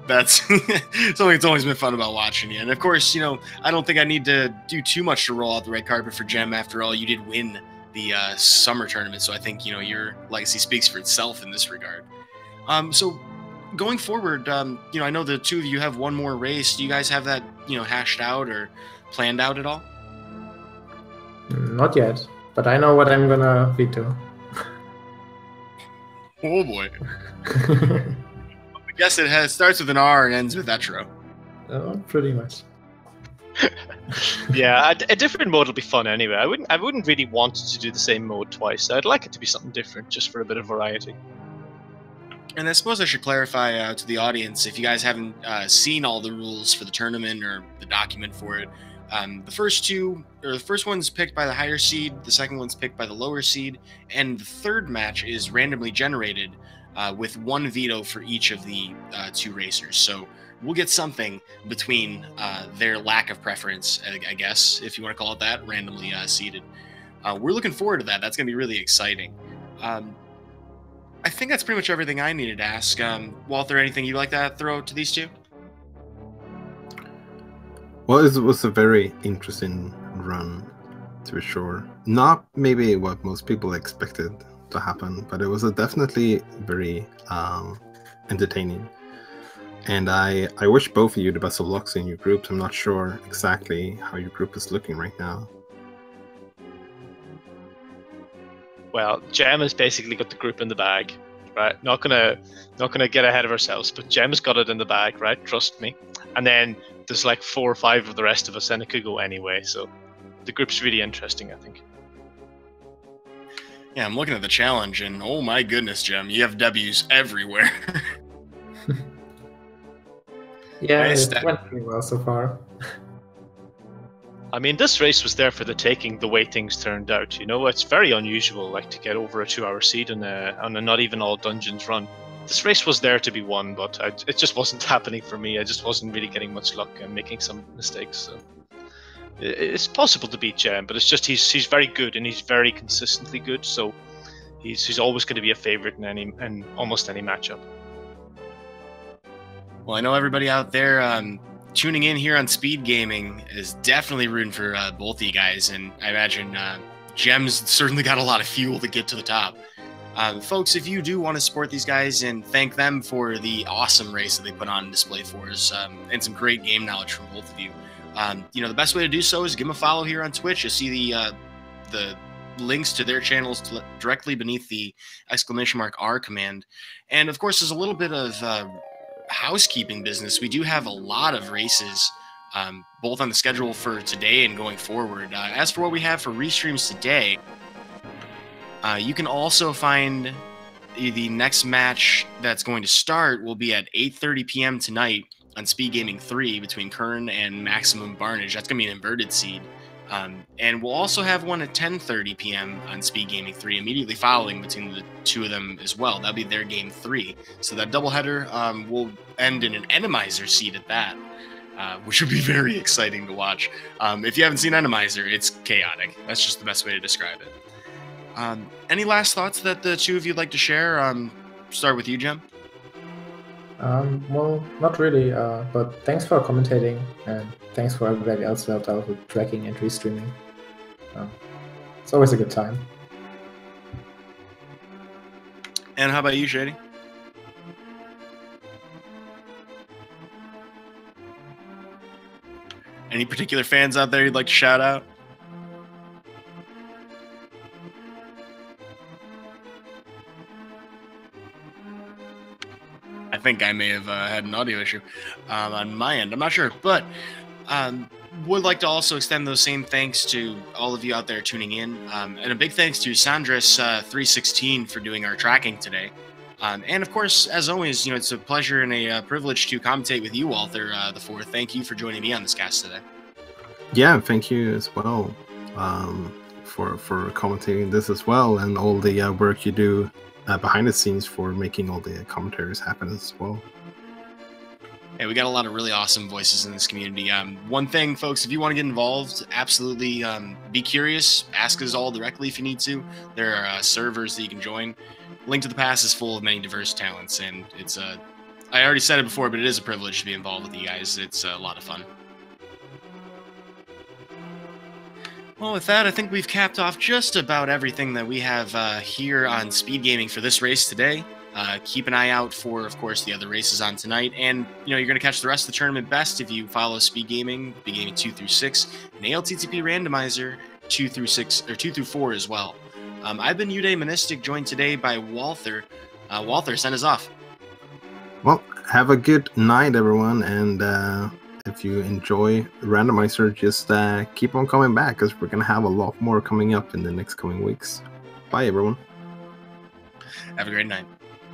That's something that's always been fun about watching you. And of course, I don't think I need to do too much to roll out the red carpet for Gem. After all, you did win the summer tournament, so I think your legacy speaks for itself in this regard. So going forward, I know the two of you have one more race. Do you guys have that hashed out or planned out at all? Not yet, but I know what I'm gonna veto. Oh boy. I guess it starts with an R and ends with Etro. Oh, pretty much. Yeah, a different mode will be fun anyway. I wouldn't really want to do the same mode twice. I'd like it to be something different, just for a bit of variety. And I suppose I should clarify to the audience, if you guys haven't seen all the rules for the tournament or the document for it, the first one's picked by the higher seed, the second one's picked by the lower seed, and the third match is randomly generated with one veto for each of the two racers. So we'll get something between their lack of preference, I guess, if you want to call it that, randomly seeded. We're looking forward to that. That's going to be really exciting. I think that's pretty much everything I needed to ask. Walter, anything you'd like to throw to these two? Well, it was a very interesting run, to be sure. Not maybe what most people expected to happen, but it was definitely very entertaining. And I wish both of you the best of luck in your groups. I'm not sure exactly how your group is looking right now. Well, Gem has basically got the group in the bag, right? Not gonna get ahead of ourselves, but Gem's got it in the bag, right? Trust me. And then there's like 4 or 5 of the rest of us, and it could go anyway. So the group's really interesting, I think. Yeah, I'm looking at the challenge, and oh my goodness, Gem, you have W's everywhere. Yeah, Nice it went pretty well so far. I mean, this race was there for the taking the way things turned out. It's very unusual, like, to get over a 2-hour seed on a not even all dungeons run. This race was there to be won, but it just wasn't happening for me. I just wasn't really getting much luck and making some mistakes. So it's possible to beat Gem, but it's just he's very good and he's very consistently good. So he's always going to be a favorite in almost any matchup. Well, I know everybody out there tuning in here on Speed Gaming is definitely rooting for both of you guys, and I imagine Gem's certainly got a lot of fuel to get to the top. Folks, if you do want to support these guys and thank them for the awesome race that they put on display for us, and some great game knowledge from both of you, the best way to do so is give them a follow here on Twitch. You'll see the links to their channels directly beneath the !R command. And of course, there's a little bit of housekeeping business. We do have a lot of races both on the schedule for today and going forward. As for what we have for restreams today, you can also find the next match that's going to start will be at 8:30 p.m. tonight on Speed Gaming 3 between Kern and Maximum Barnage. That's going to be an inverted seed. And we'll also have one at 10:30 p.m. on Speed Gaming 3, immediately following between the two of them as well. That'll be their game 3. So that doubleheader will end in an Randomizer seed at that, which would be very exciting to watch. If you haven't seen Randomizer, it's chaotic. That's just the best way to describe it. Any last thoughts that the two of you would like to share? Start with you, Gem. Well, not really, but thanks for commentating, and thanks for everybody else who helped out with tracking and restreaming. It's always a good time. And how about you, Shady? Any particular fans out there you'd like to shout out? I think I may have had an audio issue on my end. I'm not sure, but would like to also extend those same thanks to all of you out there tuning in, and a big thanks to Sandris316 for doing our tracking today. And of course, as always, it's a pleasure and a privilege to commentate with you, Walther the Fourth. Thank you for joining me on this cast today. Yeah, thank you as well for commentating this as well, and all the work you do behind the scenes for making all the commentaries happen as well. Hey, we got a lot of really awesome voices in this community. One thing, folks, if you want to get involved, absolutely be curious. Ask us all directly if you need to. There are servers that you can join. Link to the Past is full of many diverse talents, and it's I already said it before, but it is a privilege to be involved with you guys. It's a lot of fun. Well, with that, I think we've capped off just about everything that we have here on Speed Gaming for this race today. Keep an eye out for, of course, the other races on tonight, and you're going to catch the rest of the tournament best if you follow Speed Gaming 2 through 6, and ALTTP Randomizer 2 through 6 or 2 through 4 as well. I've been Uday Monistic, joined today by Walther. Walther, send us off. Well, have a good night, everyone, and if you enjoy Randomizer, just keep on coming back, because we're going to have a lot more coming up in the next coming weeks. Bye, everyone. Have a great night.